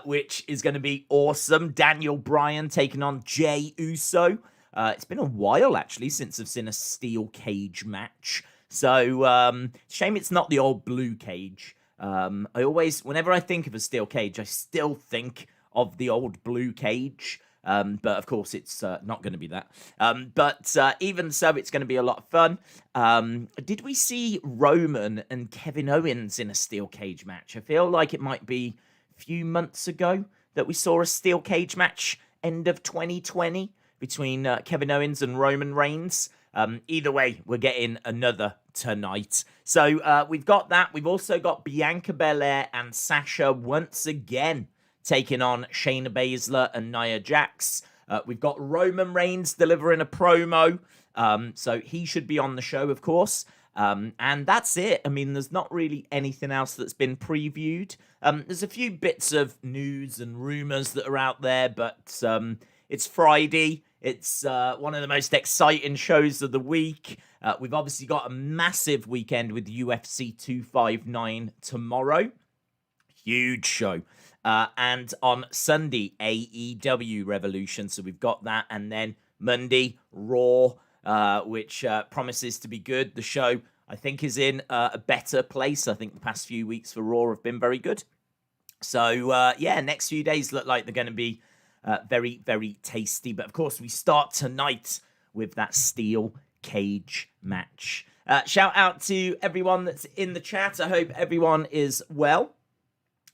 which is going to be awesome. Daniel Bryan taking on Jey Uso. It's been a while, actually, since I've seen a steel cage match. So, shame it's not the old blue cage. Whenever I think of a steel cage, I still think of the old blue cage. But of course, it's not going to be that. But even so, it's going to be a lot of fun. Did we see Roman and Kevin Owens in a steel cage match? I feel like it might be a few months ago that we saw a steel cage match, end of 2020, between Kevin Owens and Roman Reigns. Either way, we're getting another tonight. So we've got that. We've also got Bianca Belair and Sasha once again taking on Shayna Baszler and Nia Jax. We've got Roman Reigns delivering a promo. So he should be on the show, of course. And that's it. I mean, there's not really anything else that's been previewed. There's a few bits of news and rumors that are out there, but it's Friday. It's one of the most exciting shows of the week. We've obviously got a massive weekend with UFC 259 tomorrow. Huge show. And on Sunday, AEW Revolution. So we've got that. And then Monday, Raw, which promises to be good. The show, I think, is in a better place. I think the past few weeks for Raw have been very good. So, next few days look like they're going to be very, very tasty. But, of course, we start tonight with that steel cage match. Shout out to everyone that's in the chat. I hope everyone is well.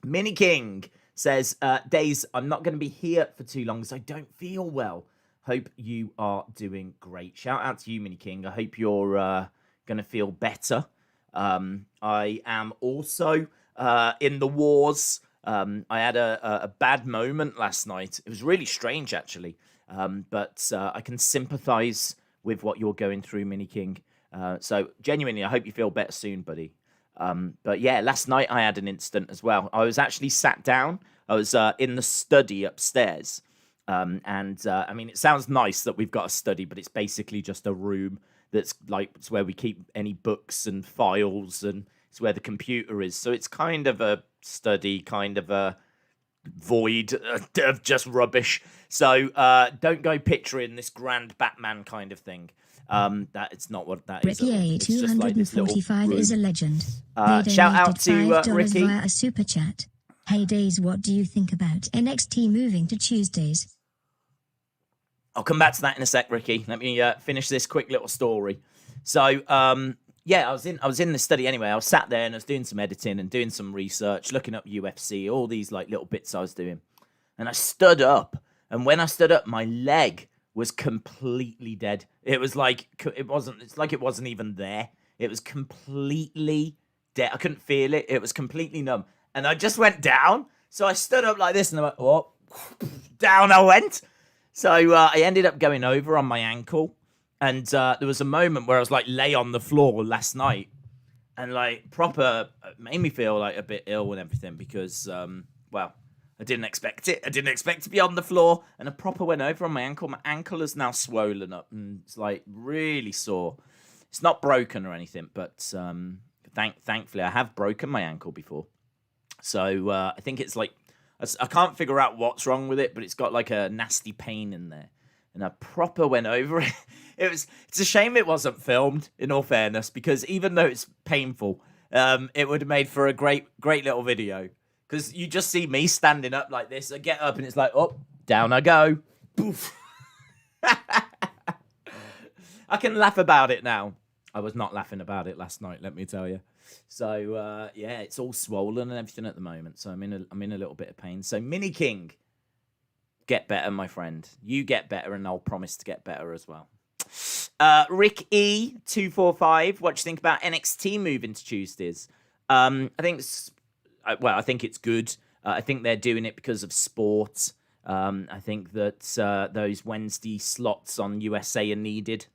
Mini King says, Days, I'm not going to be here for too long, so I don't feel well. Hope you are doing great. Shout out to you, Mini King. I hope you're going to feel better. I am also in the wars. I had a bad moment last night. It was really strange, actually. But I can sympathize with what you're going through, Mini King. So genuinely, I hope you feel better soon, buddy. But yeah, last night I had an incident as well. I was actually sat down. I was in the study upstairs. I mean, it sounds nice that we've got a study, but it's basically just a room that's like, it's where we keep any books and files, and it's where the computer is. So it's kind of a study, kind of a void of just rubbish. So don't go picturing this grand Batman kind of thing. That it's not what that is. Ricky It's just like this little 245 room. is a legend. Shout out to $5 Ricky. via a super chat. Hey Days, what do you think about NXT moving to Tuesdays? I'll come back to that in a sec, Ricky. Let me finish this quick little story. So, I was in the study anyway. I was sat there and I was doing some editing and doing some research, looking up UFC, all these like little bits I was doing. And I stood up, and when I stood up, my leg was completely dead. It was like it's like it wasn't even there. It was completely dead. I couldn't feel it. It was completely numb. And I just went down. So I stood up like this and I went, oh, down I went. So I ended up going over on my ankle. And there was a moment where I was like lay on the floor last night and like proper made me feel like a bit ill and everything because, I didn't expect it. I didn't expect to be on the floor, and I proper went over on my ankle. My ankle is now swollen up and it's like really sore. It's not broken or anything, but thankfully I have broken my ankle before. So I think it's like, I can't figure out what's wrong with it, but it's got like a nasty pain in there. And I proper went over it. It's a shame it wasn't filmed, in all fairness, because even though it's painful, it would have made for a great little video. Because you just see me standing up like this. I get up and it's like, oh, down I go. Poof. I can laugh about it now. I was not laughing about it last night, let me tell you. So, it's all swollen and everything at the moment. So I'm in a little bit of pain. So, Mini King, get better, my friend. You get better and I'll promise to get better as well. Rick E 245, what do you think about NXT moving to Tuesdays? I think it's good. I think they're doing it because of sport. I think that those Wednesday slots on USA are needed.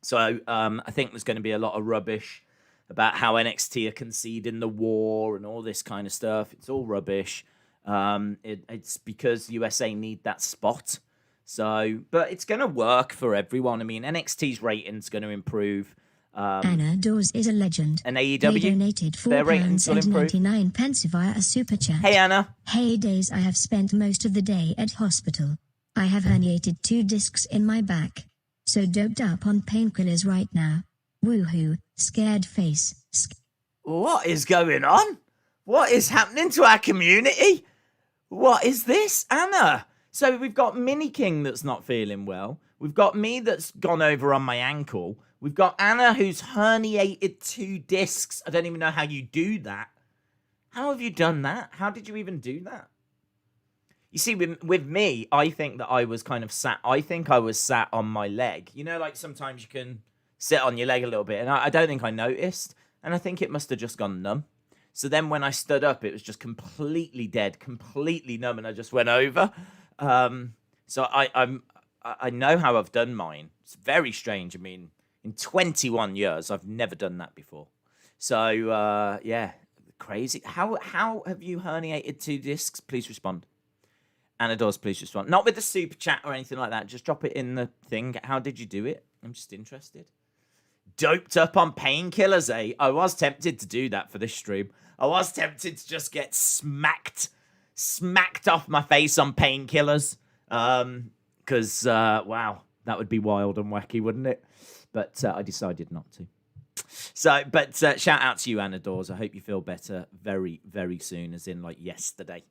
So I think there's going to be a lot of rubbish about how NXT are conceding the war and all this kind of stuff. It's all rubbish. It's because USA need that spot. So, but it's going to work for everyone. I mean, NXT's rating's going to improve. Anna Dawes is a legend. And They AEW, donated their ratings will improve. £4.99 via a super chat. Hey, Anna. Hey days, I have spent most of the day at hospital. I have herniated 2 discs in my back. So doped up on painkillers right now. Woohoo, scared face. What is going on? What is happening to our community? What is this, Anna? So we've got Mini King that's not feeling well. We've got me that's gone over on my ankle. We've got Anna who's herniated 2 discs. I don't even know how you do that. How have you done that? How did you even do that? You see, with me, I think that I was kind of sat. I think I was sat on my leg. You know, like sometimes you can sit on your leg a little bit. And I don't think I noticed. And I think it must have just gone numb. So then when I stood up, it was just completely dead, completely numb. And I just went over. So I know how I've done mine. It's very strange. I mean, in 21 years, I've never done that before. So, yeah, crazy. How have you herniated 2 discs? Please respond. Anna Dawes, please respond. Not with the super chat or anything like that. Just drop it in the thing. How did you do it? I'm just interested. Doped up on painkillers, eh? I was tempted to do that for this stream. I was tempted to just get smacked off my face on painkillers. Because, wow, that would be wild and wacky, wouldn't it? But I decided not to. So, but shout out to you, Anna Dawes. I hope you feel better very, very soon, as in like yesterday.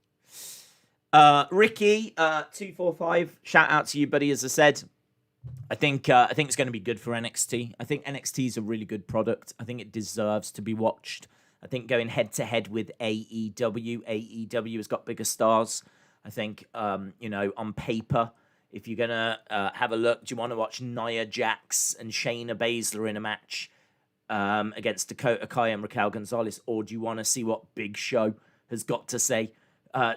Ricky, 245, shout out to you, buddy. As I said, I think it's going to be good for NXT. I think NXT is a really good product. I think it deserves to be watched. I think going head to head with AEW has got bigger stars. I think, on paper, if you're going to have a look, do you want to watch Nia Jax and Shayna Baszler in a match against Dakota Kai and Raquel Gonzalez? Or do you want to see what Big Show has got to say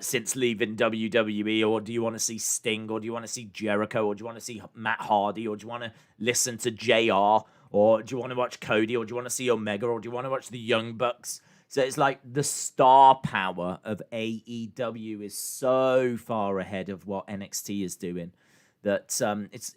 since leaving WWE? Or do you want to see Sting? Or do you want to see Jericho? Or do you want to see Matt Hardy? Or do you want to listen to JR? Or do you want to watch Cody? Or do you want to see Omega? Or do you want to watch the Young Bucks? So it's like the star power of AEW is so far ahead of what NXT is doing that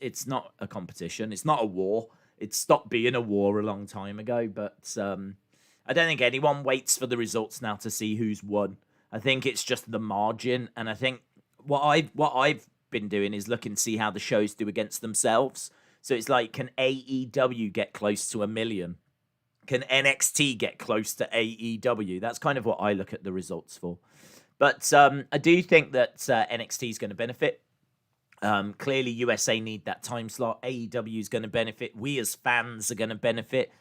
it's not a competition. It's not a war. It stopped being a war a long time ago. But I don't think anyone waits for the results now to see who's won. I think it's just the margin. And I think what I've been doing is looking to see how the shows do against themselves. So it's like, can AEW get close to 1 million? Can NXT get close to AEW? That's kind of what I look at the results for. But I do think that NXT is going to benefit. Clearly, USA need that time slot. AEW is going to benefit. We as fans are going to benefit.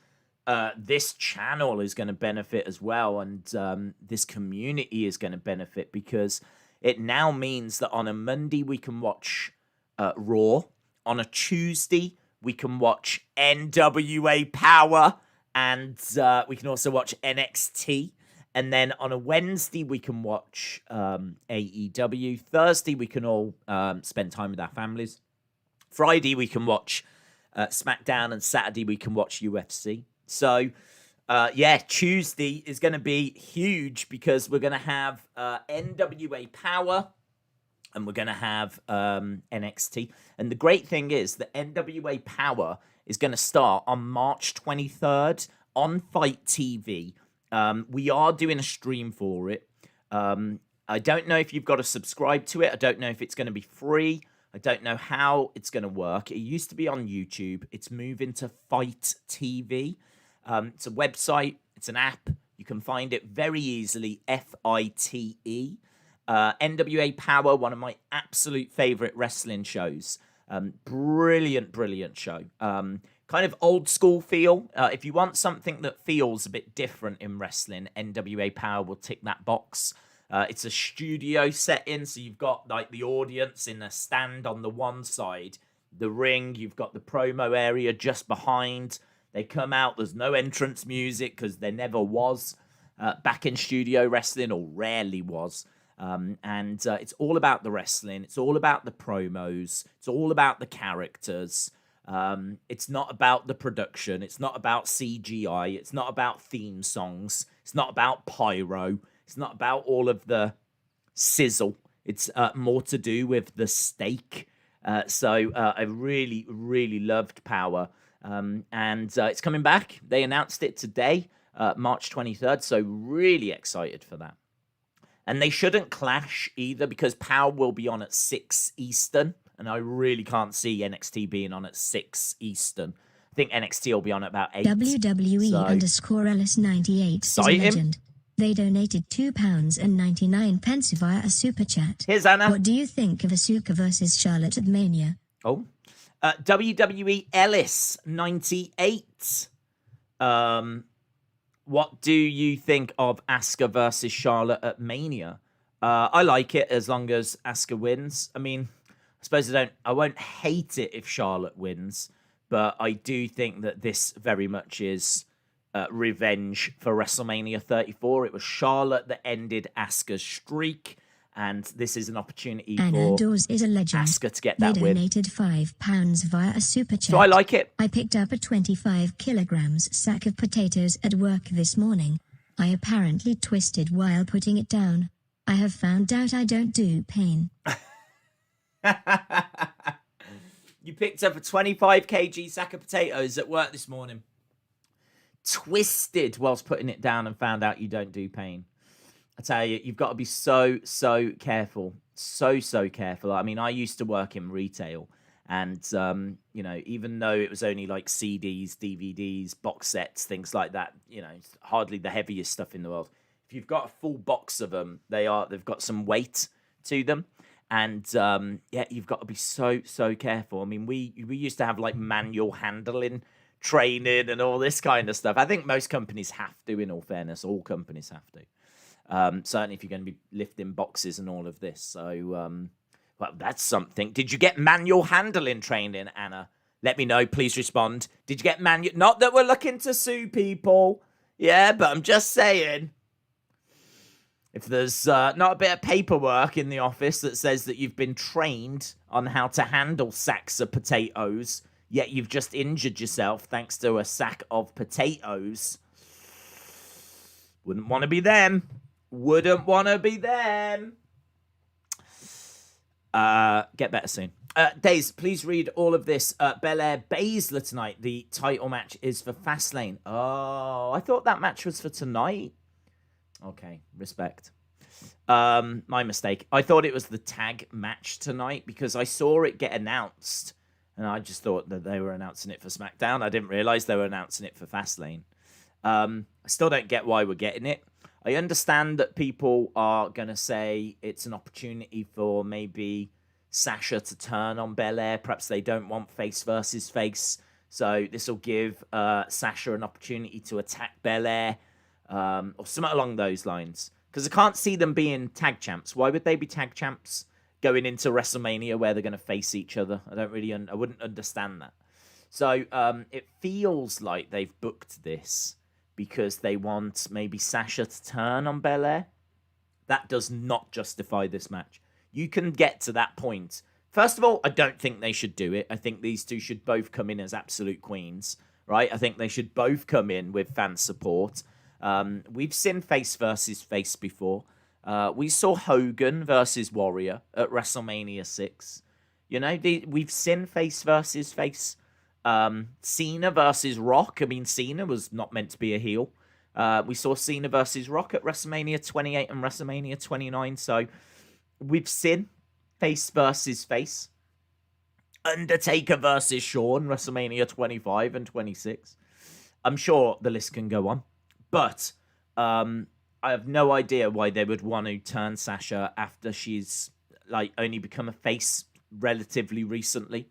This channel is going to benefit as well. And this community is going to benefit because it now means that on a Monday, we can watch Raw. On a Tuesday, we can watch NWA Power. And we can also watch NXT. And then on a Wednesday, we can watch AEW. Thursday, we can all spend time with our families. Friday, we can watch Smackdown. And Saturday, we can watch UFC. So, Tuesday is going to be huge because we're going to have NWA Power. And we're going to have NXT. And the great thing is that NWA Power is going to start on March 23rd on Fight TV. We are doing a stream for it. I don't know if you've got to subscribe to it. I don't know if it's going to be free. I don't know how it's going to work. It used to be on YouTube. It's moving to Fight TV. It's a website. It's an app. You can find it very easily. FITE. NWA Power, one of my absolute favorite wrestling shows. Brilliant show. Kind of old school feel. If you want something that feels a bit different in wrestling, NWA Power will tick that box. It's a studio setting, so you've got like the audience in a stand on the one side, the ring, you've got the promo area just behind. They come out, there's no entrance music because there never was back in studio wrestling, or rarely was. And it's all about the wrestling. It's all about the promos. It's all about the characters. It's not about the production. It's not about CGI. It's not about theme songs. It's not about pyro. It's not about all of the sizzle. It's more to do with the steak. So I really, really loved Power. And it's coming back. They announced it today, March 23rd. So really excited for that. And they shouldn't clash either because Power will be on at 6 Eastern. And I really can't see NXT being on at 6 Eastern. I think NXT will be on at about 8. WWE _Ellis98 is a legend. They donated £2.99 via a super chat. Here's Anna. What do you think of Asuka versus Charlotte at Mania? Oh. WWE Ellis 98. What do you think of Asuka versus Charlotte at Mania? I like it as long as Asuka wins. I mean, I suppose I won't hate it if Charlotte wins, but I do think that this very much is revenge for WrestleMania 34. It was Charlotte that ended Asuka's streak. And this is an opportunity for Asuka to get that win. They donated £5 via a super chat. So I like it. I picked up a 25 kilograms sack of potatoes at work this morning. I apparently twisted while putting it down. I have found out I don't do pain. You picked up a 25 kg sack of potatoes at work this morning. Twisted whilst putting it down and found out you don't do pain. I tell you, you've got to be so careful. So careful. I mean, I used to work in retail and, even though it was only like CDs, DVDs, box sets, things like that, hardly the heaviest stuff in the world. If you've got a full box of them, they've got some weight to them. And, you've got to be so careful. I mean, we used to have like manual handling training and all this kind of stuff. I think most companies have to, in all fairness, all companies have to. Certainly if you're going to be lifting boxes and all of this. So, that's something. Did you get manual handling training, Anna? Let me know. Please respond. Did you get manual? Not that we're looking to sue people. Yeah, but I'm just saying. If there's not a bit of paperwork in the office that says that you've been trained on how to handle sacks of potatoes, yet you've just injured yourself thanks to a sack of potatoes, wouldn't want to be them. Wouldn't want to be them. Get better soon. Days, please read all of this. Belair Baszler tonight. The title match is for Fastlane. Oh, I thought that match was for tonight. Okay, respect. My mistake. I thought it was the tag match tonight because I saw it get announced. And I just thought that they were announcing it for SmackDown. I didn't realize they were announcing it for Fastlane. I still don't get why we're getting it. I understand that people are going to say it's an opportunity for maybe Sasha to turn on Belair. Perhaps they don't want face versus face. So this will give Sasha an opportunity to attack Belair or something along those lines. Because I can't see them being tag champs. Why would they be tag champs going into WrestleMania where they're going to face each other? I wouldn't understand that. So it feels like they've booked this because they want maybe Sasha to turn on Belair. That does not justify this match. You can get to that point. First of all, I don't think they should do it. I think these two should both come in as absolute queens, right? I think they should both come in with fan support. We've seen face versus face before. We saw Hogan versus Warrior at WrestleMania 6. We've seen face versus face. Cena versus Rock. I mean, Cena was not meant to be a heel. We saw Cena versus Rock at WrestleMania 28 and WrestleMania 29. So we've seen face versus face. Undertaker versus Shawn, WrestleMania 25 and 26. I'm sure the list can go on. But I have no idea why they would want to turn Sasha after she's only become a face relatively recently.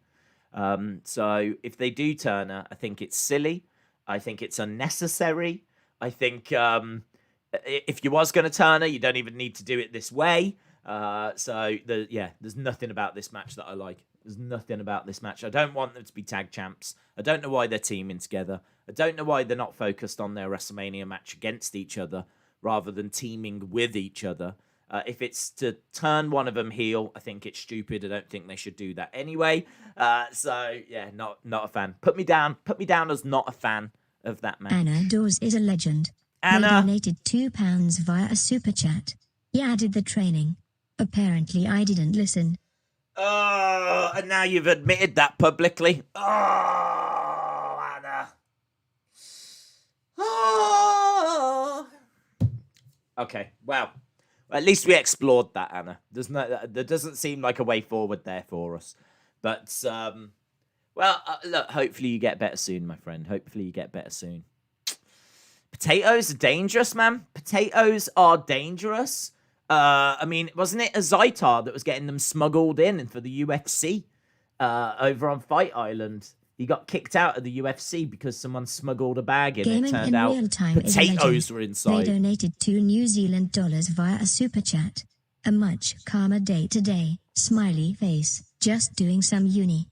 So if they do turn her, I think it's silly. I think it's unnecessary. I think if you was going to turn her, you don't even need to do it this way. There's nothing about this match that I like. There's nothing about this match. I don't want them to be tag champs. I don't know why they're teaming together. I don't know why they're not focused on their WrestleMania match against each other rather than teaming with each other. If it's to turn one of them heel, I think it's stupid. I don't think they should do that anyway. Not a fan. Put me down as not a fan of that match. Anna Dawes is a legend. Anna They donated £2 via a super chat. He added the training. Apparently I didn't listen. Oh, and now you've admitted that publicly. Oh, Okay. Well, at least we explored that, Anna. There doesn't seem like a way forward there for us. But, look, hopefully you get better soon, my friend. Hopefully you get better soon. Potatoes are dangerous, man. Potatoes are dangerous. I mean, wasn't it a Zaitar that was getting them smuggled in for the UFC over on Fight Island? He got kicked out of the UFC because someone smuggled a bag in. Gaming It turned in out real time potatoes were inside. They donated $2 New Zealand via a super chat. A much calmer day today. Smiley face. Just doing some uni.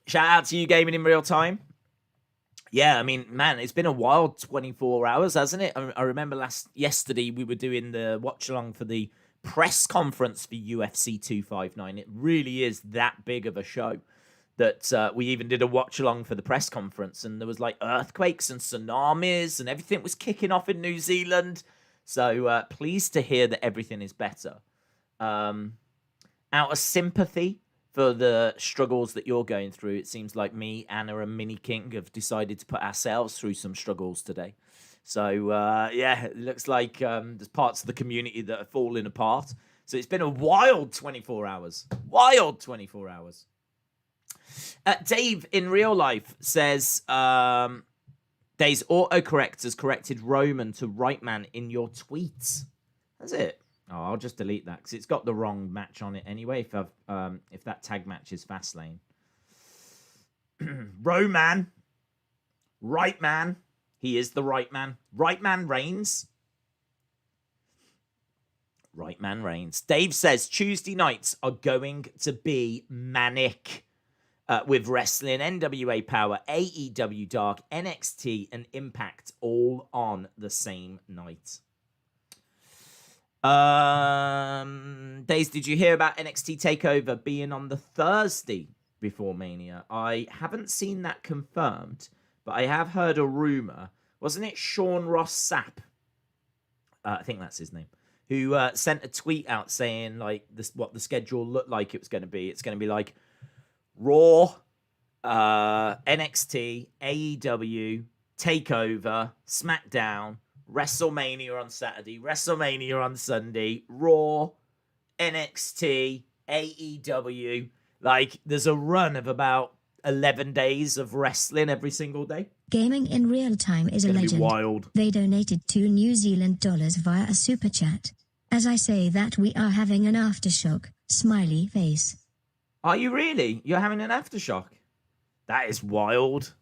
Shout out to you, Gaming in Real Time. Yeah, I mean, man, it's been a wild 24 hours, hasn't it? I remember yesterday we were doing the watch along for the press conference for UFC 259. It really is that big of a show that we even did a watch along for the press conference, and there was like earthquakes and tsunamis and everything was kicking off in New Zealand. So pleased to hear that everything is better. Out of sympathy for the struggles that you're going through, it seems like me, Anna, and Mini King have decided to put ourselves through some struggles today. So, yeah, it looks like there's parts of the community that are falling apart. So it's been a wild 24 hours. Wild 24 hours. Dave, in real life, says, Dave's autocorrect has corrected Roman to right man in your tweets. That's it. Oh, I'll just delete that because it's got the wrong match on it anyway. If that tag match is Fastlane. Roman. Right man. He is the right man. Right man reigns. Right man reigns. Dave says Tuesday nights are going to be manic with wrestling, NWA Power, AEW Dark, NXT, and Impact all on the same night. Days, did you hear about NXT TakeOver being on the Thursday before Mania? I haven't seen that confirmed, but I have heard a rumor. Wasn't it Sean Ross Sapp? I think that's his name. Who sent a tweet out saying like what the schedule looked like it was going to be. It's going to be like Raw, NXT, AEW, TakeOver, SmackDown, WrestleMania on Saturday, WrestleMania on Sunday, Raw, NXT, AEW. Like, there's a run of about 11 days of wrestling every single day. Gaming in real time is a legend. Wild. They donated $2 New Zealand via a super chat. As I say that, we are having an aftershock. Smiley face. Are you really? You're having an aftershock? That is wild.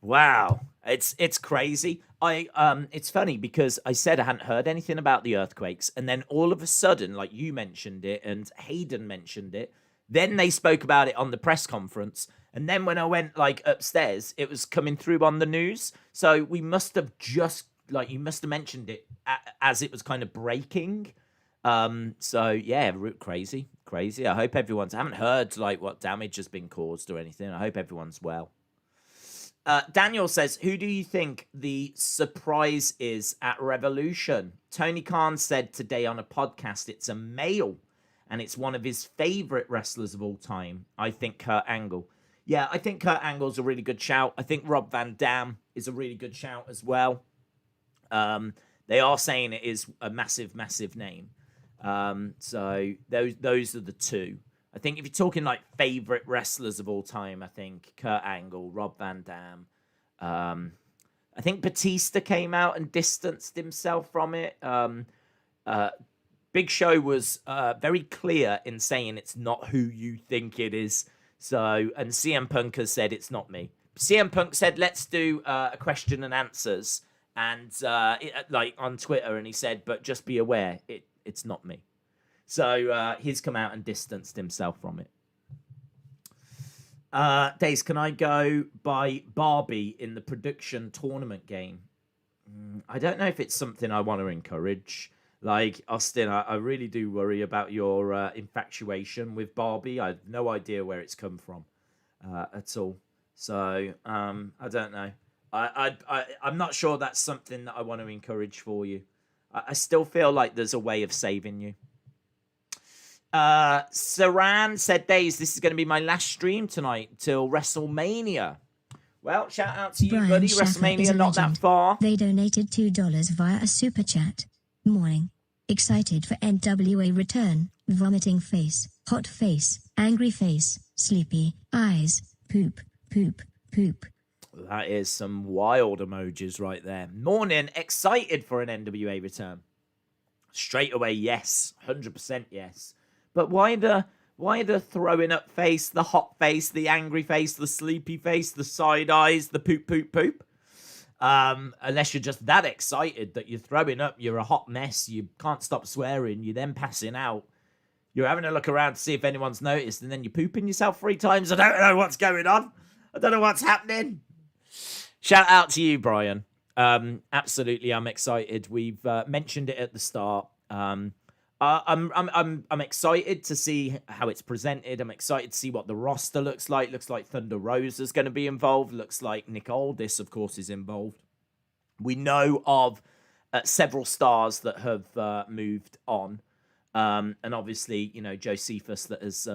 Wow. It's crazy. It's funny because I said I hadn't heard anything about the earthquakes, and then all of a sudden, like you mentioned it and Hayden mentioned it, then they spoke about it on the press conference, and then when I went like upstairs, it was coming through on the news. So we must have just you must have mentioned it as it was kind of breaking. So yeah, crazy. I hope I haven't heard like what damage has been caused or anything. I hope everyone's well. Daniel says, who do you think the surprise is at Revolution? Tony Khan said today on a podcast it's a male, and it's one of his favorite wrestlers of all time. I think Kurt Angle. Yeah, I think Kurt Angle's a really good shout. I think Rob Van Dam is a really good shout as well. They are saying it is a massive, massive name. So those are the two. I think if you're talking like favorite wrestlers of all time, I think Kurt Angle, Rob Van Dam. I think Batista came out and distanced himself from it. Big Show was very clear in saying it's not who you think it is. So, and CM Punk has said it's not me. CM Punk said, let's do a question and answers. And like on Twitter, and he said, but just be aware, it's not me. So he's come out and distanced himself from it. Days, can I go by Barbie in the prediction tournament game? I don't know if it's something I want to encourage. Like, Austin, I really do worry about your infatuation with Barbie. I have no idea where it's come from at all. So, I don't know. I'm not sure that's something that I want to encourage for you. I still feel like there's a way of saving you. Saran said, Days, this is going to be my last stream tonight till WrestleMania. Well, shout out to you, Brian buddy. Schaffer is WrestleMania a not that legend. far. They donated $2 via a super chat. Morning. Excited for NWA return. Vomiting face, hot face, angry face, sleepy eyes, poop, poop, poop. That is some wild emojis right there. Morning. Excited for an NWA return. Straight away, yes. 100% yes. But why the throwing up face, the hot face, the angry face, the sleepy face, the side eyes, the poop, poop, poop? Unless you're just that excited that you're throwing up, you're a hot mess, you can't stop swearing, you're then passing out, you're having a look around to see if anyone's noticed, and then you're pooping yourself 3 times. I don't know what's going on. I don't know what's happening. Shout out to you, Brian. Absolutely, I'm excited. We've mentioned it at the start. I'm excited to see how it's presented. I'm excited to see what the roster looks like. Looks like Thunder Rosa's going to be involved. Looks like Nick Aldis, of course, is involved. We know of several stars that have moved on. And obviously, you know, Josephus that has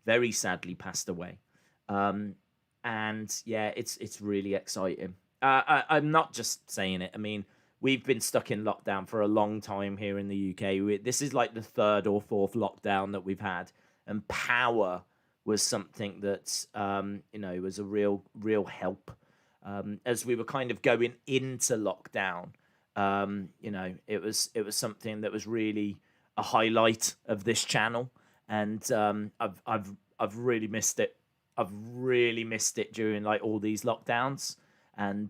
very sadly passed away. And yeah, it's really exciting. I'm not just saying it. I mean, we've been stuck in lockdown for a long time here in the UK. This is like the 3rd or 4th lockdown that we've had. And Power was something that, you know, was a real help. As we were kind of going into lockdown, you know, it was something that was really a highlight of this channel. And I've really missed it. I've really missed it during like all these lockdowns. And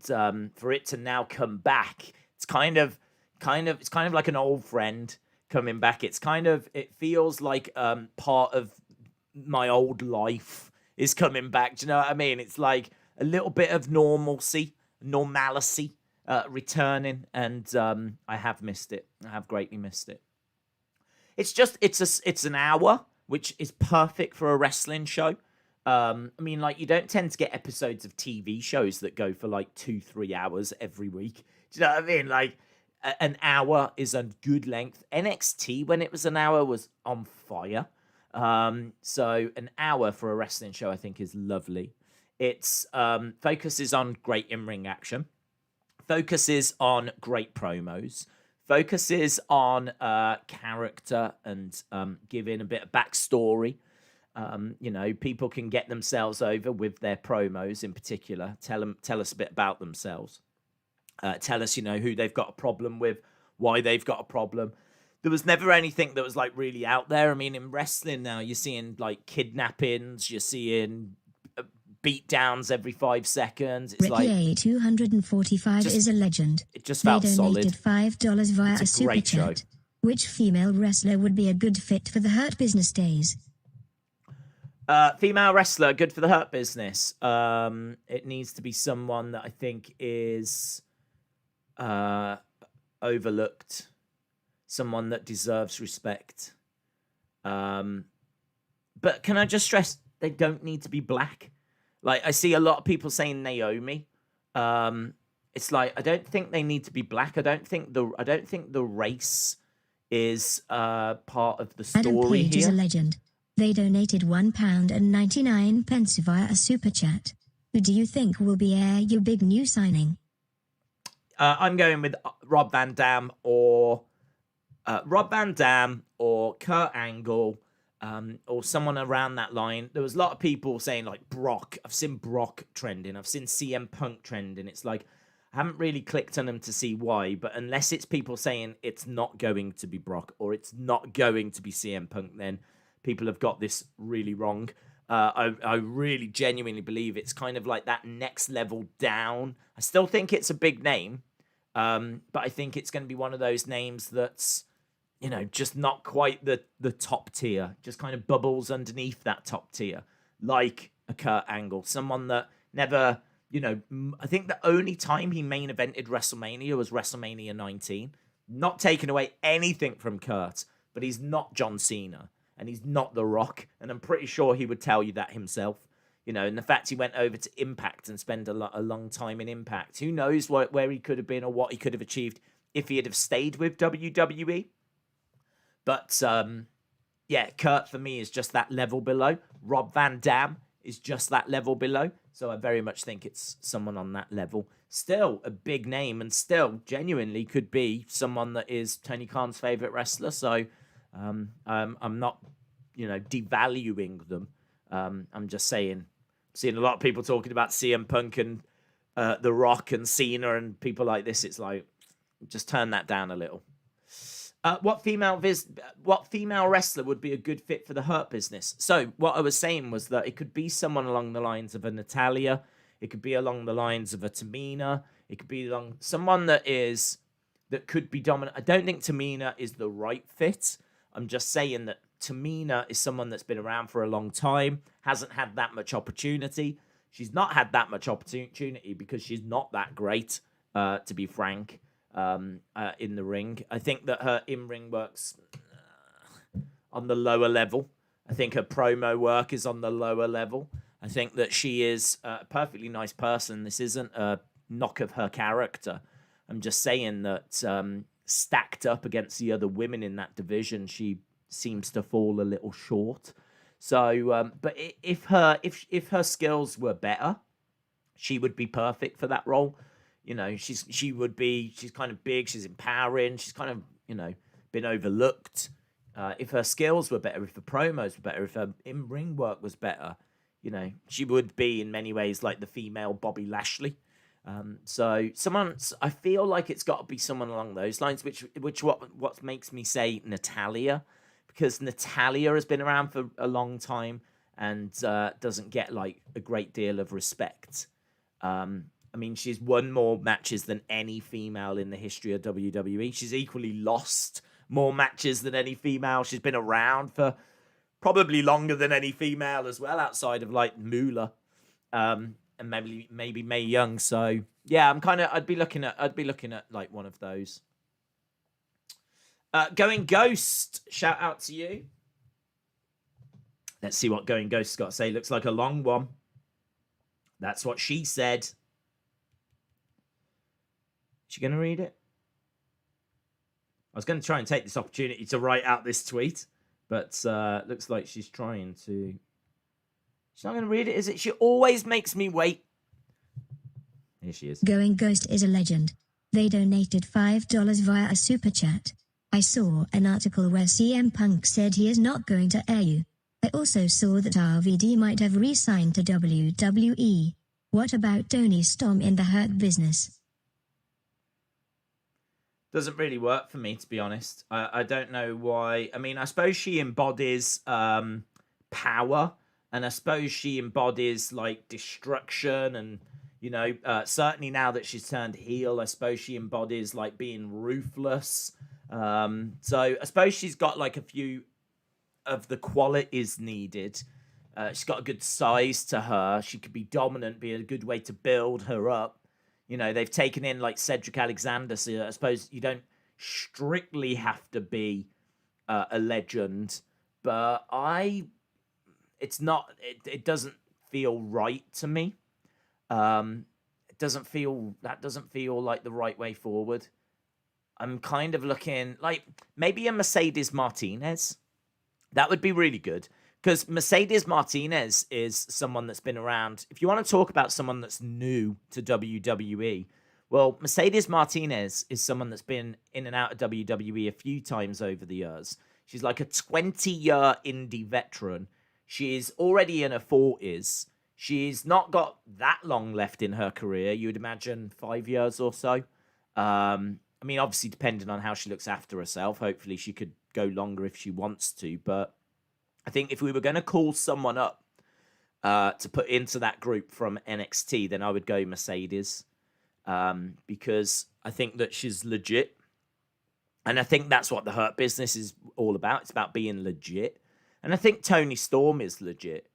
for it to now come back, it's kind of like an old friend coming back. It feels like part of my old life is coming back. Do you know what I mean? It's like a little bit of normalcy returning, and I have missed it. I have greatly missed it. It's an hour, which is perfect for a wrestling show. I mean, like, you don't tend to get episodes of TV shows that go for like 2-3 hours every week. Do you know what I mean? Like, an hour is a good length. NXT, when it was an hour, was on fire. So an hour for a wrestling show, I think, is lovely. It's focuses on great in-ring action, focuses on great promos, focuses on character and giving a bit of backstory. You know, people can get themselves over with their promos in particular. Tell us a bit about themselves. Tell us, you know, who they've got a problem with, why they've got a problem. There was never anything that was like really out there. I mean, in wrestling now, you're seeing like kidnappings, you're seeing beatdowns every 5 seconds. It's Ricky like A 245 is a legend. It just felt they donated solid. $5 via It's a a super great show. chat. Which female wrestler would be a good fit for the Hurt Business days? Female wrestler, good for the Hurt Business. It needs to be someone that I think is overlooked, someone that deserves respect. But can I just stress, they don't need to be black. Like, I see a lot of people saying Naomi. It's like, I don't think they need to be black. I don't think the race is part of the story Adam Page here. is a legend. They donated £1.99 via a super chat. Who do you think will be your big new signing? I'm going with Rob Van Dam or Kurt Angle, or someone around that line. There was a lot of people saying like Brock. I've seen Brock trending. I've seen CM Punk trending. It's like, I haven't really clicked on them to see why, but unless it's people saying it's not going to be Brock or it's not going to be CM Punk, then people have got this really wrong. I really genuinely believe it's kind of like that next level down. I still think it's a big name, but I think it's going to be one of those names that's, you know, just not quite the top tier, just kind of bubbles underneath that top tier, like a Kurt Angle, someone that never, you know, I think the only time he main evented WrestleMania was WrestleMania 19. Not taking away anything from Kurt, but he's not John Cena. And he's not The Rock. And I'm pretty sure he would tell you that himself. You know, and the fact he went over to Impact and spent a long time in Impact. Who knows where he could have been or what he could have achieved if he had have stayed with WWE. But, yeah, Kurt for me is just that level below. Rob Van Dam is just that level below. So I very much think it's someone on that level. Still a big name, and still genuinely could be someone that is Tony Khan's favorite wrestler. So I'm not, devaluing them. I'm just saying, seeing a lot of people talking about CM Punk and The Rock and Cena and people like this. It's like, just turn that down a little. What female wrestler would be a good fit for the Hurt Business? So what I was saying was that it could be someone along the lines of a Natalia. It could be along the lines of a Tamina. It could be along someone that could be dominant. I don't think Tamina is the right fit. I'm just saying that Tamina is someone that's been around for a long time, hasn't had that much opportunity. She's not had that much opportunity because she's not that great, to be frank. In the ring, I think that her in-ring work's on the lower level. I think her promo work is on the lower level. I think that she is a perfectly nice person. This isn't a knock of her character. I'm just saying that stacked up against the other women in that division, she seems to fall a little short. So, but if her skills were better, she would be perfect for that role. She's kind of big, she's empowering, she's kind of, been overlooked. If her skills were better, if the promos were better, if her in-ring work was better, she would be in many ways like the female Bobby Lashley. So I feel like it's got to be someone along those lines, what makes me say Natalia, because Natalia has been around for a long time and doesn't get like a great deal of respect. I mean, she's won more matches than any female in the history of WWE. She's equally lost more matches than any female. She's been around for probably longer than any female as well, outside of like Moolah, and maybe Mae Young. So yeah, I'd be looking at like one of those. Going Ghost, shout out to you. Let's see what Going Ghost's got to say. Looks like a long one. That's what she said. She going to read it? I was going to try and take this opportunity to write out this tweet, but looks like she's trying to. She's not going to read it, is it? She always makes me wait. Here she is. Going Ghost is a legend. They donated $5 via a super chat. I saw an article where CM Punk said he is not going to air you. I also saw that RVD might have re-signed to WWE. What about Tony Storm in the Hurt Business? Doesn't really work for me, to be honest. I don't know why. I mean, I suppose she embodies power, and I suppose she embodies like destruction, and certainly now that she's turned heel, I suppose she embodies like being ruthless. So I suppose she's got like a few of the qualities needed. She's got a good size to her. She could be dominant, be a good way to build her up. They've taken in like Cedric Alexander, so I suppose you don't strictly have to be a legend, but it doesn't feel right to me. It doesn't feel like the right way forward. I'm kind of looking like maybe a Mercedes Martinez. That would be really good. Because Mercedes Martinez is someone that's been around. If you want to talk about someone that's new to WWE, well, Mercedes Martinez is someone that's been in and out of WWE a few times over the years. She's like a 20-year indie veteran. She's already in her 40s. She's not got that long left in her career. You would imagine 5 years or so. I mean, obviously, depending on how she looks after herself, hopefully she could go longer if she wants to, but I think if we were going to call someone up to put into that group from NXT, then I would go Mercedes because I think that she's legit. And I think that's what the Hurt Business is all about. It's about being legit. And I think Toni Storm is legit,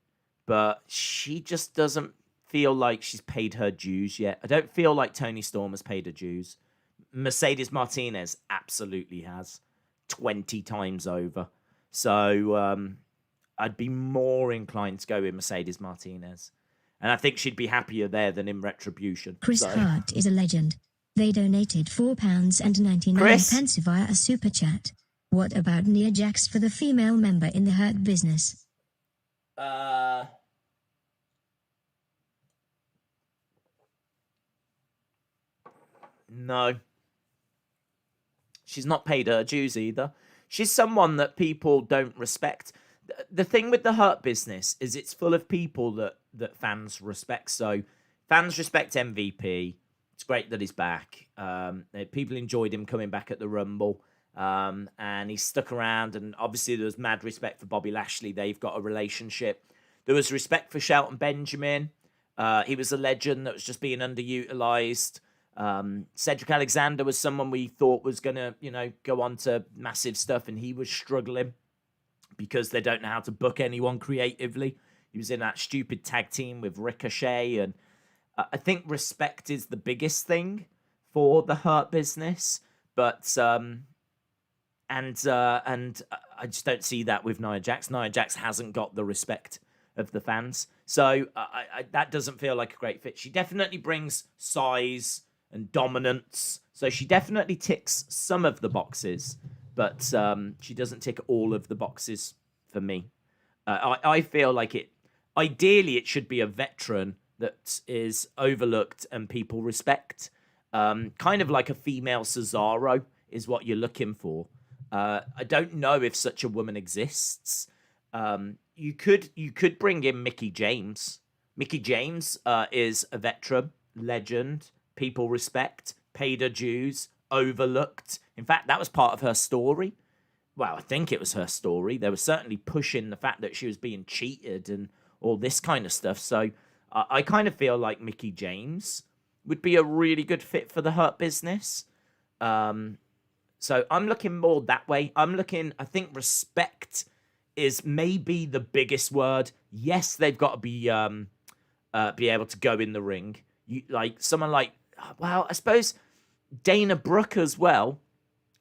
but she just doesn't feel like she's paid her dues yet. I don't feel like Toni Storm has paid her dues. Mercedes Martinez absolutely has 20 times over. So, I'd be more inclined to go with Mercedes Martinez. And I think she'd be happier there than in Retribution. Chris Hart is a legend. They donated £4.99 via a super chat. What about Nia Jax for the female member in the Hurt Business? No. She's not paid her dues either. She's someone that people don't respect. The thing with the Hurt Business is it's full of people that fans respect. So fans respect MVP. It's great that he's back. People enjoyed him coming back at the Rumble. And he's stuck around. And obviously there was mad respect for Bobby Lashley. They've got a relationship. There was respect for Shelton Benjamin. He was a legend that was just being underutilized. Cedric Alexander was someone we thought was going to, go on to massive stuff, and he was struggling because they don't know how to book anyone creatively. He was in that stupid tag team with Ricochet, and I think respect is the biggest thing for the Hurt Business, but and I just don't see that with Nia Jax. Nia Jax hasn't got the respect of the fans, so that doesn't feel like a great fit. She definitely brings size and dominance, so she definitely ticks some of the boxes, but she doesn't tick all of the boxes for me. I feel like ideally it should be a veteran that is overlooked and people respect, kind of like a female Cesaro is what you're looking for. I don't know if such a woman exists. You could bring in Mickie James. Mickie James is a veteran, legend, people respect, paid her dues, overlooked. In fact, that was part of her story. Well, I think it was her story. They were certainly pushing the fact that she was being cheated and all this kind of stuff. So I kind of feel like Mickie James would be a really good fit for the Hurt Business. So I'm looking more that way. I think respect is maybe the biggest word. Yes, they've got to be able to go in the ring. Someone like, well, I suppose Dana Brooke as well.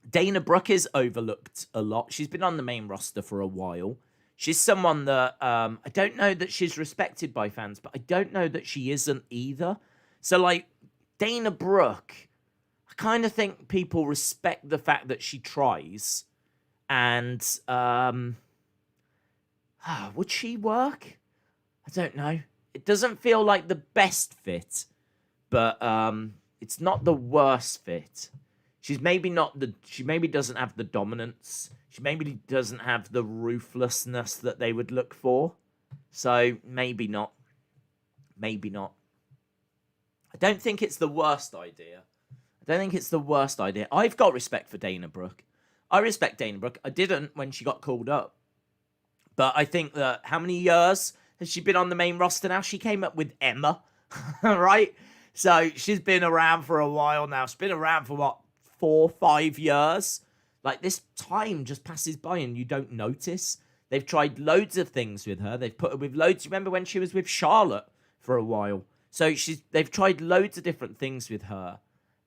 Dana Brooke is overlooked a lot. She's been on the main roster for a while. She's someone that I don't know that she's respected by fans, but I don't know that she isn't either. So, Dana Brooke, I kind of think people respect the fact that she tries. And would she work? I don't know. It doesn't feel like the best fit, but it's not the worst fit. She maybe doesn't have the dominance. She maybe doesn't have the ruthlessness that they would look for. So maybe not. Maybe not. I don't think it's the worst idea. I've got respect for Dana Brooke. I respect Dana Brooke. I didn't when she got called up. But I think that how many years has she been on the main roster now? She came up with Emma, right? So she's been around for a while now. She's been around for, 4, 5 years? This time just passes by and you don't notice. They've tried loads of things with her. They've put her with loads. Remember when she was with Charlotte for a while? So they've tried loads of different things with her.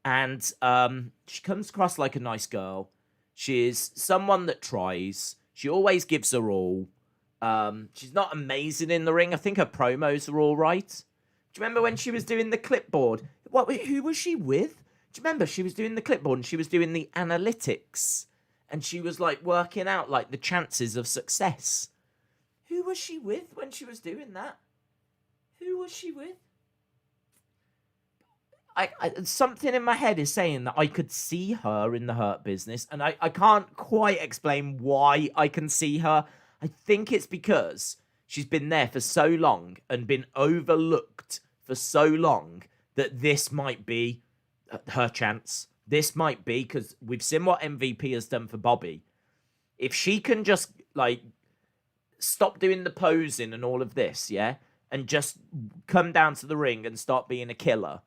And she comes across like a nice girl. She's someone that tries. She always gives her all. She's not amazing in the ring. I think her promos are all right. Do you remember when she was doing the clipboard? Who was she with? Do you remember she was doing the clipboard and she was doing the analytics? And she was working out the chances of success. Who was she with when she was doing that? Who was she with? Something in my head is saying that I could see her in the Hurt Business, and I can't quite explain why I can see her. I think it's because she's been there for so long and been overlooked for so long that this might be her chance. This might be, because we've seen what MVP has done for Bobby. If she can just stop doing the posing and all of this, yeah, and just come down to the ring and start being a killer.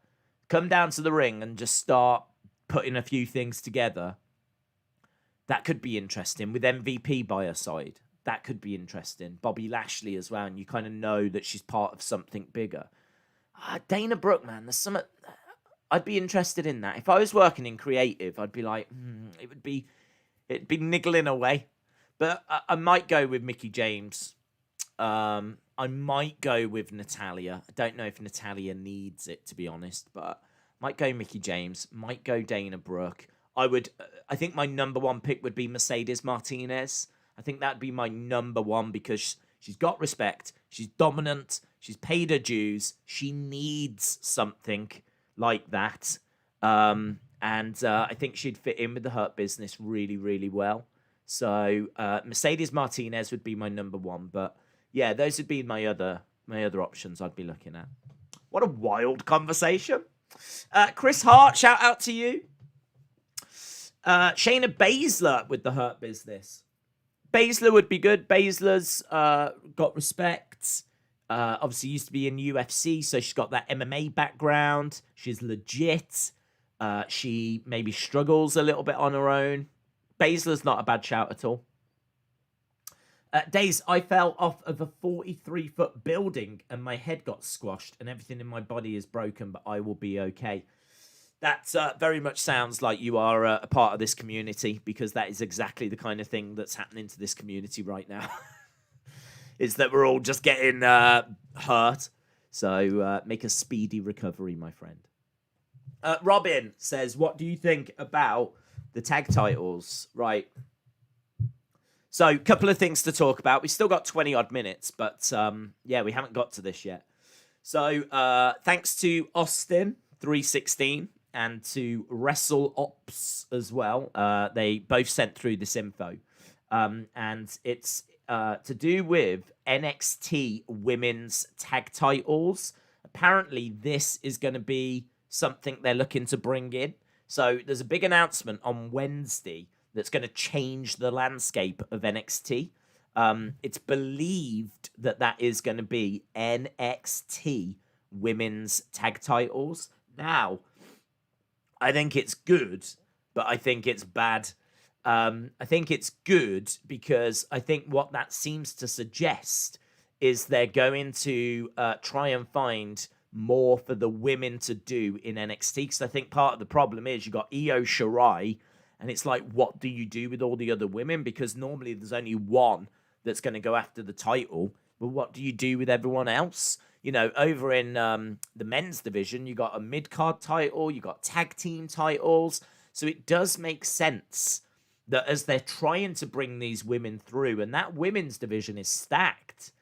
Come down to the ring and just start putting a few things together. That could be interesting with MVP by her side. That could be interesting. Bobby Lashley as well, and you kind of know that she's part of something bigger. Dana Brooke, man, there's some. I'd be interested in that. If I was working in creative, I'd be like, it'd be niggling away. But I might go with Mickie James. I might go with Natalya. I don't know if Natalya needs it, to be honest, but might go Mickie James, might go Dana Brooke. I think my number one pick would be Mercedes Martinez. I think that'd be my number one because she's got respect, she's dominant, she's paid her dues, she needs something like that. And I think she'd fit in with the Hurt Business really, really well. So Mercedes Martinez would be my number one. But yeah, those would be my other options I'd be looking at. What a wild conversation. Chris Hart, shout out to you. Shayna Baszler with the Hurt Business. Baszler would be good. Baszler's got respect. Obviously used to be in UFC, so she's got that MMA background. She's legit. She maybe struggles a little bit on her own. Baszler's not a bad shout at all. Days, I fell off of a 43-foot building and my head got squashed and everything in my body is broken, but I will be okay. That very much sounds like you are a part of this community, because that is exactly the kind of thing that's happening to this community right now. Is that we're all just getting hurt. So make a speedy recovery, my friend. Robin says, what do you think about the tag titles? Right. So a couple of things to talk about. We've still got 20 odd minutes, but yeah, we haven't got to this yet. So thanks to Austin 316 and to Wrestle Ops as well. They both sent through this info. And it's to do with NXT women's tag titles. Apparently this is going to be something they're looking to bring in. So there's a big announcement on Wednesday that's going to change the landscape of NXT. It's believed that that is going to be NXT women's tag titles. Now, I think it's good, but I think it's bad. I think it's good because I think what that seems to suggest is they're going to try and find more for the women to do in NXT. Because I think part of the problem is you got Io Shirai, and it's like, what do you do with all the other women? Because normally there's only one that's going to go after the title. But what do you do with everyone else? You know, over in the men's division, you got a mid-card title, you got tag team titles. So it does make sense that as they're trying to bring these women through, and that women's division is stacked,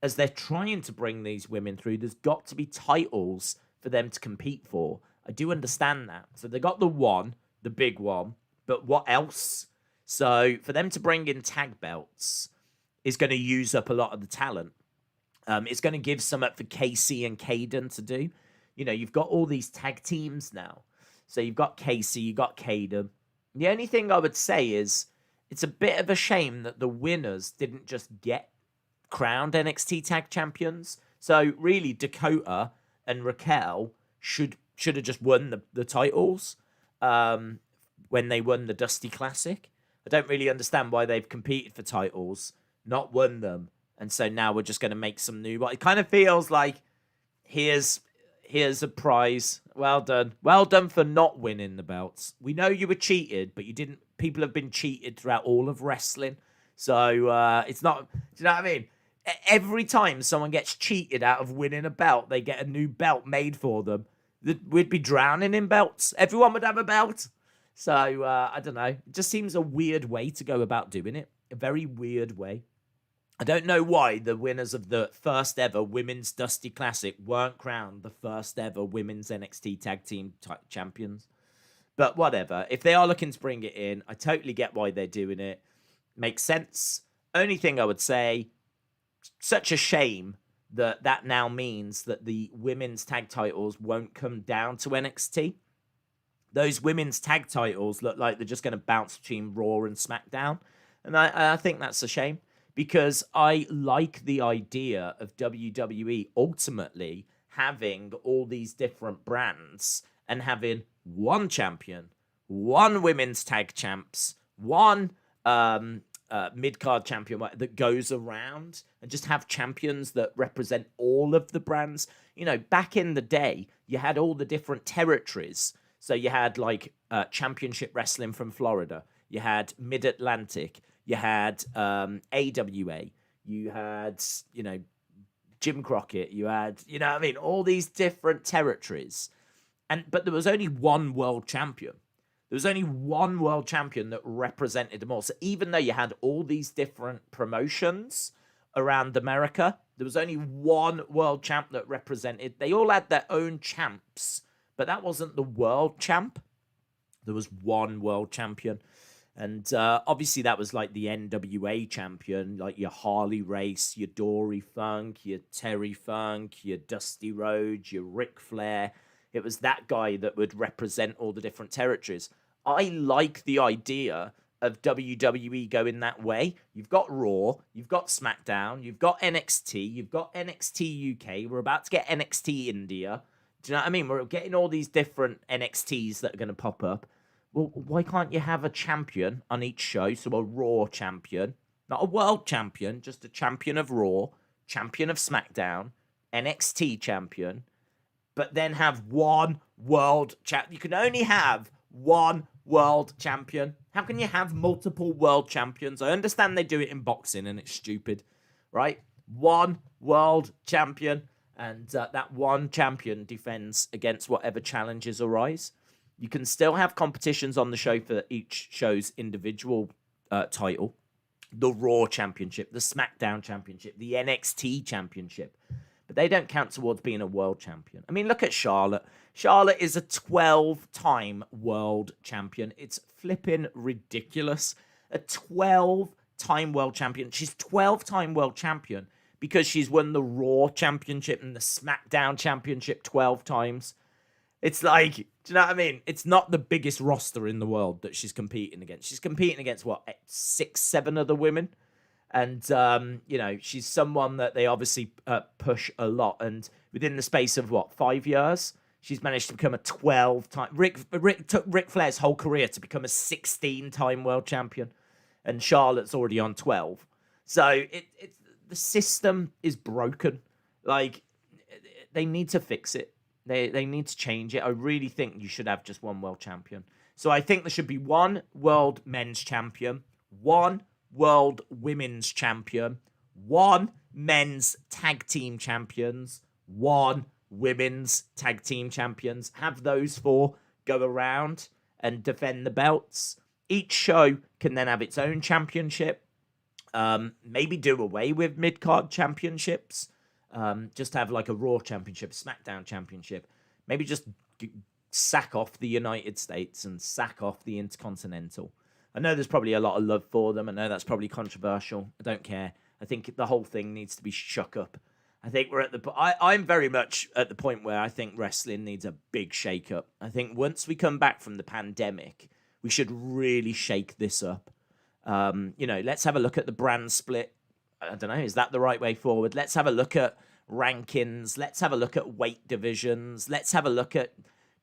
as they're trying to bring these women through, there's got to be titles for them to compete for. I do understand that. So they got the big one, but what else? So for them to bring in tag belts is going to use up a lot of the talent. It's going to give some up for KC and Caden to do. You know, you've got all these tag teams now. So you've got KC, you've got Caden. The only thing I would say is it's a bit of a shame that the winners didn't just get crowned NXT tag champions. So really, Dakota and Raquel should have just won the titles when they won the Dusty Classic. I don't really understand why they've competed for titles, not won them, and so now we're just going to make some new. It kind of feels like here's a prize. Well done for not winning the belts. We know you were cheated, but you didn't. People have been cheated throughout all of wrestling, so it's not. Do you know what I mean? Every time someone gets cheated out of winning a belt, they get a new belt made for them. We'd be drowning in belts. Everyone would have a belt. So, I don't know. It just seems a weird way to go about doing it. A very weird way. I don't know why the winners of the first ever Women's Dusty Classic weren't crowned the first ever Women's NXT Tag Team Champions. But whatever. If they are looking to bring it in, I totally get why they're doing it. Makes sense. Only thing I would say, such a shame that now means that the women's tag titles won't come down to NXT. Those women's tag titles look like they're just going to bounce between Raw and SmackDown. And I think that's a shame, because I like the idea of WWE ultimately having all these different brands and having one champion, one women's tag champs, one mid-card champion that goes around, and just have champions that represent all of the brands. You know, back in the day, you had all the different territories. So you had like championship wrestling from Florida. You had Mid-Atlantic. You had AWA. You had, you know, Jim Crockett. You had, you know what I mean? All these different territories. But there was only one world champion. There was only one world champion that represented them all. So even though you had all these different promotions around America, there was only one world champ that represented. They all had their own champs, but that wasn't the world champ. There was one world champion. And obviously that was like the NWA champion, like your Harley Race, your Dory Funk, your Terry Funk, your Dusty Rhodes, your Ric Flair. It was that guy that would represent all the different territories. I like the idea of WWE going that way. You've got Raw, you've got SmackDown, you've got NXT, you've got NXT UK. We're about to get NXT India. Do you know what I mean? We're getting all these different NXTs that are going to pop up. Well, why can't you have a champion on each show? So a Raw champion, not a world champion, just a champion of Raw, champion of SmackDown, NXT champion, but then have one world champ. You can only have one world champion. How can you have multiple world champions? I understand they do it in boxing and it's stupid, right? One world champion, and that one champion defends against whatever challenges arise. You can still have competitions on the show for each show's individual title. The Raw Championship, the SmackDown Championship, the NXT Championship. But they don't count towards being a world champion. I mean, look at Charlotte. Charlotte is a 12-time world champion. It's flipping ridiculous. A 12-time world champion. She's 12-time world champion because she's won the Raw Championship and the SmackDown Championship 12 times. It's like, do you know what I mean? It's not the biggest roster in the world that she's competing against. She's competing against, what, 6, 7 other women? And, you know, she's someone that they obviously push a lot. And within the space of, 5 years, she's managed to become a 12-time... Ric took Ric Flair's whole career to become a 16-time world champion. And Charlotte's already on 12. So the system is broken. Like, they need to fix it. They need to change it. I really think you should have just one world champion. So I think there should be one world men's champion, one world women's champion, one men's tag team champions, one women's tag team champions. Have those 4 go around and defend the belts. Each show can then have its own championship. Maybe do away with mid-card championships. Just have like a Raw championship, SmackDown championship. Maybe just sack off the United States and sack off the Intercontinental. I know there's probably a lot of love for them. I know that's probably controversial. I don't care. I think the whole thing needs to be shook up. I think we're at the... I'm very much at the point where I think wrestling needs a big shake-up. I think once we come back from the pandemic, we should really shake this up. You know, let's have a look at the brand split. I don't know, is that the right way forward? Let's have a look at rankings. Let's have a look at weight divisions. Let's have a look at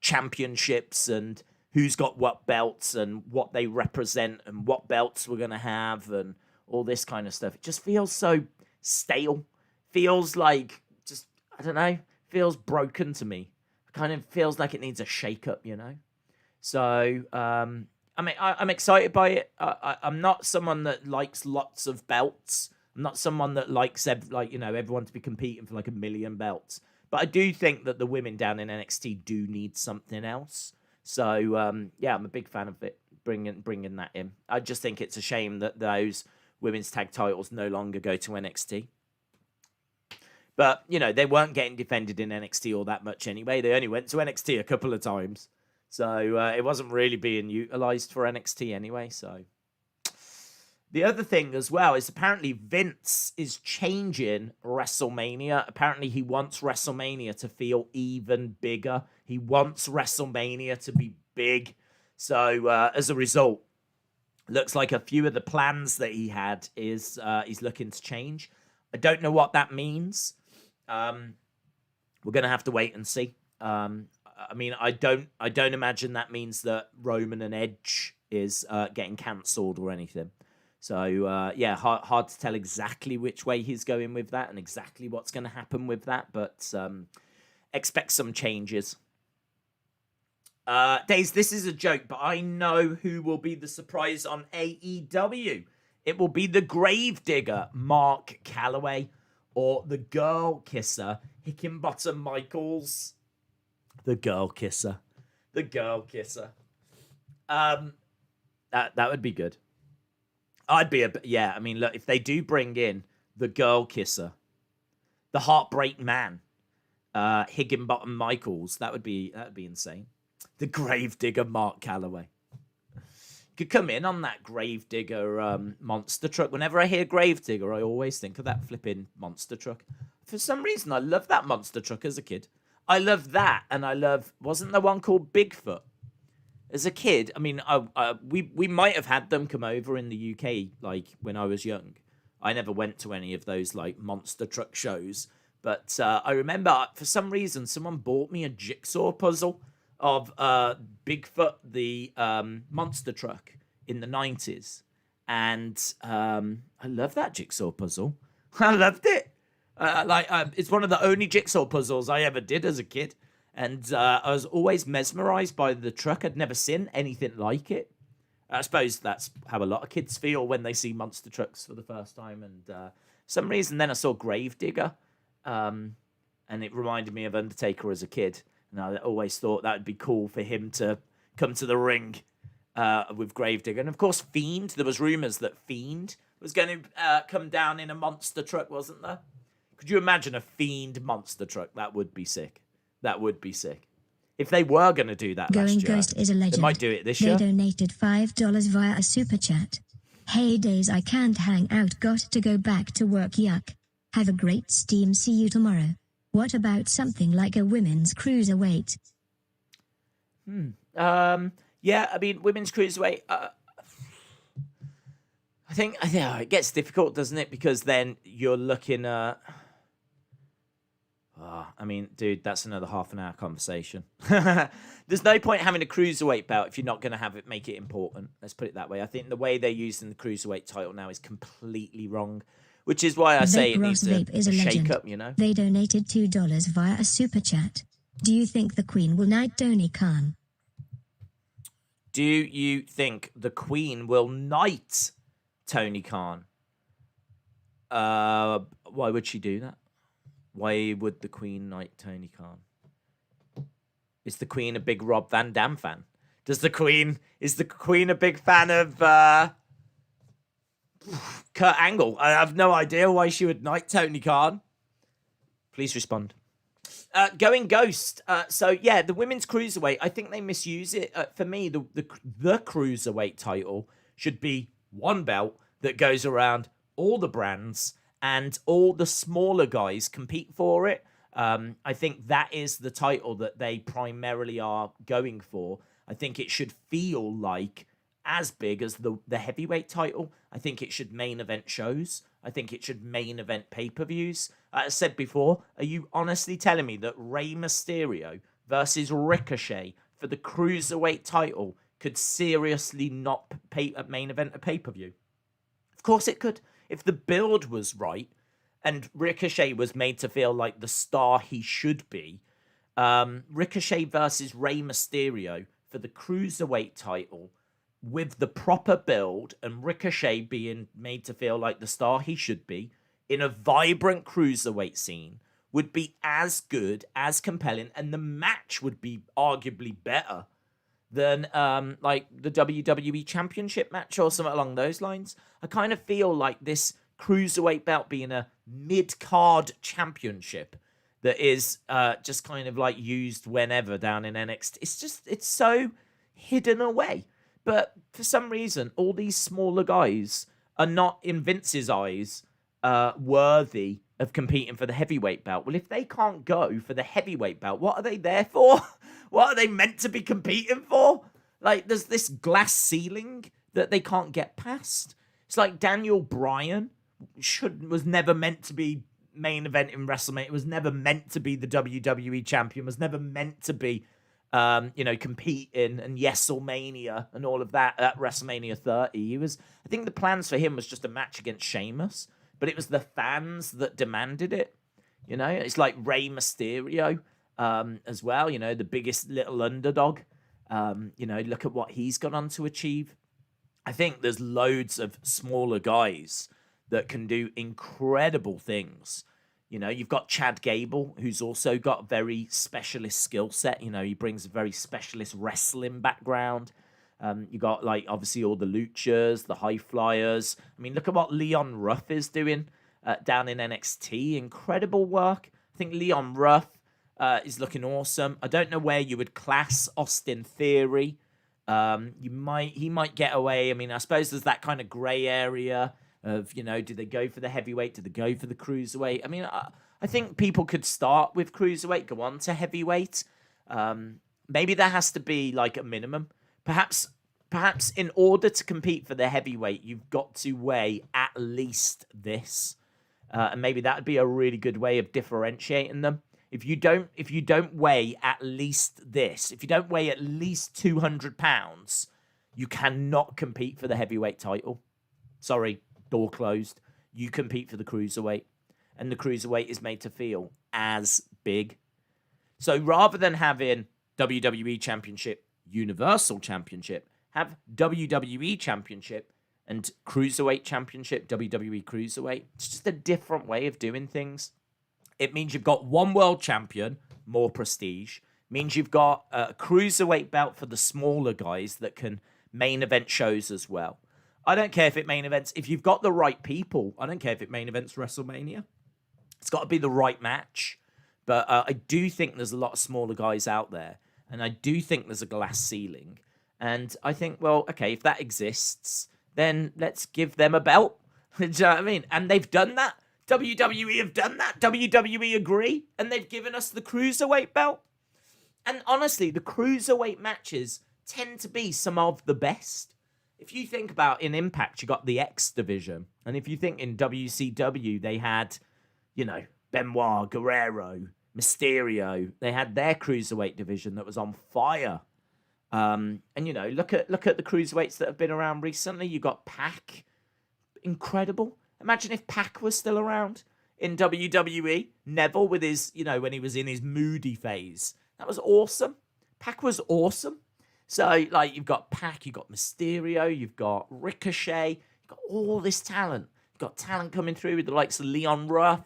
championships and who's got what belts and what they represent and what belts we're going to have and all this kind of stuff. It just feels so stale. Feels like just, I don't know, feels broken to me. It kind of feels like it needs a shake-up, you know? So, I mean, I'm excited by it. I'm not someone that likes lots of belts. I'm not someone that likes, everyone to be competing for like 1 million belts. But I do think that the women down in NXT do need something else. So, yeah, I'm a big fan of it, bringing that in. I just think it's a shame that those women's tag titles no longer go to NXT. But, you know, they weren't getting defended in NXT all that much anyway. They only went to NXT a couple of times. So, it wasn't really being utilized for NXT anyway, so... The other thing as well is apparently Vince is changing WrestleMania. Apparently he wants WrestleMania to feel even bigger. He wants WrestleMania to be big. So as a result, looks like a few of the plans that he had is he's looking to change. I don't know what that means. We're going to have to wait and see. I mean, I don't imagine that means that Roman and Edge is getting cancelled or anything. So, yeah, hard to tell exactly which way he's going with that and exactly what's going to happen with that, but expect some changes. Days, this is a joke, but I know who will be the surprise on AEW. It will be the Gravedigger, Mark Calloway, or the Girl Kisser, Hickenbottom Michaels. The Girl Kisser. The Girl Kisser. That would be good. I'd be yeah, I mean, look, if they do bring in the Girl Kisser, the Heartbreak Man, Higginbottom Michaels, that would be insane. The Gravedigger Mark Calloway. Could come in on that Gravedigger monster truck. Whenever I hear Gravedigger, I always think of that flipping monster truck. For some reason, I love that monster truck as a kid. I love that, and wasn't there one called Bigfoot? As a kid, I mean, we might have had them come over in the UK, like, when I was young. I never went to any of those, like, monster truck shows. But I remember, for some reason, someone bought me a jigsaw puzzle of Bigfoot, the monster truck in the 90s. And I love that jigsaw puzzle. I loved it. It's one of the only jigsaw puzzles I ever did as a kid. And I was always mesmerized by the truck. I'd never seen anything like it. I suppose that's how a lot of kids feel when they see monster trucks for the first time. And for some reason, then I saw Gravedigger. And it reminded me of Undertaker as a kid. And I always thought that would be cool for him to come to the ring with Gravedigger. And of course, Fiend. There was rumors that Fiend was going to come down in a monster truck, wasn't there? Could you imagine a Fiend monster truck? That would be sick. That would be sick. If they were going to do that Going last year, Ghost is a legend. they might do it this year. They donated $5 via a super chat. Hey days, I can't hang out, got to go back to work, yuck. Have a great steam, see you tomorrow. What about something like a women's cruiserweight? Yeah, I mean, women's cruiserweight. I think it gets difficult, doesn't it? Because then you're looking at. I mean, dude, that's another half an hour conversation. There's no point having a cruiserweight belt if you're not going to make it important. Let's put it that way. I think the way they're using the cruiserweight title now is completely wrong, which is why I say it needs a shake up, you know? They donated $2 via a super chat. Do you think the Queen will knight Tony Khan? Do you think the Queen will knight Tony Khan? Why would she do that? Why would the Queen knight Tony Khan? Is the Queen a big Rob Van Dam fan? Is the Queen a big fan of Kurt Angle? I have no idea why she would knight Tony Khan. Please respond. Going Ghost. So yeah, the women's cruiserweight. I think they misuse it. For me, the cruiserweight title should be one belt that goes around all the brands and all the smaller guys compete for it. I think that is the title that they primarily are going for. I think it should feel like as big as the heavyweight title. I think it should main event shows. I think it should main event pay-per-views. As I said before, are you honestly telling me that Rey Mysterio versus Ricochet for the cruiserweight title could seriously not main event a pay-per-view? Of course it could. If the build was right and Ricochet was made to feel like the star he should be, Ricochet versus Rey Mysterio for the cruiserweight title with the proper build and Ricochet being made to feel like the star he should be in a vibrant cruiserweight scene would be as good, as compelling, and the match would be arguably better than like the WWE Championship match or something along those lines. I kind of feel like this cruiserweight belt being a mid-card championship that is just kind of like used whenever down in NXT. It's so hidden away. But for some reason, all these smaller guys are not, in Vince's eyes, worthy of competing for the heavyweight belt. Well, if they can't go for the heavyweight belt, what are they there for? What are they meant to be competing for? Like, there's this glass ceiling that they can't get past. It's like Daniel Bryan was never meant to be main event in WrestleMania. It was never meant to be the WWE champion. Was never meant to be, competing and WrestleMania and all of that at WrestleMania 30. I think the plans for him was just a match against Sheamus, but it was the fans that demanded it. You know, it's like Rey Mysterio as well. You know, the biggest little underdog. Look at what he's gone on to achieve. I think there's loads of smaller guys that can do incredible things. You know, you've got Chad Gable, who's also got a very specialist skill set. You know, he brings a very specialist wrestling background. You got, like, obviously all the luchas, the high flyers. I mean, look at what Leon Ruff is doing down in NXT. Incredible work. I think Leon Ruff, is looking awesome. I don't know where you would class Austin Theory. He might get away. I mean, I suppose there's that kind of grey area of, do they go for the heavyweight? Do they go for the cruiserweight? I mean, I think people could start with cruiserweight, go on to heavyweight. Maybe there has to be like a minimum. Perhaps in order to compete for the heavyweight, you've got to weigh at least this. And maybe that would be a really good way of differentiating them. If you don't weigh at least this, if you don't weigh at least 200 pounds, you cannot compete for the heavyweight title. Sorry, door closed. You compete for the cruiserweight, and the cruiserweight is made to feel as big. So rather than having WWE Championship, Universal Championship, have WWE Championship and Cruiserweight Championship, WWE Cruiserweight. It's just a different way of doing things. It means you've got one world champion, more prestige. It means you've got a cruiserweight belt for the smaller guys that can main event shows as well. I don't care if it main events. If you've got the right people, I don't care if it main events WrestleMania. It's got to be the right match. But I do think there's a lot of smaller guys out there. And I do think there's a glass ceiling. And I think, well, okay, if that exists, then let's give them a belt. Do you know what I mean? And they've done that. WWE have done that. WWE agree. And they've given us the Cruiserweight belt. And honestly, the Cruiserweight matches tend to be some of the best. If you think about in Impact, you got the X division. And if you think in WCW, they had, Benoit, Guerrero, Mysterio. They had their Cruiserweight division that was on fire. And look at the cruiserweights that have been around recently. You got Pac, incredible. Imagine if Pac was still around in WWE. Neville with his, when he was in his moody phase, that was awesome. Pac was awesome. So you've got Pac, you've got Mysterio, you've got Ricochet, you've got all this talent. You've got talent coming through with the likes of Leon Ruff.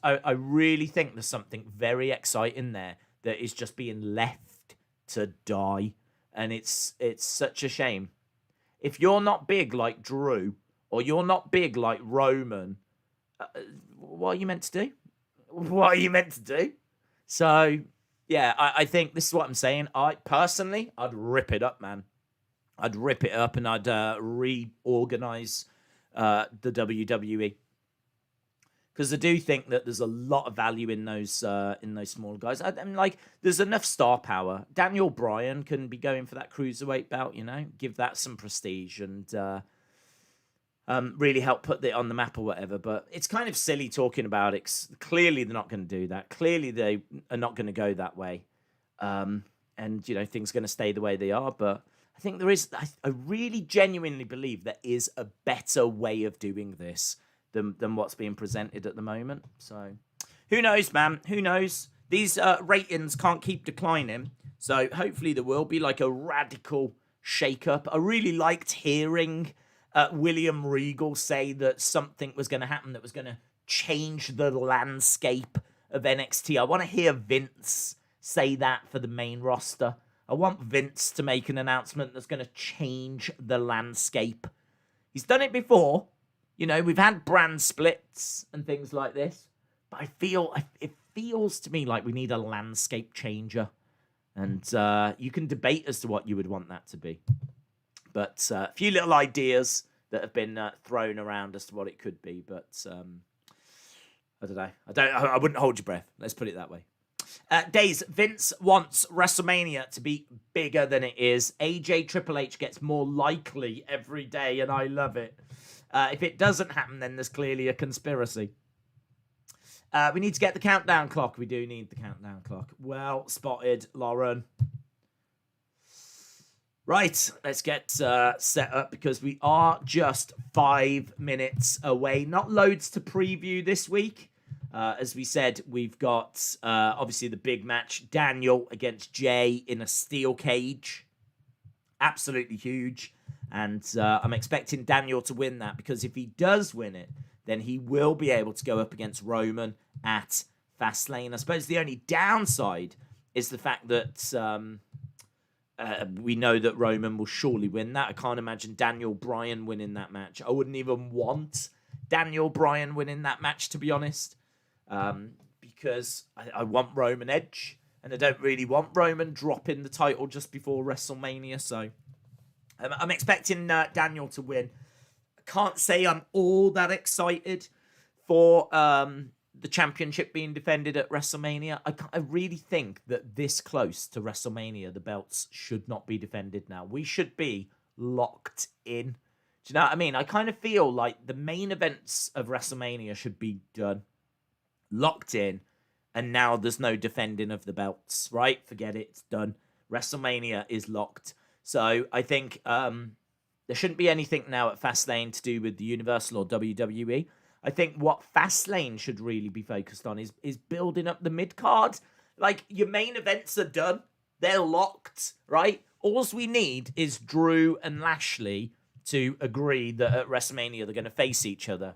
I really think there's something very exciting there that is just being left to die, and it's such a shame. If you're not big like Drew, or you're not big like Roman, what are you meant to do? What are you meant to do? So, yeah, I think this is what I'm saying. I'd rip it up, man. I'd rip it up, and I'd reorganize the WWE. Because I do think that there's a lot of value in those smaller guys. There's enough star power. Daniel Bryan can be going for that cruiserweight belt, give that some prestige and really help put it on the map or whatever. But it's kind of silly talking about it. Clearly, they're not going to do that. Clearly, they are not going to go that way. And things are going to stay the way they are. But I think there is. I really genuinely believe there is a better way of doing this than what's being presented at the moment. So who knows, man? Who knows? These ratings can't keep declining. So hopefully there will be like a radical shake-up. I really liked hearing William Regal say that something was going to happen that was going to change the landscape of NXT. I want to hear Vince say that for the main roster. I want Vince to make an announcement that's going to change the landscape. He's done it before. We've had brand splits and things like this, but it feels to me like we need a landscape changer. And you can debate as to what you would want that to be. But a few little ideas that have been thrown around as to what it could be. But I don't know. I wouldn't hold your breath. Let's put it that way. Days, Vince wants WrestleMania to be bigger than it is. AJ Triple H gets more likely every day, and I love it. If it doesn't happen, then there's clearly a conspiracy. We need to get the countdown clock. We do need the countdown clock. Well spotted, Lauren. Right, let's get set up because we are just 5 minutes away. Not loads to preview this week. As we said, we've got obviously the big match, Daniel against Jay in a steel cage. Absolutely huge. And I'm expecting Daniel to win that because if he does win it, then he will be able to go up against Roman at Fastlane. I suppose the only downside is the fact that we know that Roman will surely win that. I can't imagine Daniel Bryan winning that match. I wouldn't even want Daniel Bryan winning that match, to be honest. because I want Roman Edge, and I don't really want Roman dropping the title just before WrestleMania. So I'm expecting Daniel to win. I can't say I'm all that excited for the championship being defended at WrestleMania. I really think that this close to WrestleMania, the belts should not be defended now. We should be locked in. Do you know what I mean? I kind of feel like the main events of WrestleMania should be done, locked in, and now there's no defending of the belts, right? Forget it, it's done. WrestleMania is locked. So I think there shouldn't be anything now at Fastlane to do with the Universal or WWE. I think what Fastlane should really be focused on is building up the mid-card. Like, your main events are done. They're locked, right? All we need is Drew and Lashley to agree that at WrestleMania they're going to face each other.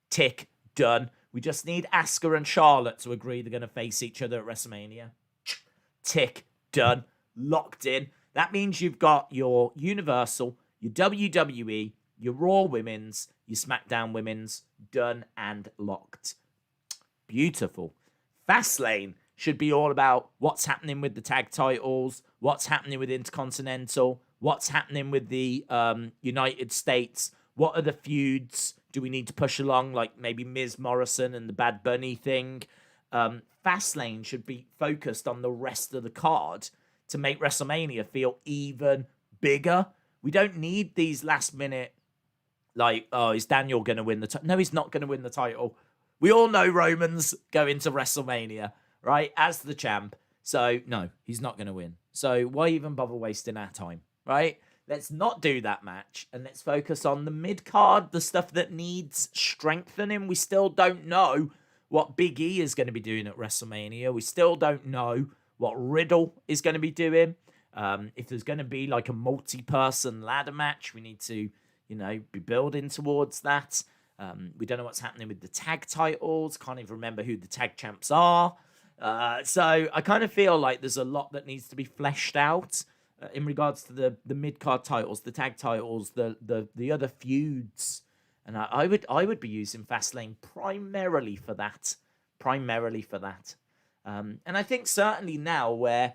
Tick, done. We just need Asuka and Charlotte to agree they're going to face each other at WrestleMania. Tick, done. Locked in. That means you've got your Universal, your WWE, your Raw Women's, your SmackDown Women's, done and locked. Beautiful. Fastlane should be all about what's happening with the tag titles, what's happening with Intercontinental, what's happening with the United States, what are the feuds do we need to push along, like maybe Miz Morrison and the Bad Bunny thing. Fastlane should be focused on the rest of the card to make WrestleMania feel even bigger. We don't need these last minute, like, oh, is Daniel going to win the title? No, he's not going to win the title. We all know Roman's going to WrestleMania, right, as the champ. So, no, he's not going to win. So why even bother wasting our time, right? Let's not do that match, and let's focus on the mid-card, the stuff that needs strengthening. We still don't know what Big E is going to be doing at WrestleMania. We still don't know what Riddle is going to be doing. If there's going to be like a multi-person ladder match, we need to, be building towards that. We don't know what's happening with the tag titles. Can't even remember who the tag champs are. So I kind of feel like there's a lot that needs to be fleshed out in regards to the mid-card titles, the tag titles, the other feuds. And I would be using Fastlane primarily for that. And I think certainly now where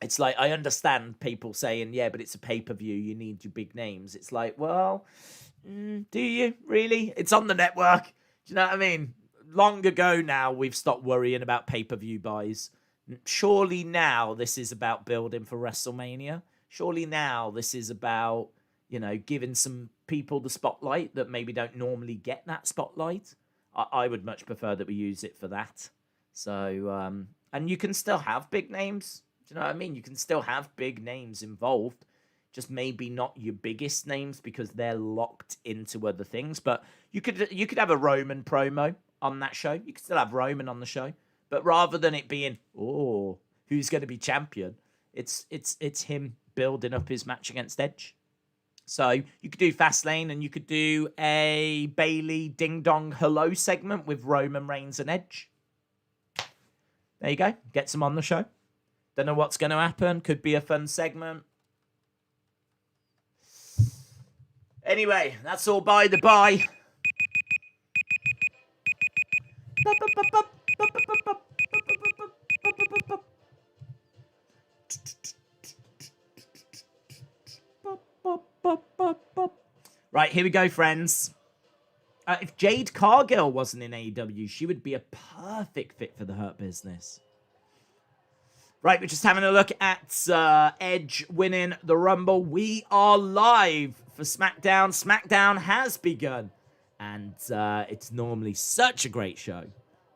it's like, I understand people saying, yeah, but it's a pay-per-view, you need your big names. It's like, well, do you really? It's on the network. Do you know what I mean? Long ago now, we've stopped worrying about pay-per-view buys. Surely now this is about building for WrestleMania. Surely now this is about, giving some people the spotlight that maybe don't normally get that spotlight. I would much prefer that we use it for that. So, and you can still have big names. Do you know what I mean? You can still have big names involved. Just maybe not your biggest names because they're locked into other things. But you could have a Roman promo on that show. You could still have Roman on the show. But rather than it being, oh, who's going to be champion? It's him building up his match against Edge. So you could do Fastlane, and you could do a Bayley Ding Dong Hello segment with Roman Reigns and Edge. There you go. Get some on the show. Don't know what's going to happen. Could be a fun segment. Anyway, that's all by the by. Right, here we go, friends. If Jade Cargill wasn't in AEW, she would be a perfect fit for the Hurt Business. Right, we're just having a look at Edge winning the Rumble. We are live for SmackDown. SmackDown has begun. And it's normally such a great show.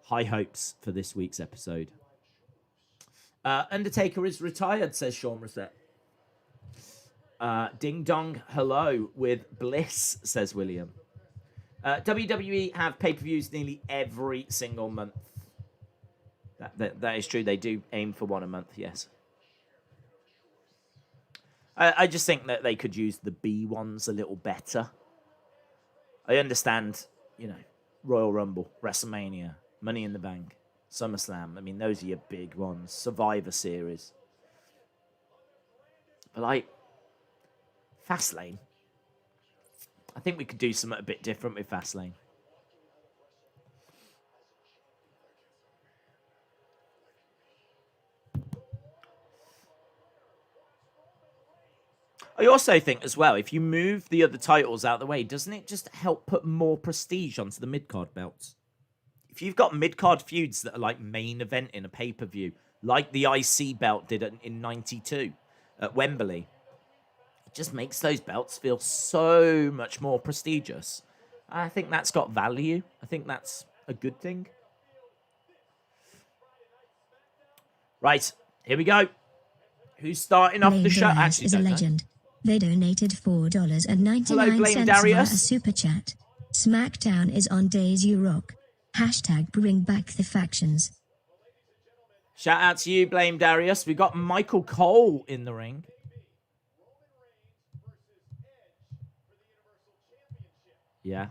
High hopes for this week's episode. Undertaker is retired, says Sean Reset. Ding Dong Hello with Bliss, says William. WWE have pay-per-views nearly every single month. That is true. They do aim for one a month, yes. I just think that they could use the B ones a little better. I understand, Royal Rumble, WrestleMania, Money in the Bank, SummerSlam. I mean, those are your big ones. Survivor Series. But, Fastlane. I think we could do something a bit different with Fastlane. I also think as well, if you move the other titles out of the way, doesn't it just help put more prestige onto the mid-card belts? If you've got mid-card feuds that are like main event in a pay-per-view, like the IC belt did in 92 at Wembley, it just makes those belts feel so much more prestigious. I think that's got value. I think that's a good thing. Right, here we go. Who's starting off the show? Actually, is a legend. They donated $4.99 via a super chat. Smackdown is on days you rock. Hashtag bring back the factions. Shout out to you, Blame Darius. We got Michael Cole in the ring. Yeah.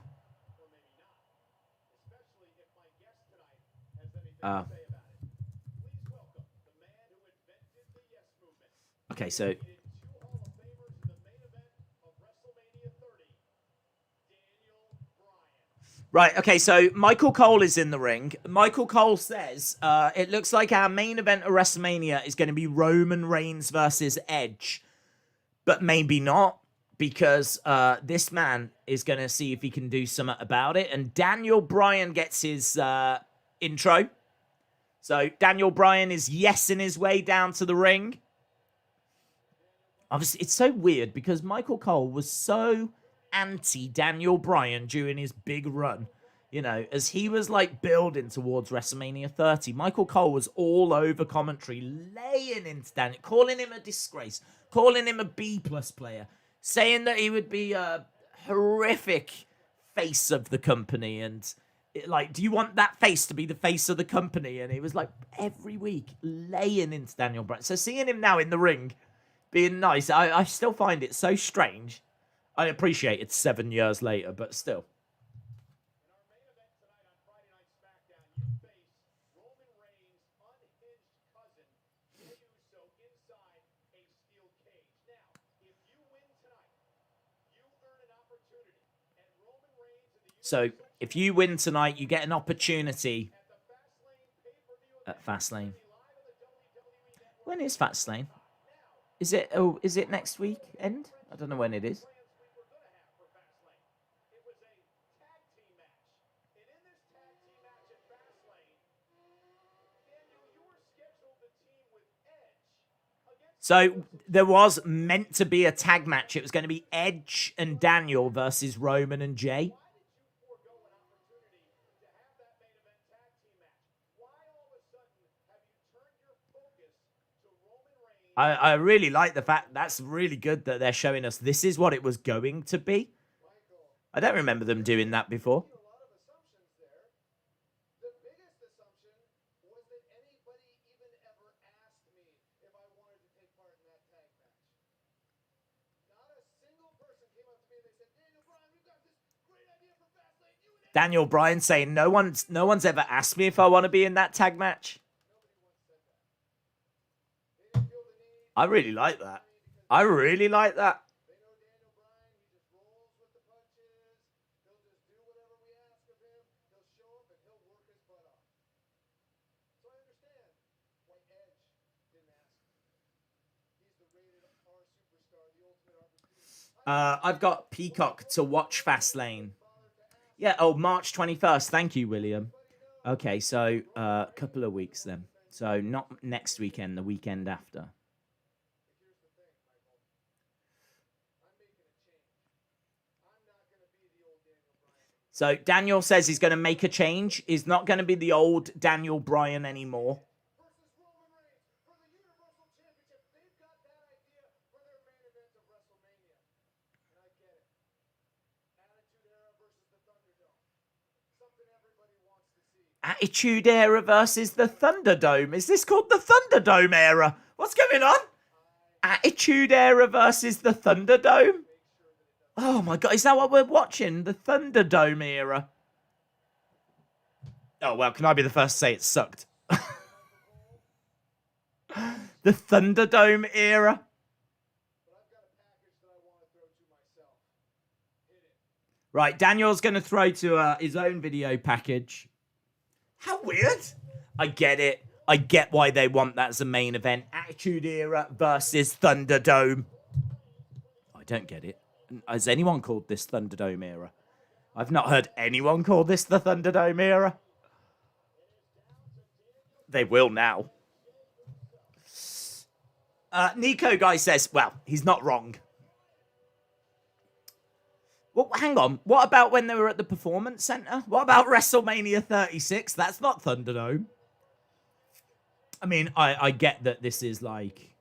Okay, so right, okay, so Michael Cole is in the ring. Michael Cole says, it looks like our main event of WrestleMania is going to be Roman Reigns versus Edge. But maybe not, because this man is going to see if he can do something about it. And Daniel Bryan gets his intro. So Daniel Bryan is yesing his way down to the ring. Obviously, it's so weird because Michael Cole was so anti-Daniel Bryan during his big run. You know, as he was like building towards WrestleMania 30, Michael Cole was all over commentary, laying into Daniel, calling him a disgrace, calling him a B-plus player, saying that he would be a horrific face of the company. And like, do you want that face to be the face of the company? And it was like every week laying into Daniel Bryan. So seeing him now in the ring, being nice, I still find it so strange. I appreciate it's 7 years later, but still. So, if you win tonight, you get an opportunity at Fastlane. When is Fastlane? Is it next week end? I don't know when it is. So there was meant to be a tag match. It was going to be Edge and Daniel versus Roman and Jay. I really like the fact that's really good that they're showing us this is what it was going to be. I don't remember them doing that before. Daniel Bryan saying no one's ever asked me if I want to be in that tag match. I really like that. I really like that. I've got Peacock to watch Fastlane. Yeah, oh, March 21st. Thank you, William. Okay, so a couple of weeks then. So not next weekend, the weekend after. So Daniel says he's going to make a change. He's not going to be the old Daniel Bryan anymore. Attitude Era versus the Thunderdome. Is this called the Thunderdome Era? What's going on? Attitude Era versus the Thunderdome? Oh my god, is that what we're watching? The Thunderdome Era. Oh, well, can I be the first to say it sucked? The Thunderdome Era. Right, Daniel's going to throw to his own video package. How weird. I get it. I get why they want that as a main event. Attitude Era versus Thunderdome. don't get it. Has anyone called this Thunderdome era? I've not heard anyone call this the Thunderdome era. They will now. Nico Guy says, well, he's not wrong. Well, hang on. What about when they were at the Performance Center? What about WrestleMania 36? That's not Thunderdome. I mean, I get that this is, like,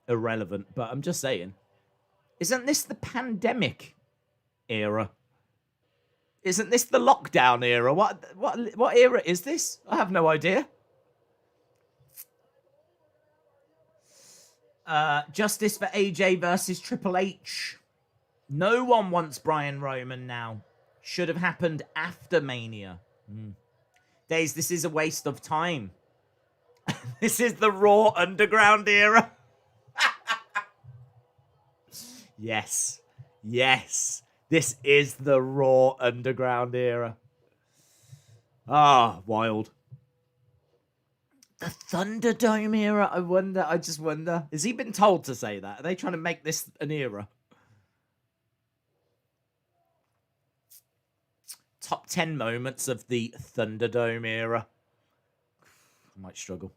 irrelevant, but I'm just saying. Isn't this the pandemic era? Isn't this the lockdown era? What era is this? I have no idea. Justice for AJ versus Triple H. No one wants Brian Roman now. Should have happened after Mania. Days, this is a waste of time. This is the Raw Underground era. Yes. Yes. This is the Raw Underground era. Ah, wild. The Thunderdome era, I just wonder. Has he been told to say that? Are they trying to make this an era? Top 10 moments of the Thunderdome era. I might struggle.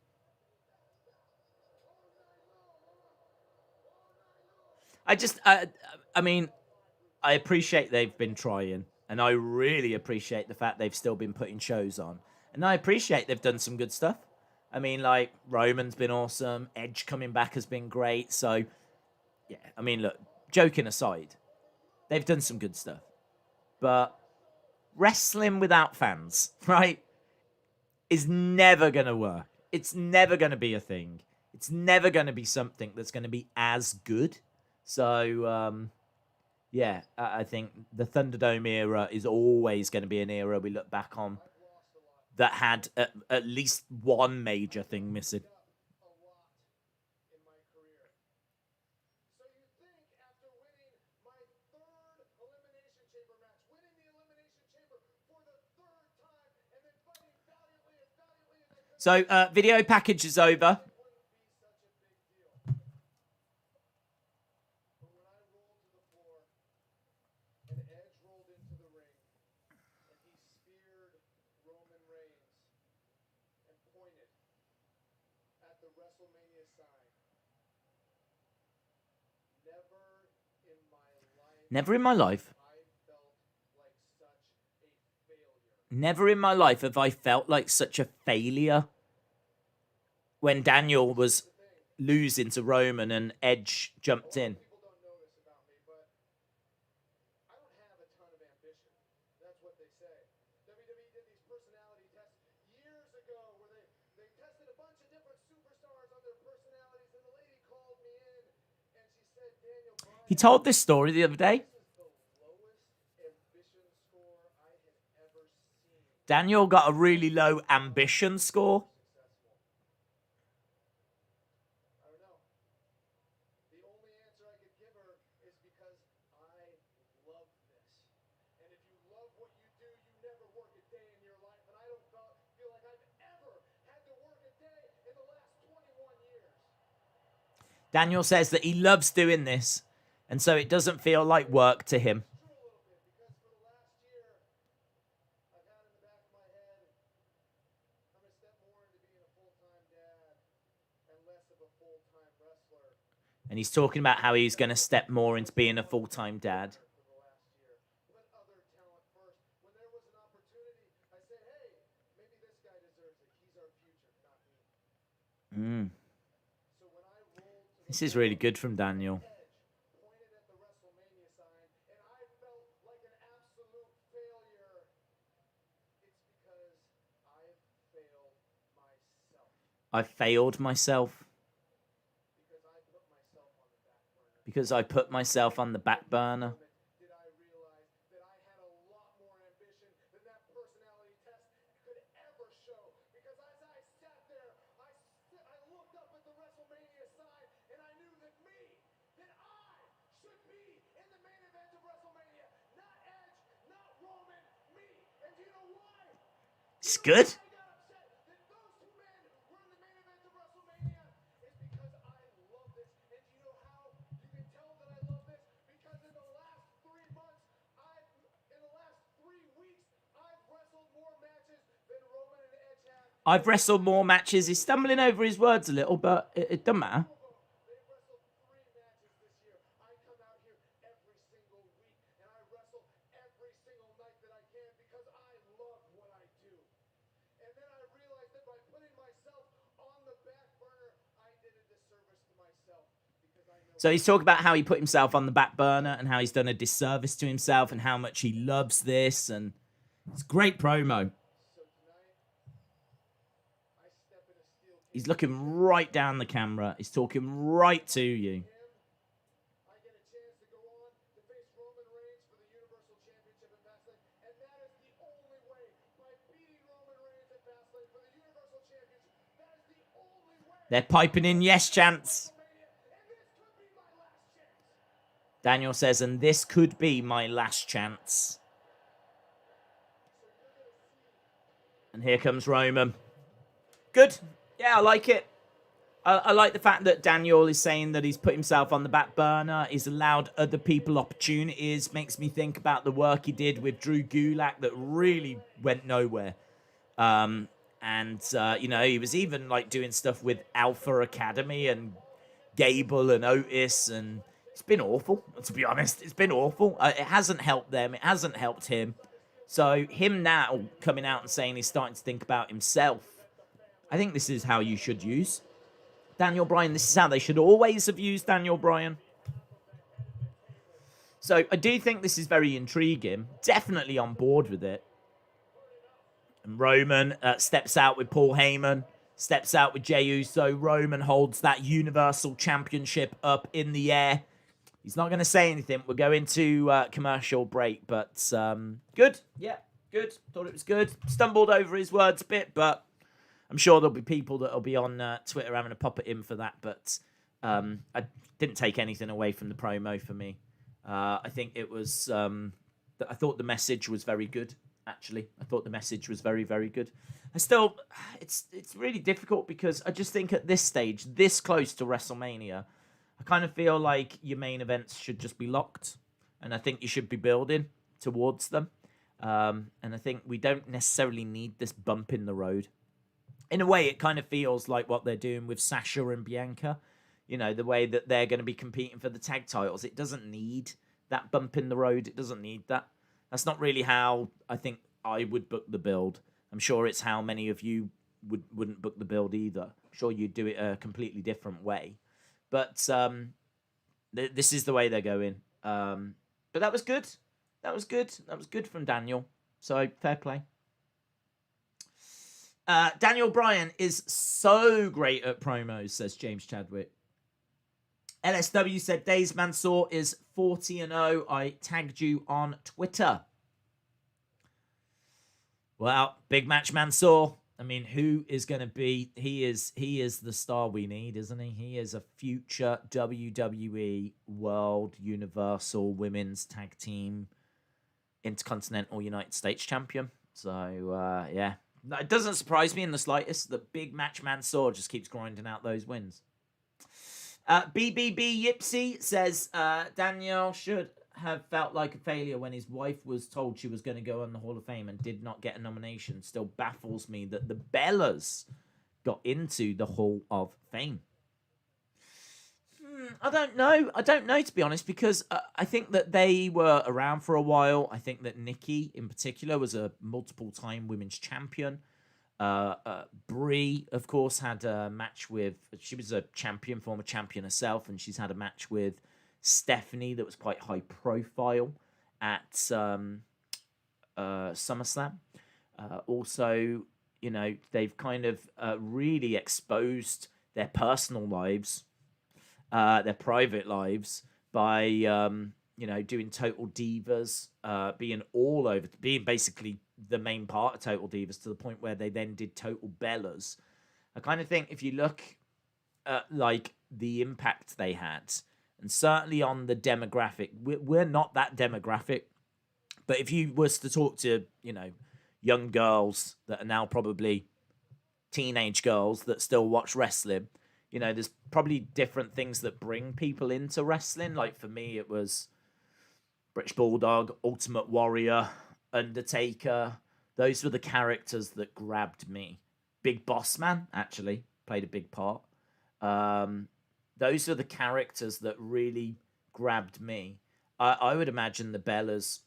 I mean, I appreciate they've been trying, and I really appreciate the fact they've still been putting shows on. And I appreciate they've done some good stuff. I mean, like, Roman's been awesome. Edge coming back has been great. So, yeah, I mean, look, joking aside, they've done some good stuff. But wrestling without fans, right, is never going to work. It's never going to be a thing. It's never going to be something that's going to be as good. So, yeah, I think the Thunderdome era is always going to be an era we look back on that had at least one major thing missing. So, video package is over. Never in my life. Never in my life have I felt like such a failure when Daniel was losing to Roman and Edge jumped in. He told this story the other day. Daniel got a really low ambition score. Daniel says that he loves doing this, and so it doesn't feel like work to him. And he's talking about how he's going to step more into being a full-time dad. This is really good from Daniel. I failed myself. Because I put myself on the back burner. It's good. I've wrestled more matches. He's stumbling over his words a little, but it doesn't matter. So he's talking about how he put himself on the back burner and how he's done a disservice to himself and how much he loves this. And it's a great promo. He's looking right down the camera. He's talking right to you. They're piping in yes chants. Daniel says, and this could be my last chance. And here comes Roman. Good. Yeah, I like it. I like the fact that Daniel is saying that he's put himself on the back burner. He's allowed other people opportunities. Makes me think about the work he did with Drew Gulak that really went nowhere. You know, he was even like doing stuff with Alpha Academy and Gable and Otis, and it's been awful, to be honest. It's been awful. It hasn't helped them. It hasn't helped him. So him now coming out and saying he's starting to think about himself, I think this is how you should use Daniel Bryan. This is how they should always have used Daniel Bryan. So I do think this is very intriguing. Definitely on board with it. And Roman steps out with Paul Heyman. Steps out with Jey Uso. Roman holds that Universal Championship up in the air. He's not going to say anything. We're going to commercial break, but good. Yeah, good. Thought it was good. Stumbled over his words a bit, but I'm sure there'll be people that'll be on Twitter having a pop at him for that. But I didn't take anything away from the promo for me. I think it was. I thought the message was very good. Actually, I thought the message was very, very good. It's really difficult because I just think at this stage, this close to WrestleMania, I kind of feel like your main events should just be locked. And I think you should be building towards them. And I think we don't necessarily need this bump in the road. In a way, it kind of feels like what they're doing with Sasha and Bianca. You know, the way that they're going to be competing for the tag titles. It doesn't need that bump in the road. It doesn't need that. That's not really how I think I would book the build. I'm sure it's how many of you wouldn't book the build either. I'm sure you'd do it a completely different way. But this is the way they're going. But that was good. That was good. That was good from Daniel. So, fair play. Daniel Bryan is so great at promos, says James Chadwick. LSW said, Days Mansour is 40-0. I tagged you on Twitter. Well, big match Mansour. I mean, who is going to be... He is the star we need, isn't he? He is a future WWE World Universal Women's Tag Team Intercontinental United States Champion. So, yeah. It doesn't surprise me in the slightest that big match Mansour just keeps grinding out those wins. BBB Yipsy says, Daniel should have felt like a failure when his wife was told she was going to go on the Hall of Fame and did not get a nomination. Still baffles me that the Bellas got into the Hall of Fame. I don't know. I don't know, to be honest, because I think that they were around for a while. I think that Nikki, in particular, was a multiple-time women's champion. Brie, of course, had a match with... She was a champion, former champion herself, and she's had a match with Stephanie that was quite high-profile at SummerSlam. Also, you know, they've kind of really exposed their personal lives, their private lives, by, you know, doing Total Divas, being all over, being basically the main part of Total Divas, to the point where they then did Total Bellas. I kind of think if you look at, like, the impact they had, and certainly on the demographic, we're not that demographic, but if you was to talk to, you know, young girls that are now probably teenage girls that still watch wrestling, you know, there's probably different things that bring people into wrestling. Like, for me, it was British Bulldog, Ultimate Warrior, Undertaker. Those were the characters that grabbed me. Big Boss Man, actually, played a big part. Those are the characters that really grabbed me. I would imagine the Bellas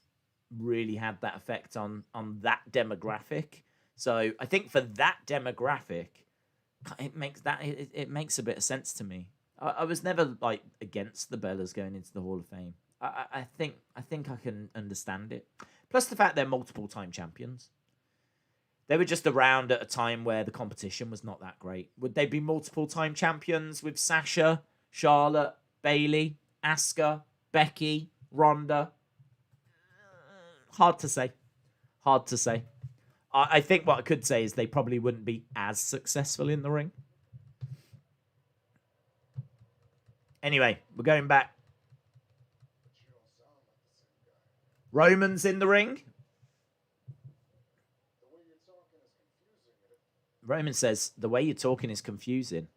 really had that effect on that demographic. So I think for that demographic, it makes a bit of sense to me. I was never like against the Bellas going into the Hall of Fame. I think I can understand it. Plus the fact they're multiple time champions. They were just around at a time where the competition was not that great. Would they be multiple time champions with Sasha, Charlotte, Bayley, Asuka, Becky, Ronda? Hard to say. Hard to say. I think what I could say is they probably wouldn't be as successful in the ring. Anyway, we're going back. Roman's in the ring. Roman says, the way you're talking is confusing.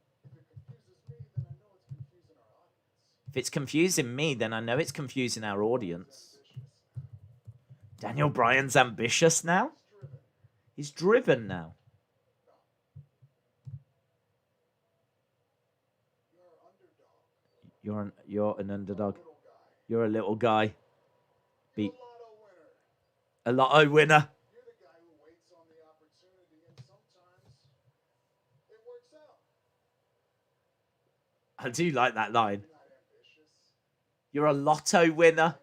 If it's confusing me, then I know it's confusing our audience. Daniel Bryan's ambitious now? He's driven now. You're an underdog. You're a little guy. Beat a lotto winner. I do like that line. You're a lotto winner.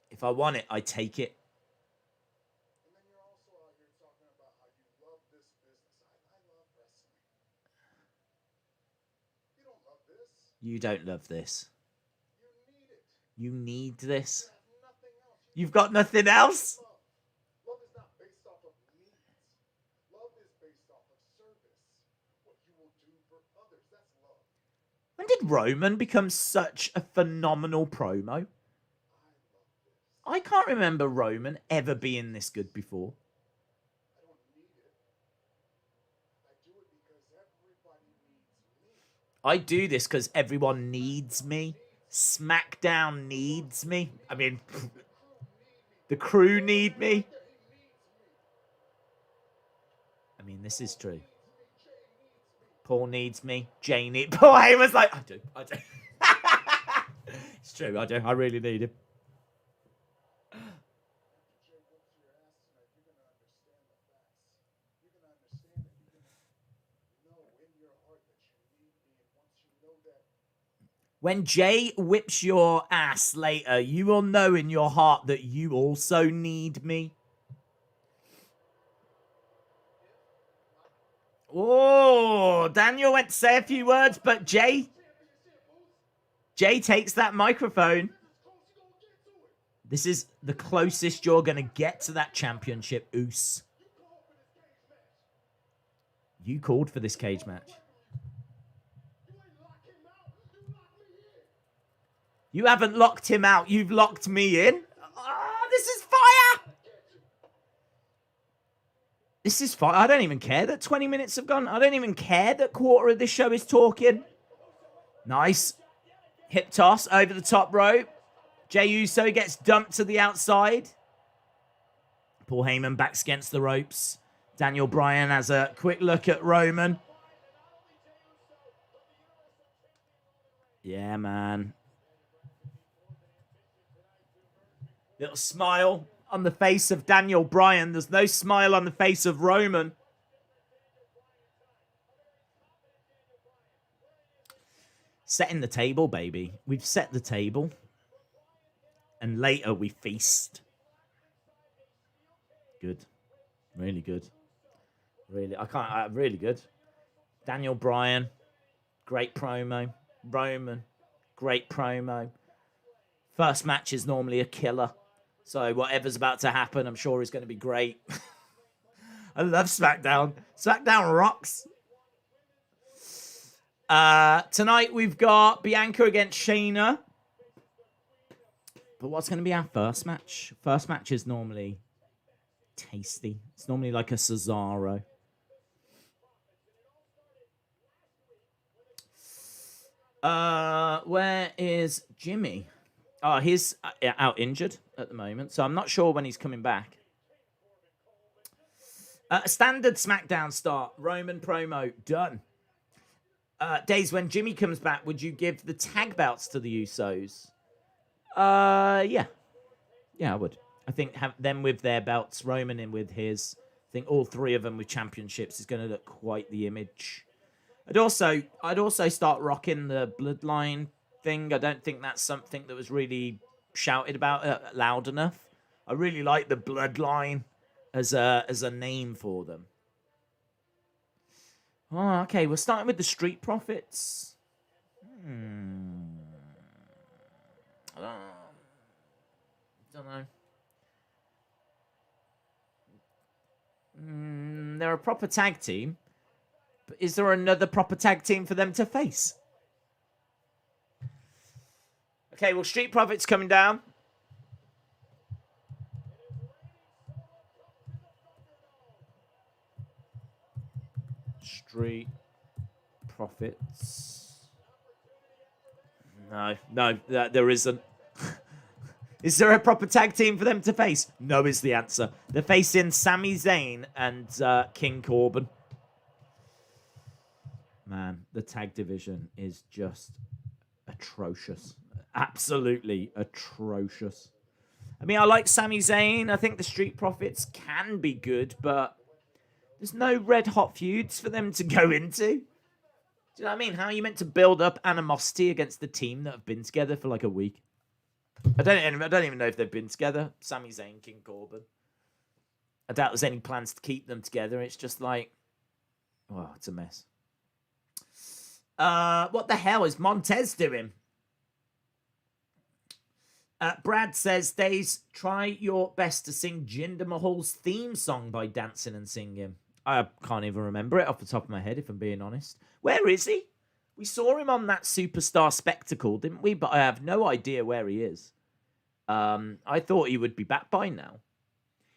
If I want it, I take it. You don't love this. You need this. You've got nothing else? Love is not based off of needs. Love is based off of service. What you will do for others. That's love. When did Roman become such a phenomenal promo? I can't remember Roman ever being this good before. I don't need it. I do it because everybody needs me. I do this because everyone needs me. SmackDown needs me. I mean, the crew need me. I mean, this is true. Paul needs me. Jay needs... Paul Heyman's like, I do. It's true, I do. I really need him. When Jay whips your ass later, you will know in your heart that you also need me. Oh, Daniel went to say a few words, but Jay takes that microphone. This is the closest you're going to get to that championship, Oos. You called for this cage match. You haven't locked him out. You've locked me in. Oh, this is fire. This is fire. I don't even care that 20 minutes have gone. I don't even care that quarter of this show is talking. Nice. Hip toss over the top rope. Jey Uso gets dumped to the outside. Paul Heyman backs against the ropes. Daniel Bryan has a quick look at Roman. Yeah, man. Little smile on the face of Daniel Bryan. There's no smile on the face of Roman. Setting the table, baby. We've set the table. And later we feast. Good. Really good. Really, really good. Daniel Bryan, great promo. Roman, great promo. First match is normally a killer. So whatever's about to happen, I'm sure is going to be great. I love SmackDown. SmackDown rocks. Tonight we've got Bianca against Shayna. But what's going to be our first match? First match is normally tasty. It's normally like a Cesaro. Where is Jimmy? Oh, he's out injured at the moment, so I'm not sure when he's coming back. Standard SmackDown start. Roman promo. Done. Days when Jimmy comes back, would you give the tag belts to the Usos? Yeah. Yeah, I would. I think have them with their belts, Roman in with his. I think all three of them with championships is going to look quite the image. I'd also start rocking the bloodline thing. I don't think that's something that was really shouted about loud enough. I really like the bloodline as a name for them. Oh, okay. We're starting with the Street Profits. Don't know. They're a proper tag team. But is there another proper tag team for them to face? Okay, well, Street Profits coming down. Street Profits. No, there isn't. Is there a proper tag team for them to face? No is the answer. They're facing Sami Zayn and King Corbin. Man, the tag division is just atrocious. Absolutely atrocious. I mean, I like Sami Zayn. I think the Street Profits can be good, but there's no red hot feuds for them to go into. Do you know what I mean? How are you meant to build up animosity against the team that have been together for like a week? I don't even know if they've been together. Sami Zayn, King Corbin. I doubt there's any plans to keep them together. It's just like, oh, it's a mess. What the hell is Montez doing? Brad says, Days, try your best to sing Jinder Mahal's theme song by dancing and singing. I can't even remember it off the top of my head, if I'm being honest. Where is he? We saw him on that Superstar Spectacle, didn't we? But I have no idea where he is. I thought he would be back by now.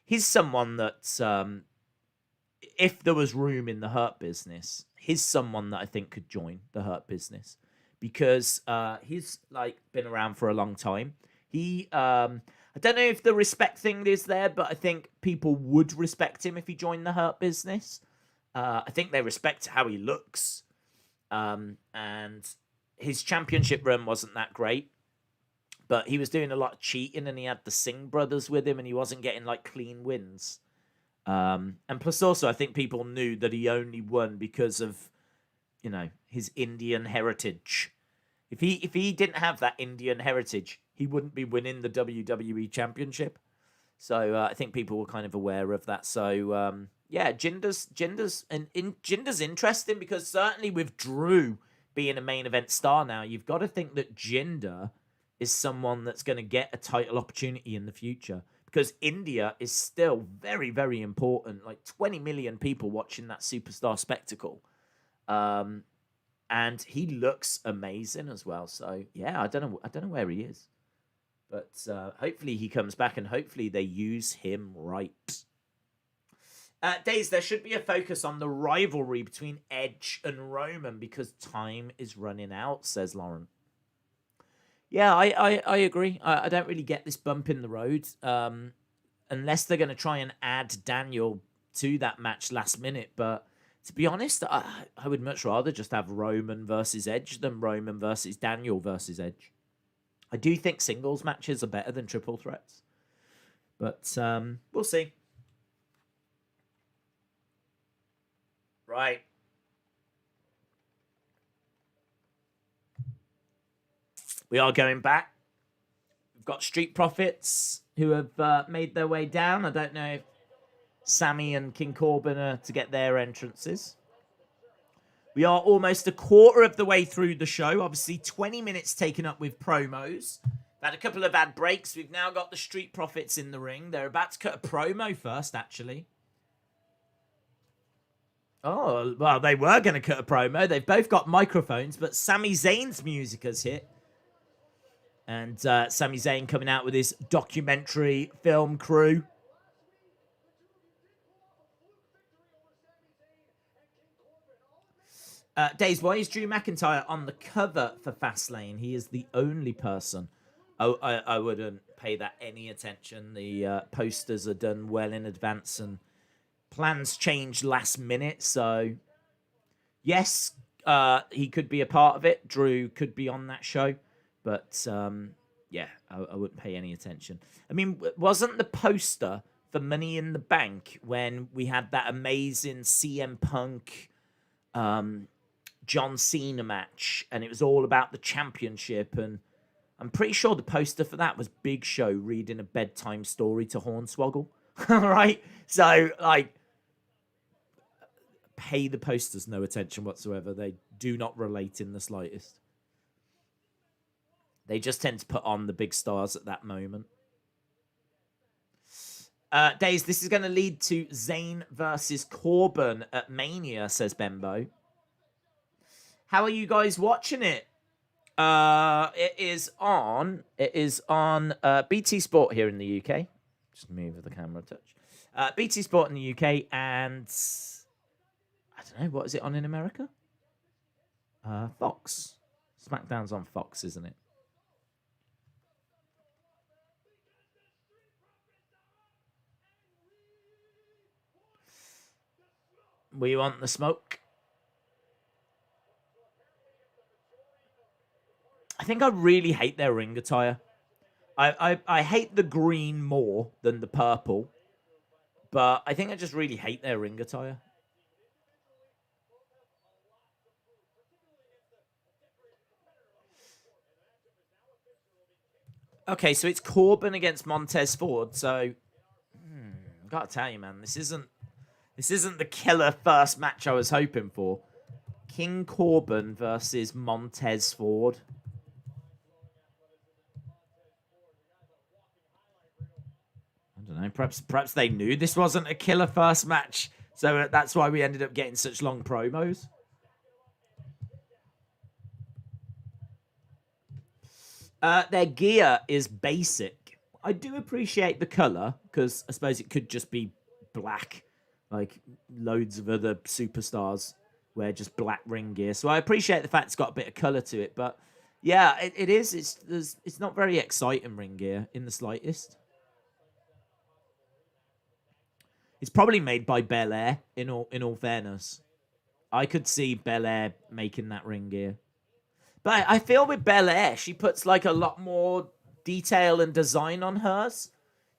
He's someone that, if there was room in the Hurt Business, he's someone that I think could join the Hurt Business. Because he's like been around for a long time. He, I don't know if the respect thing is there, but I think people would respect him if he joined the Hurt Business. I think they respect how he looks. And his championship run wasn't that great. But he was doing a lot of cheating, and he had the Singh brothers with him, and he wasn't getting like clean wins. And plus also, I think people knew that he only won because of, you know, his Indian heritage. If he didn't have that Indian heritage, he wouldn't be winning the WWE Championship. So I think people were kind of aware of that. So yeah, Jinder's interesting because certainly with Drew being a main event star now, you've got to think that Jinder is someone that's going to get a title opportunity in the future. Because India is still very, very important. Like 20 million people watching that Superstar Spectacle. And he looks amazing as well. So, yeah, I don't know where he is. But hopefully he comes back and hopefully they use him right. Days, there should be a focus on the rivalry between Edge and Roman because time is running out, says Lauren. Yeah, I agree. I don't really get this bump in the road. Unless they're going to try and add Daniel to that match last minute. But to be honest, I would much rather just have Roman versus Edge than Roman versus Daniel versus Edge. I do think singles matches are better than triple threats. But we'll see. Right. We are going back. We've got Street Profits who have made their way down. I don't know if Sami and King Corbin are to get their entrances. We are almost a quarter of the way through the show. Obviously, 20 minutes taken up with promos. Had a couple of ad breaks. We've now got the Street Profits in the ring. They're about to cut a promo first, actually. Oh, well, they were going to cut a promo. They've both got microphones, but Sami Zayn's music has hit. And Sami Zayn coming out with his documentary film crew. Days, why is Drew McIntyre on the cover for Fastlane? He is the only person I wouldn't pay that any attention. The posters are done well in advance, and plans change last minute. So, yes, he could be a part of it. Drew could be on that show, but yeah, I wouldn't pay any attention. I mean, wasn't the poster for Money in the Bank when we had that amazing CM Punk, John Cena match, and it was all about the championship? And I'm pretty sure the poster for that was Big Show reading a bedtime story to Hornswoggle. All right, so like, pay the posters no attention whatsoever. They do not relate in the slightest. They just tend to put on the big stars at that moment. Days, this is going to lead to Zayn versus Corbin at Mania, says Bembo. How are you guys watching it? It is on BT Sport here in the UK. Just move the camera a touch. BT Sport in the UK, and I don't know, what is it on in America? Fox. SmackDown's on Fox, isn't it? We want the smoke. I think I really hate their ring attire. I hate the green more than the purple, but I think I just really hate their ring attire. Okay, so it's Corbin against Montez Ford. So, I gotta tell you, man, this isn't the killer first match I was hoping for. King Corbin versus Montez Ford. I don't know. Perhaps they knew this wasn't a killer first match, so that's why we ended up getting such long promos. Their gear is basic. I do appreciate the color, because I suppose it could just be black, like loads of other superstars wear just black ring gear. So I appreciate the fact it's got a bit of color to it, but yeah, it is. It's not very exciting ring gear in the slightest. It's probably made by Belair. In all fairness, I could see Belair making that ring gear. But I feel with Belair, she puts like a lot more detail and design on hers.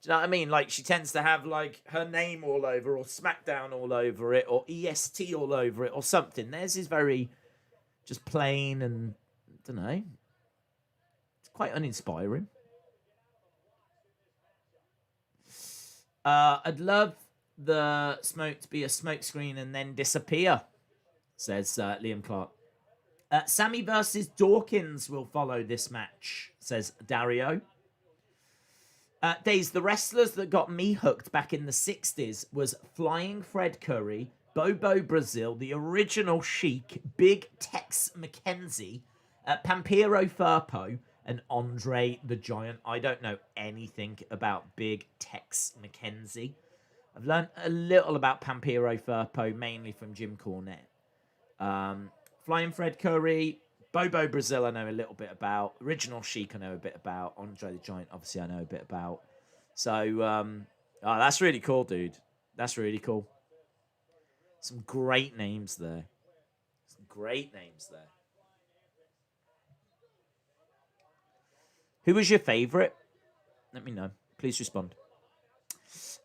Do you know what I mean? Like, she tends to have like her name all over, or SmackDown all over it, or EST all over it, or something. Theirs is very just plain, and I don't know. It's quite uninspiring. I'd love the smoke to be a smoke screen and then disappear, says Liam Clark. Sammy versus Dawkins will follow this match, says Dario. Days, the wrestlers that got me hooked back in the 60s was Flying Fred Curry, Bobo Brazil, the original Sheik, Big Tex McKenzie, Pampiro Firpo, and Andre the Giant. I don't know anything about Big Tex McKenzie. I've learned a little about Pampiro Firpo, mainly from Jim Cornette. Flying Fred Curry, Bobo Brazil I know a little bit about. Original Sheik I know a bit about. Andre the Giant obviously I know a bit about. So, that's really cool, dude. That's really cool. Some great names there. Some great names there. Who was your favourite? Let me know. Please respond.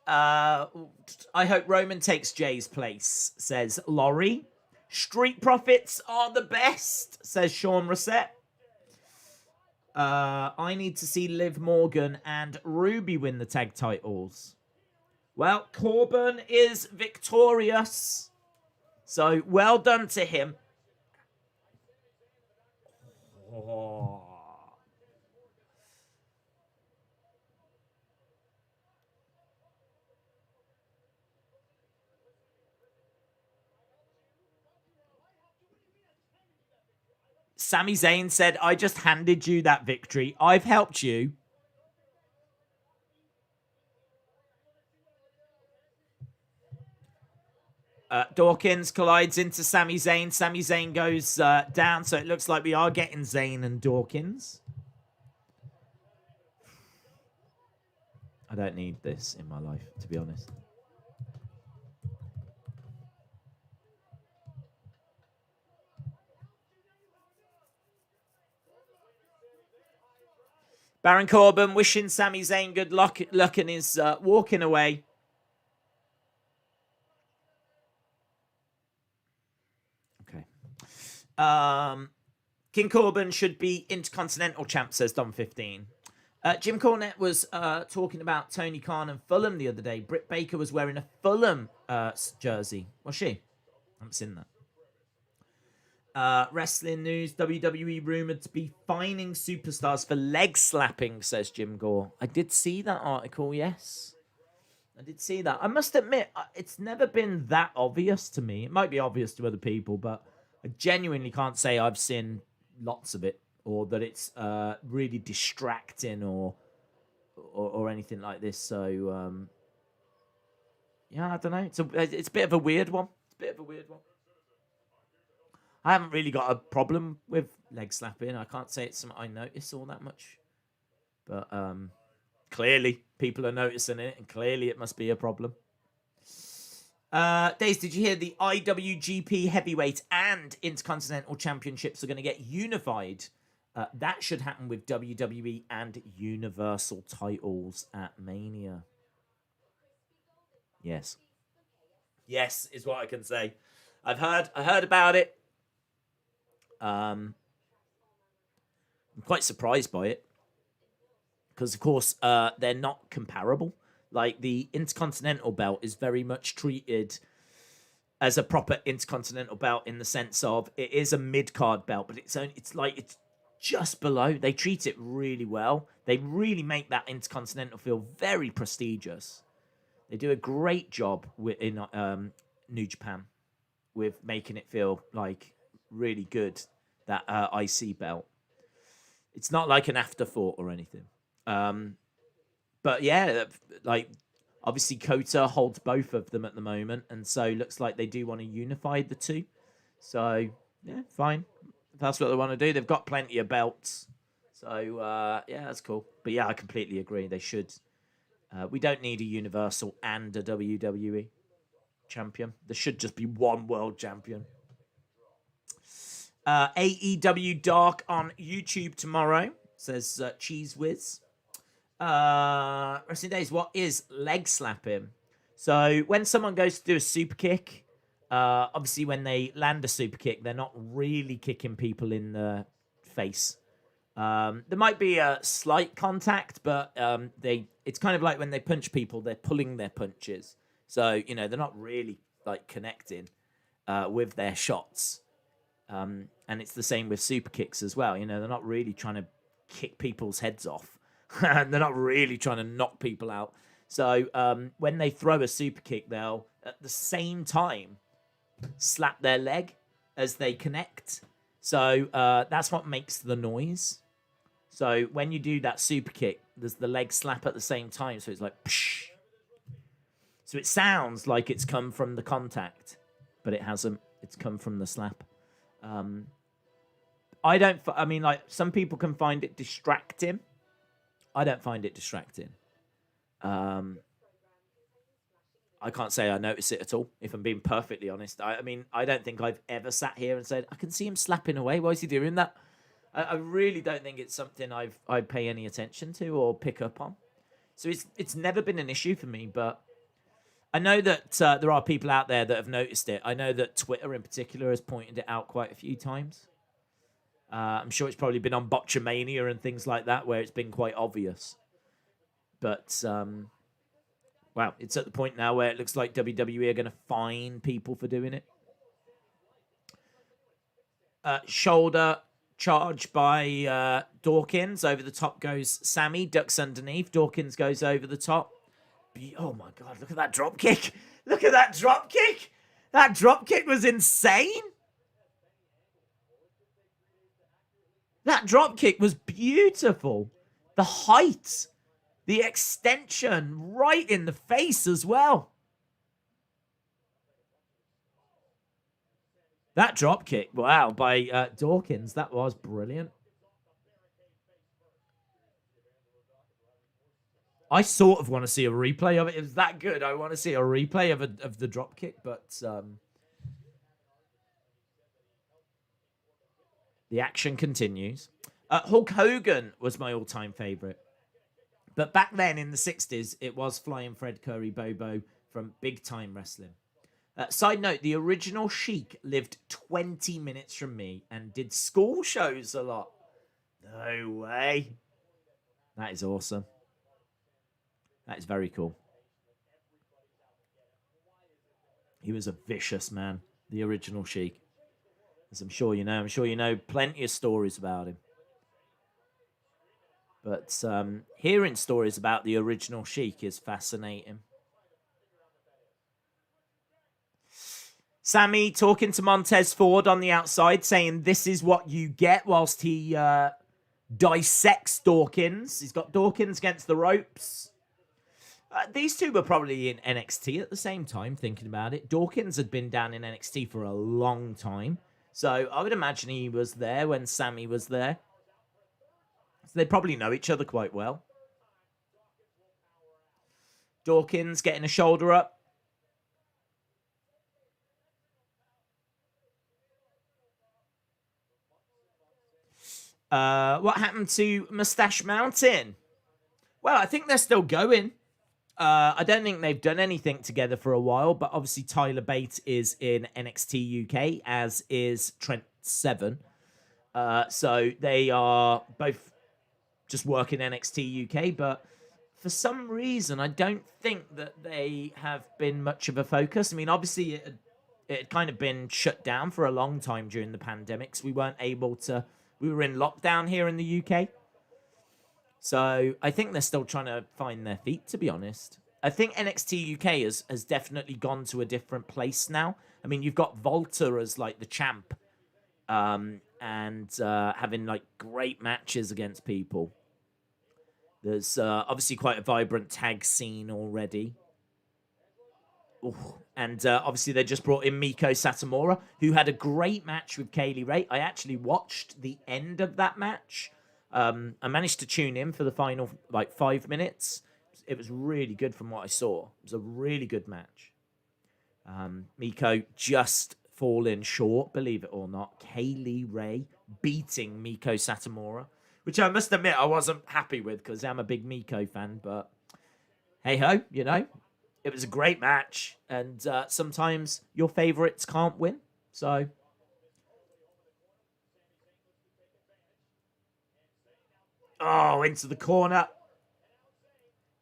I hope Roman takes Jay's place, says Laurie. Street Profits are the best, says Sean Rossett. I need to see Liv Morgan and Ruby win the tag titles. Well, Corbin is victorious. So, well done to him. Oh. Sami Zayn said, I just handed you that victory. I've helped you. Dawkins collides into Sami Zayn. Sami Zayn goes down, so it looks like we are getting Zayn and Dawkins. I don't need this in my life, to be honest. Baron Corbin wishing Sami Zayn good luck and is walking away. Okay. King Corbin should be Intercontinental champ, says Dom15. Jim Cornette was talking about Tony Khan and Fulham the other day. Britt Baker was wearing a Fulham jersey. Was she? I haven't seen that. Wrestling news, WWE rumored to be fining superstars for leg slapping, says Jim Gore. I did see that article, yes. I did see that. I must admit, it's never been that obvious to me. It might be obvious to other people, but I genuinely can't say I've seen lots of it, or that it's really distracting or anything like this. So, yeah, I don't know. It's a bit of a weird one. I haven't really got a problem with leg slapping. I can't say it's something I notice all that much. But clearly, people are noticing it, and clearly it must be a problem. Days, did you hear the IWGP Heavyweight and Intercontinental Championships are going to get unified? That should happen with WWE and Universal titles at Mania. Yes. Yes, is what I can say. I heard about it. I'm quite surprised by it because, of course, they're not comparable. Like, the Intercontinental belt is very much treated as a proper Intercontinental belt in the sense of it is a mid-card belt, but it's just below. They treat it really well. They really make that Intercontinental feel very prestigious. They do a great job in New Japan with making it feel like really good, that IC belt. It's not like an afterthought or anything. But yeah, like, obviously Kota holds both of them at the moment, and so looks like they do want to unify the two. So yeah, fine. If that's what they want to do. They've got plenty of belts. So yeah, that's cool. But yeah, I completely agree. They should. We don't need a Universal and a WWE champion. There should just be one world champion. AEW Dark on YouTube tomorrow, says Cheese Whiz. Wrestling Days, what is leg slapping? So when someone goes to do a super kick, obviously when they land a super kick, they're not really kicking people in the face. There might be a slight contact, but it's kind of like when they punch people, they're pulling their punches. So, you know, they're not really like connecting with their shots. And it's the same with super kicks as well. You know, they're not really trying to kick people's heads off. They're not really trying to knock people out. So when they throw a super kick, they'll at the same time slap their leg as they connect. So that's what makes the noise. So when you do that super kick, there's the leg slap at the same time. So it's like, psh. So it sounds like it's come from the contact, but it hasn't. It's come from the slap. I mean, like, some people can find it distracting. I don't find it distracting. I can't say I notice it at all, if I'm being perfectly honest. I mean, I don't think I've ever sat here and said, I can see him slapping away. Why is he doing that? I really don't think it's something I pay any attention to or pick up on. So it's never been an issue for me, but I know that there are people out there that have noticed it. I know that Twitter in particular has pointed it out quite a few times. I'm sure it's probably been on Botchamania and things like that where it's been quite obvious. But, wow, it's at the point now where it looks like WWE are going to fine people for doing it. Shoulder charge by Dawkins. Over the top goes Sammy. Ducks underneath. Dawkins goes over the top. Oh, my God, look at that drop kick. Look at that drop kick. That drop kick was insane. That drop kick was beautiful. The height, the extension, right in the face as well. That drop kick, wow, by Dawkins, that was brilliant. I sort of want to see a replay of it. It was that good. I want to see a replay of the drop kick, but the action continues. Hulk Hogan was my all-time favorite. But back then in the 60s, it was Flying Fred Curry Bobo from Big Time Wrestling. Side note, the original Sheik lived 20 minutes from me and did school shows a lot. No way. That is awesome. That is very cool. He was a vicious man, the original Sheik. As I'm sure you know. I'm sure you know plenty of stories about him. But hearing stories about the original Sheik is fascinating. Sammy talking to Montez Ford on the outside, saying this is what you get whilst he dissects Dawkins. He's got Dawkins against the ropes. These two were probably in NXT at the same time, thinking about it. Dawkins had been down in NXT for a long time. So I would imagine he was there when Sammy was there. So they probably know each other quite well. Dawkins getting a shoulder up. What happened to Mustache Mountain? Well, I think they're still going. I don't think they've done anything together for a while, but obviously Tyler Bate is in NXT UK, as is Trent Seven. So they are both just working NXT UK, but for some reason, I don't think that they have been much of a focus. I mean, obviously, it had kind of been shut down for a long time during the pandemic, so we weren't able to... We were in lockdown here in the UK. So I think they're still trying to find their feet, to be honest. I think NXT UK has definitely gone to a different place now. I mean, you've got Volta as like the champ and having like great matches against people. There's obviously quite a vibrant tag scene already. Ooh. And obviously they just brought in Miko Satomura, who had a great match with Kaylee Ray. I actually watched the end of that match. I managed to tune in for the final, 5 minutes. It was really good from what I saw. It was a really good match. Miko just falling short, believe it or not. Kaylee Ray beating Miko Satomura, which I must admit I wasn't happy with because I'm a big Miko fan. But hey-ho, you know. It was a great match. And sometimes your favorites can't win. So... Oh, into the corner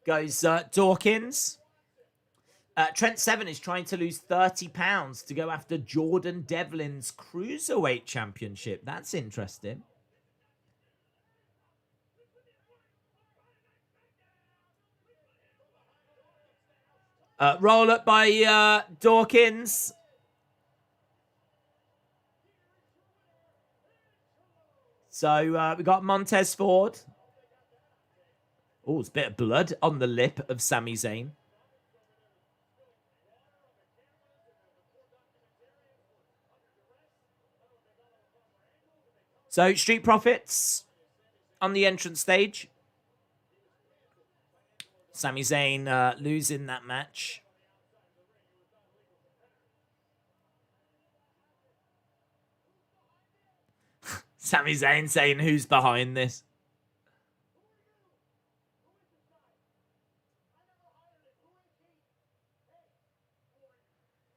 goes Dawkins. Trent Seven is trying to lose 30 pounds to go after Jordan Devlin's Cruiserweight Championship. That's interesting. Roll up by Dawkins. So we got Montez Ford. Oh, there's a bit of blood on the lip of Sami Zayn. So Street Profits on the entrance stage. Sami Zayn losing that match. Sami Zayn saying, who's behind this?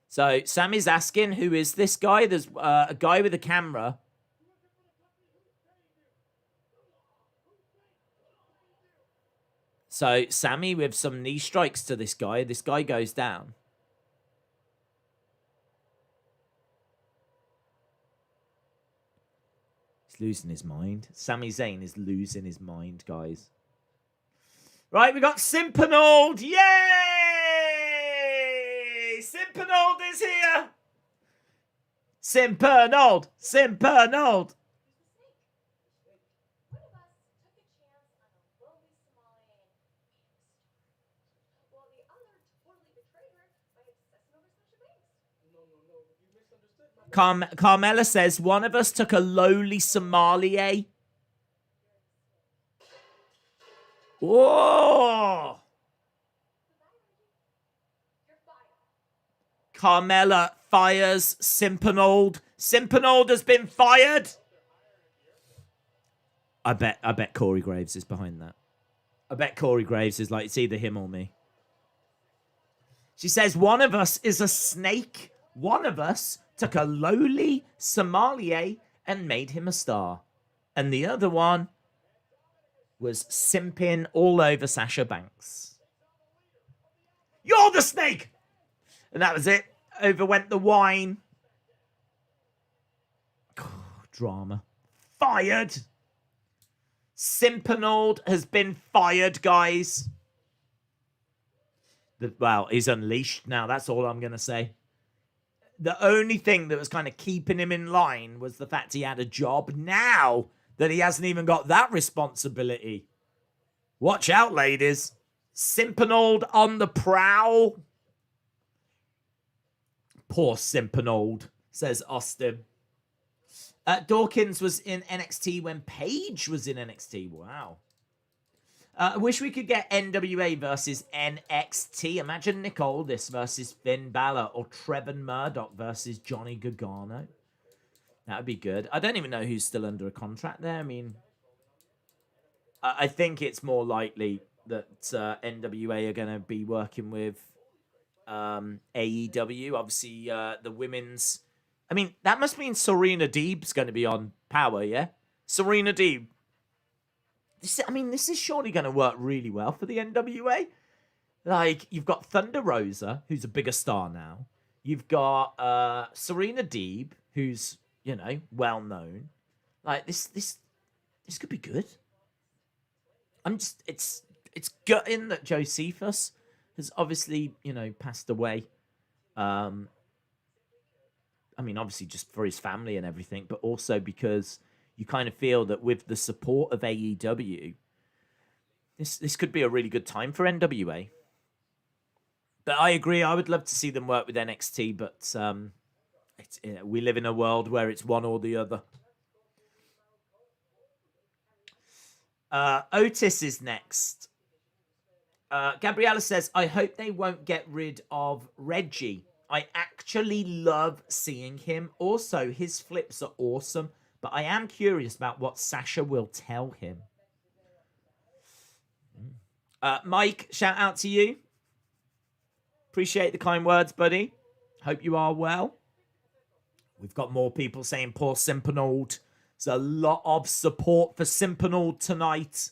So Sammy's asking, who is this guy? There's a guy with a camera. So Sammy with some knee strikes to this guy. This guy goes down. He's losing his mind. Sami Zayn is losing his mind, guys. Right, we got Simpanold. Yay! Simpanold is here. Simpanold. Simpanold. Carmella says, one of us took a lowly sommelier. Whoa! Carmella fires Simpanold. Simpanold has been fired. I bet Corey Graves is behind that. I bet Corey Graves is like, it's either him or me. She says, one of us is a snake. One of us took a lowly sommelier and made him a star. And the other one was simping all over Sasha Banks. You're the snake! And that was it. Over went the wine. Drama. Fired. Simpanold has been fired, guys. Well, he's unleashed now. That's all I'm going to say. The only thing that was kind of keeping him in line was the fact he had a job. Now that he hasn't even got that responsibility. Watch out, ladies. Simpanold on the prowl. Poor Simpanold, says Austin. Dawkins was in NXT when Paige was in NXT. Wow. I wish we could get NWA versus NXT. Imagine Nick Aldis versus Finn Balor or Trevor Murdoch versus Johnny Gargano. That would be good. I don't even know who's still under a contract there. I mean, I think it's more likely that NWA are going to be working with AEW. Obviously, the women's... I mean, that must mean Serena Deeb's going to be on Power, yeah? Serena Deeb. This is surely going to work really well for the NWA. Like, you've got Thunder Rosa, who's a bigger star now. You've got Serena Deeb, who's, you know, well known. Like, this could be good. It's gutting that Josephus has obviously, you know, passed away. Obviously just for his family and everything, but also because you kind of feel that with the support of AEW, this could be a really good time for NWA. But I agree, I would love to see them work with NXT, but we live in a world where it's one or the other. Otis is next. Gabriella says, I hope they won't get rid of Reggie. I actually love seeing him. Also, his flips are awesome, but I am curious about what Sasha will tell him. Mike, shout out to you. Appreciate the kind words, buddy. Hope you are well. We've got more people saying poor Simpanold. There's a lot of support for Simpanold tonight.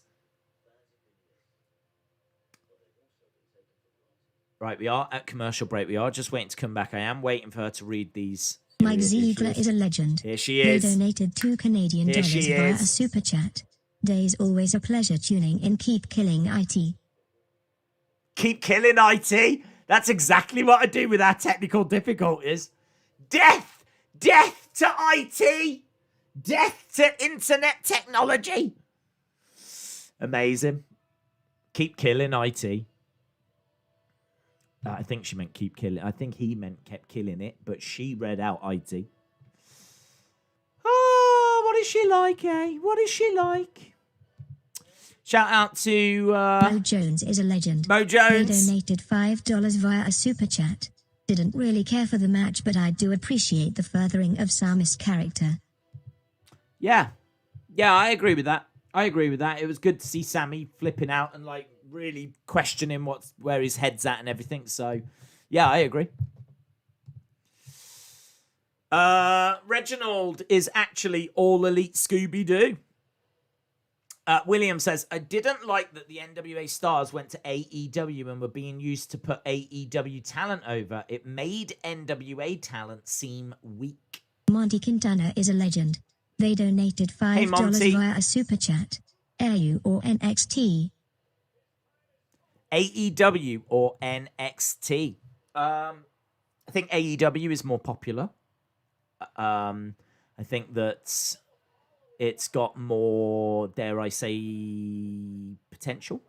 Right, we are at commercial break. We are just waiting to come back. I am waiting for her to read these. Mike Ziegler is a legend. Here she is. They donated $2 Canadian via a super chat. Days always a pleasure tuning in. Keep killing IT. Keep killing IT. That's exactly what I do with our technical difficulties. Death! Death to IT! Death to internet technology! Amazing. Keep killing IT. I think she meant keep killing. I think he meant kept killing it, but she read out IT. Oh, what is she like, eh? What is she like? Shout out to... Mo Jones is a legend. Mo Jones. They donated $5 via a super chat. Didn't really care for the match, but I do appreciate the furthering of Sami's character. Yeah. Yeah, I agree with that. It was good to see Sami flipping out and, like, really questioning where his head's at and everything. So, yeah, I agree. Reginald is actually all elite Scooby-Doo. William says, I didn't like that the NWA stars went to AEW and were being used to put AEW talent over. It made NWA talent seem weak. Monty Quintana is a legend. They donated $5 via a super chat. AEW or NXT? AEW or NXT? I think AEW is more popular. I think that it's got more, dare I say, potential.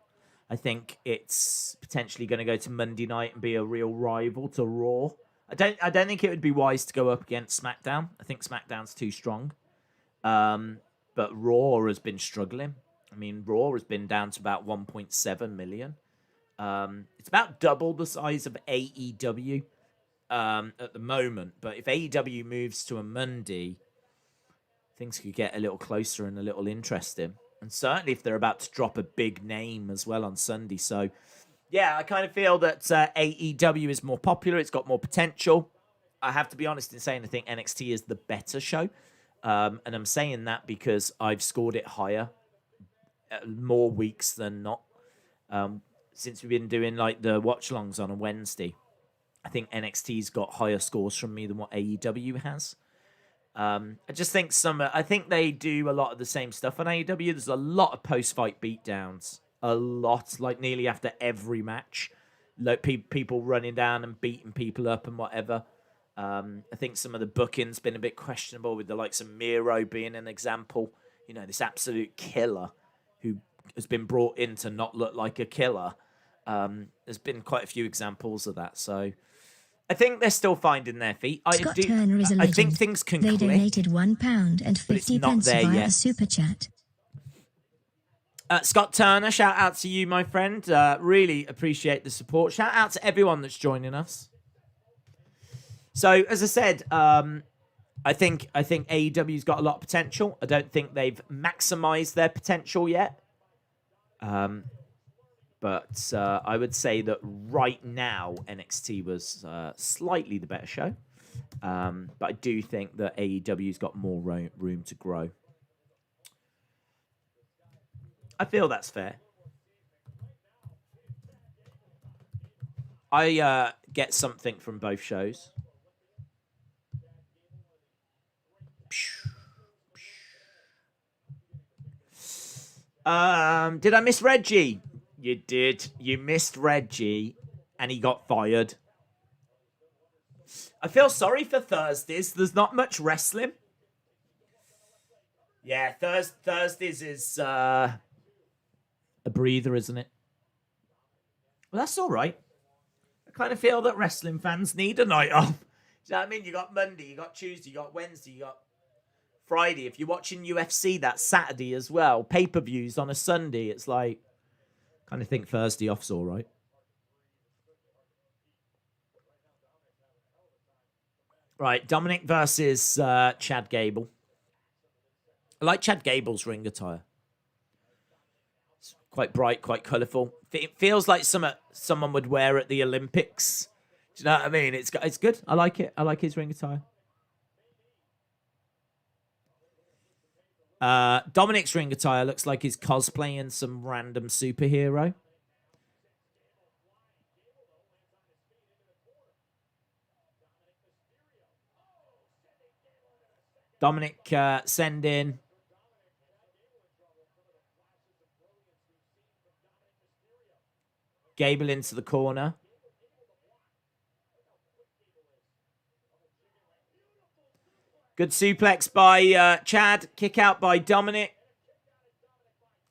I think it's potentially going to go to Monday night and be a real rival to Raw. I don't think it would be wise to go up against SmackDown. I think SmackDown's too strong. But Raw has been struggling. I mean, Raw has been down to about 1.7 million. It's about double the size of AEW. at the moment. But if AEW moves to a Monday, things could get a little closer and a little interesting. And certainly if they're about to drop a big name as well on Sunday. So, yeah, I kind of feel that AEW is more popular. It's got more potential. I have to be honest in saying I think NXT is the better show. And I'm saying that because I've scored it higher more weeks than not. Since we've been doing like the watch-alongs on a Wednesday, I think NXT's got higher scores from me than what AEW has. I just think I think they do a lot of the same stuff on AEW. There's a lot of post-fight beatdowns. A lot, like nearly after every match. Like people running down and beating people up and whatever. I think some of the booking's been a bit questionable with the likes of Miro being an example. You know, this absolute killer who has been brought in to not look like a killer. There's been quite a few examples of that. So I think they're still finding their feet. Scott Turner is a legend. I think things can They click. donated £1.50 via yet. a super chat. Scott Turner, shout out to you, my friend. Really appreciate the support. Shout out to everyone that's joining us. So, as I said, I think AEW's got a lot of potential. I don't think they've maximized their potential yet. But I would say that right now, NXT was slightly the better show. But I do think that AEW's got more room to grow. I feel that's fair. I get something from both shows. Did I miss Reggie? You did. You missed Reggie, and he got fired. I feel sorry for Thursdays. There's not much wrestling. Yeah, Thursdays is a breather, isn't it? Well, that's all right. I kind of feel that wrestling fans need a night off. Do you know what I mean? You got Monday, you got Tuesday, you got Wednesday, you got Friday. If you're watching UFC, that's Saturday as well. Pay-per-views on a Sunday. It's like, kind of think Thursday off's all right. Right, Dominic versus Chad Gable. I like Chad Gable's ring attire. It's quite bright, quite colourful. It feels like someone would wear at the Olympics. Do you know what I mean? It's good. I like it. I like his ring attire. Dominic's ring attire looks like he's cosplaying some random superhero. Dominic send in. Gable into the corner. Good suplex by Chad. Kick out by Dominic.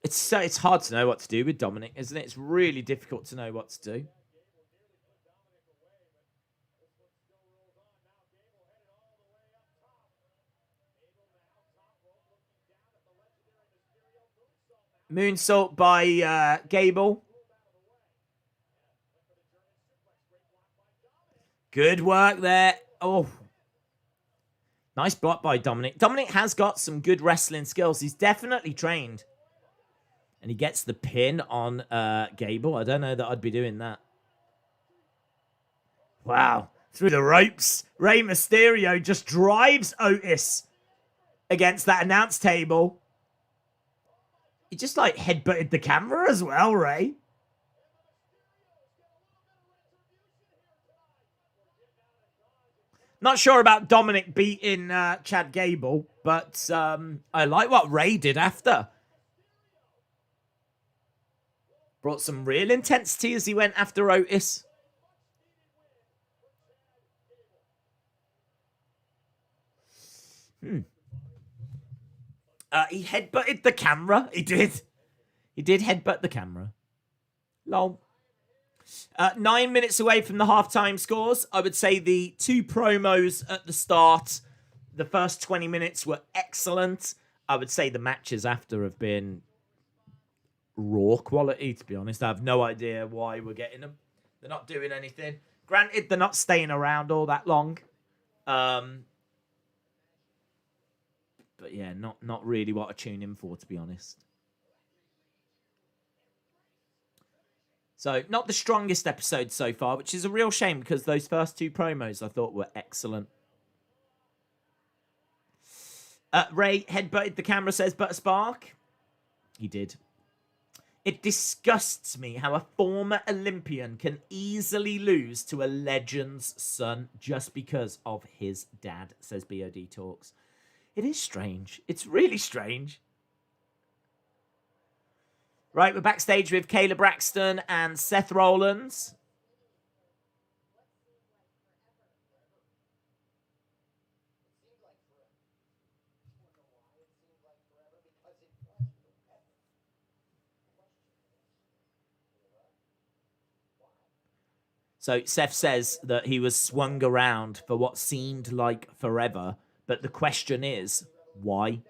It's hard to know what to do with Dominic, isn't it? It's really difficult to know what to do. Moonsault by Gable. Good work there. Oh. Nice block by Dominic. Dominic has got some good wrestling skills. He's definitely trained. And he gets the pin on Gable. I don't know that I'd be doing that. Wow. Through the ropes. Rey Mysterio just drives Otis against that announce table. He just like headbutted the camera as well, Rey. Not sure about Dominic beating Chad Gable, but I like what Rey did after. Brought some real intensity as he went after Otis. He headbutted the camera. He did. He did headbutt the camera. Lol. 9 minutes away from the halftime scores. I would say the two promos at the start, the first 20 minutes were excellent. I would say the matches after have been raw quality, to be honest. I have no idea why we're getting them. They're not doing anything. Granted, they're not staying around all that long. But yeah, not really what I tune in for, to be honest. So, not the strongest episode so far, which is a real shame because those first 2 promos I thought were excellent. Ray headbutted the camera, says, but a spark. He did. It disgusts me how a former Olympian can easily lose to a legend's son just because of his dad, says BOD Talks. It is strange. It's really strange. Right, we're backstage with Kayla Braxton and Seth Rollins. So Seth says that he was swung around for what seemed like forever, but the question is, why?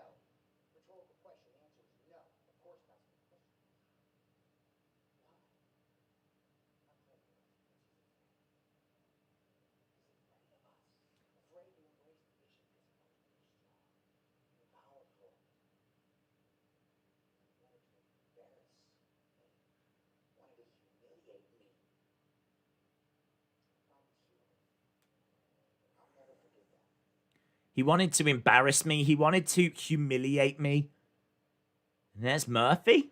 He wanted to embarrass me. He wanted to humiliate me. And there's Murphy.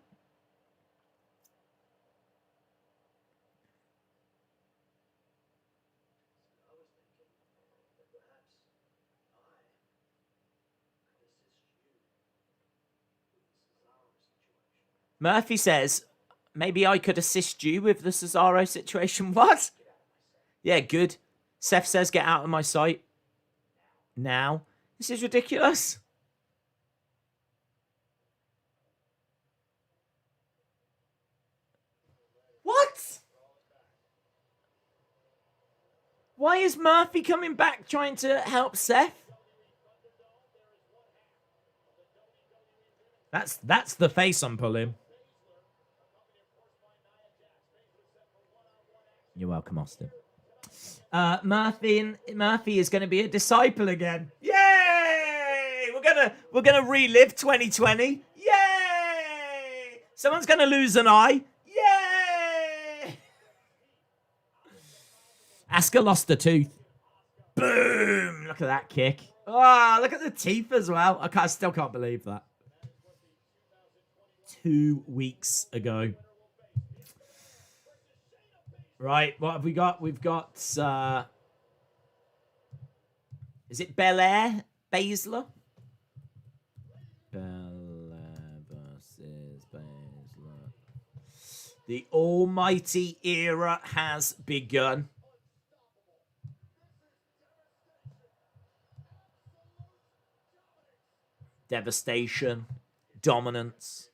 Murphy says, maybe I could assist you with the Cesaro situation. What? Yeah, good. Seth says, get out of my sight. Now. This is ridiculous. What? Why is Murphy coming back trying to help Seth? That's the face I'm pulling. You're welcome, Austin. Murphy is going to be a disciple again. Yay! We're gonna relive 2020. Yay! Someone's gonna lose an eye. Yay! Asuka lost a tooth. Boom! Look at that kick. Oh, look at the teeth as well. I still can't believe that. 2 weeks ago. Right, what have we got? We've got, is it Belair? Baszler? Belair versus Baszler. The almighty era has begun. Devastation. Dominance.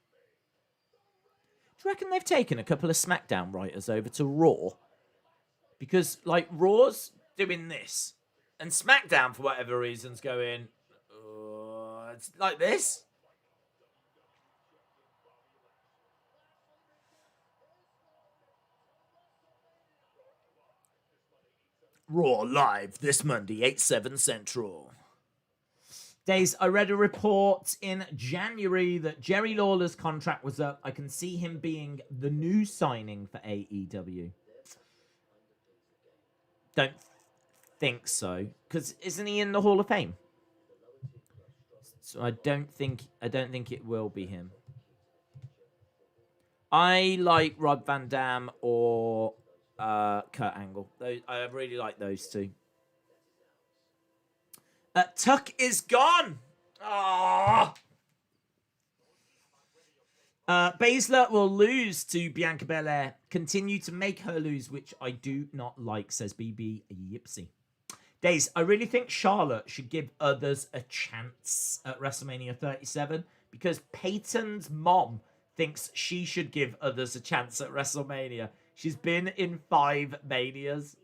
Do you reckon they've taken a couple of SmackDown writers over to Raw? Because, like, Raw's doing this, and SmackDown, for whatever reason's going, it's like this. Raw live this Monday, 8/7 Central. Days, I read a report in January that Jerry Lawler's contract was up. I can see him being the new signing for AEW. Don't think so, because isn't he in the Hall of Fame? So I don't think it will be him. I like Rob Van Dam or Kurt Angle. I really like those two. Tuck is gone. Oh. Baszler will lose to Bianca Belair. Continue to make her lose, which I do not like, says BB Yipsy. Days, I really think Charlotte should give others a chance at WrestleMania 37 because Peyton's mom thinks she should give others a chance at WrestleMania. She's been in 5 Manias.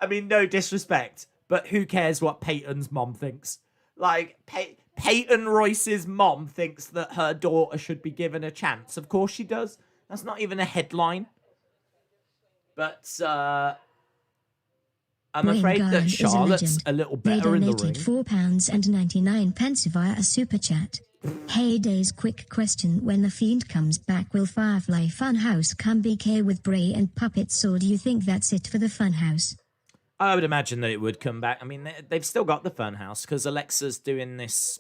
I mean, no disrespect, but who cares what Peyton's mom thinks? Like, Peyton Royce's mom thinks that her daughter should be given a chance. Of course she does. That's not even a headline. But I'm Wayne afraid that Garland is a Charlotte's legend. a little They better in the donated ring. £4.99 via a super chat. Hey Days, quick question: when the Fiend comes back, will Firefly Funhouse come BK with Bray and puppets, or do you think that's it for the Funhouse? I would imagine that it would come back. I mean, they've still got the Funhouse because Alexa's doing this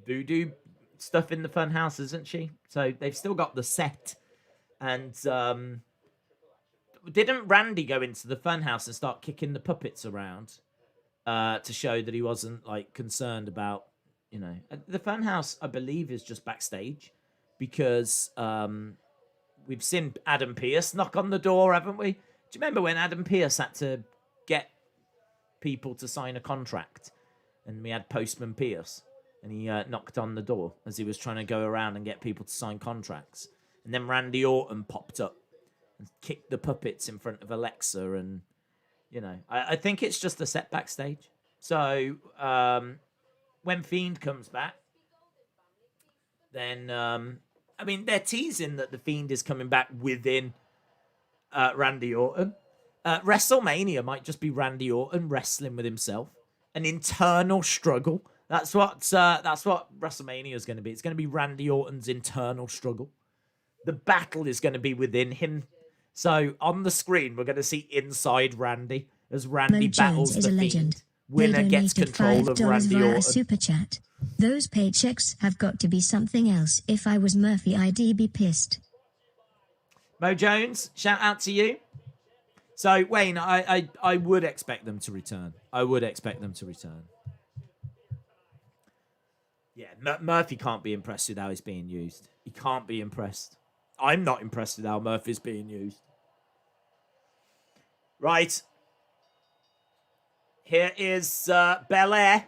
voodoo stuff in the Funhouse, isn't she? So they've still got the set. And didn't Randy go into the Funhouse and start kicking the puppets around to show that he wasn't like concerned about, you know, the Funhouse? I believe is just backstage because we've seen Adam Pearce knock on the door, haven't we? Do you remember when Adam Pearce had to get people to sign a contract, and we had Postman Pierce, and he knocked on the door as he was trying to go around and get people to sign contracts, and then Randy Orton popped up and kicked the puppets in front of Alexa, and you know, I think it's just a set backstage. So when Fiend comes back, then I mean, they're teasing that the Fiend is coming back within Randy Orton. WrestleMania might just be Randy Orton wrestling with himself, an internal struggle. That's what WrestleMania is going to be. It's going to be Randy Orton's internal struggle. The battle is going to be within him. So on the screen, we're going to see inside Randy as Randy Mo battles Jones is the a Fiend. legend. Winner They gets donated control of $5 Randy via a Orton. super chat. Those paychecks have got to be something else. If I was Murphy, I'd be pissed. Mo Jones, shout out to you. So, Wayne, I would expect them to return. I would expect them to return. Yeah, Murphy can't be impressed with how he's being used. He can't be impressed. I'm not impressed with how Murphy's being used. Right. Here is Belair.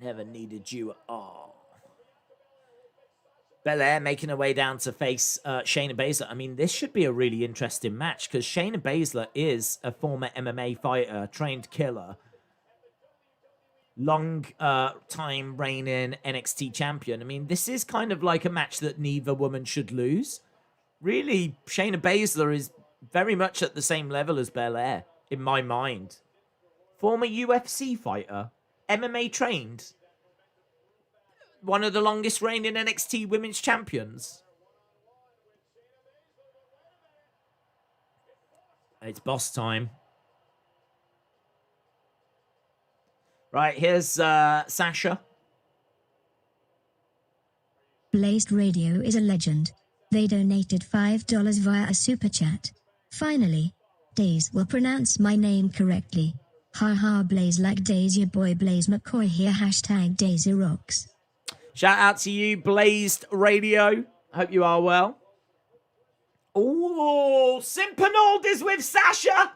Never needed you at all. Belair making her way down to face Shayna Baszler. I mean, this should be a really interesting match because Shayna Baszler is a former MMA fighter, trained killer, long time reigning NXT champion. I mean, this is kind of like a match that neither woman should lose. Really, Shayna Baszler is very much at the same level as Belair, in my mind. Former UFC fighter, MMA trained, one of the longest reigning NXT women's champions. It's boss time. Right, here's Sasha. Blazed Radio is a legend. They donated $5 via a super chat. Finally, Days will pronounce my name correctly. Haha, Blaze like Days, your boy Blaze McCoy here. Hashtag Daisy rocks. Shout out to you, Blazed Radio. Hope you are well. Oh, Simpanold is with Sasha.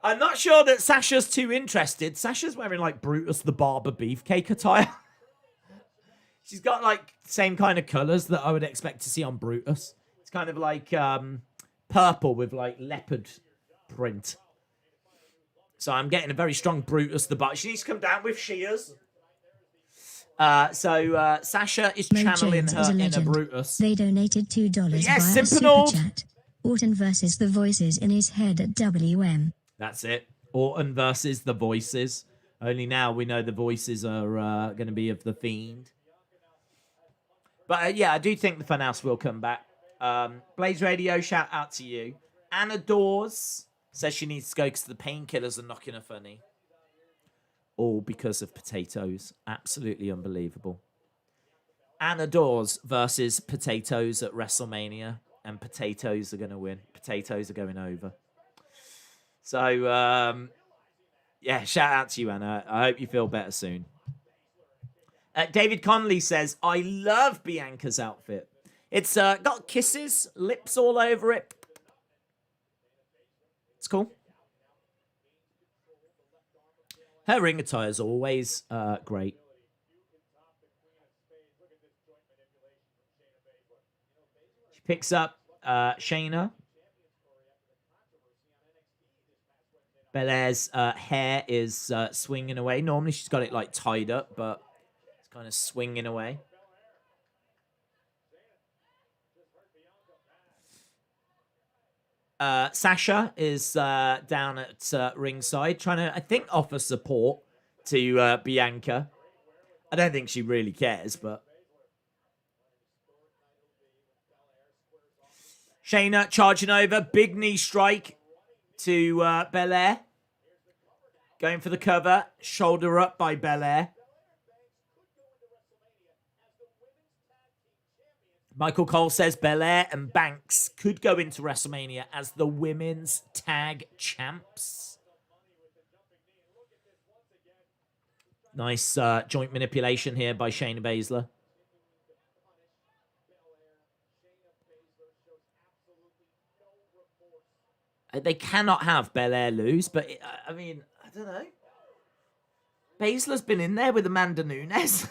I'm not sure that Sasha's too interested. Sasha's wearing like Brutus the Barber beefcake attire. She's got like same kind of colours that I would expect to see on Brutus. It's kind of like purple with like leopard print. So I'm getting a very strong Brutus the Barber. She needs to come down with shears. So Sasha is Mo channeling Jones is her a inner legend. Brutus. They donated $2 Yes, via a Simpanold. super chat. Orton versus the voices in his head at WM. That's it. Orton versus the voices. Only now we know the voices are going to be of the Fiend. But yeah, I do think the Funhouse will come back. Blaze Radio, shout out to you. Anna Dawes says she needs to go because the painkillers are knocking her funny. All because of potatoes. Absolutely unbelievable. Anna Dawes versus potatoes at WrestleMania. And potatoes are going to win. Potatoes are going over. So, yeah, shout out to you, Anna. I hope you feel better soon. David Conley says, I love Bianca's outfit. It's got kisses, lips all over it. It's cool. Her ring attire is always great. She picks up Shayna. Belair's hair is swinging away. Normally she's got it like tied up, but it's kind of swinging away. Sasha is down at ringside, trying to, I think, offer support to Bianca. I don't think she really cares, but... Shayna charging over. Big knee strike to Belair. Going for the cover. Shoulder up by Belair. Michael Cole says Belair and Banks could go into WrestleMania as the women's tag champs. Nice joint manipulation here by Shayna Baszler. They cannot have Belair lose, but I mean, I don't know. Baszler's been in there with Amanda Nunes.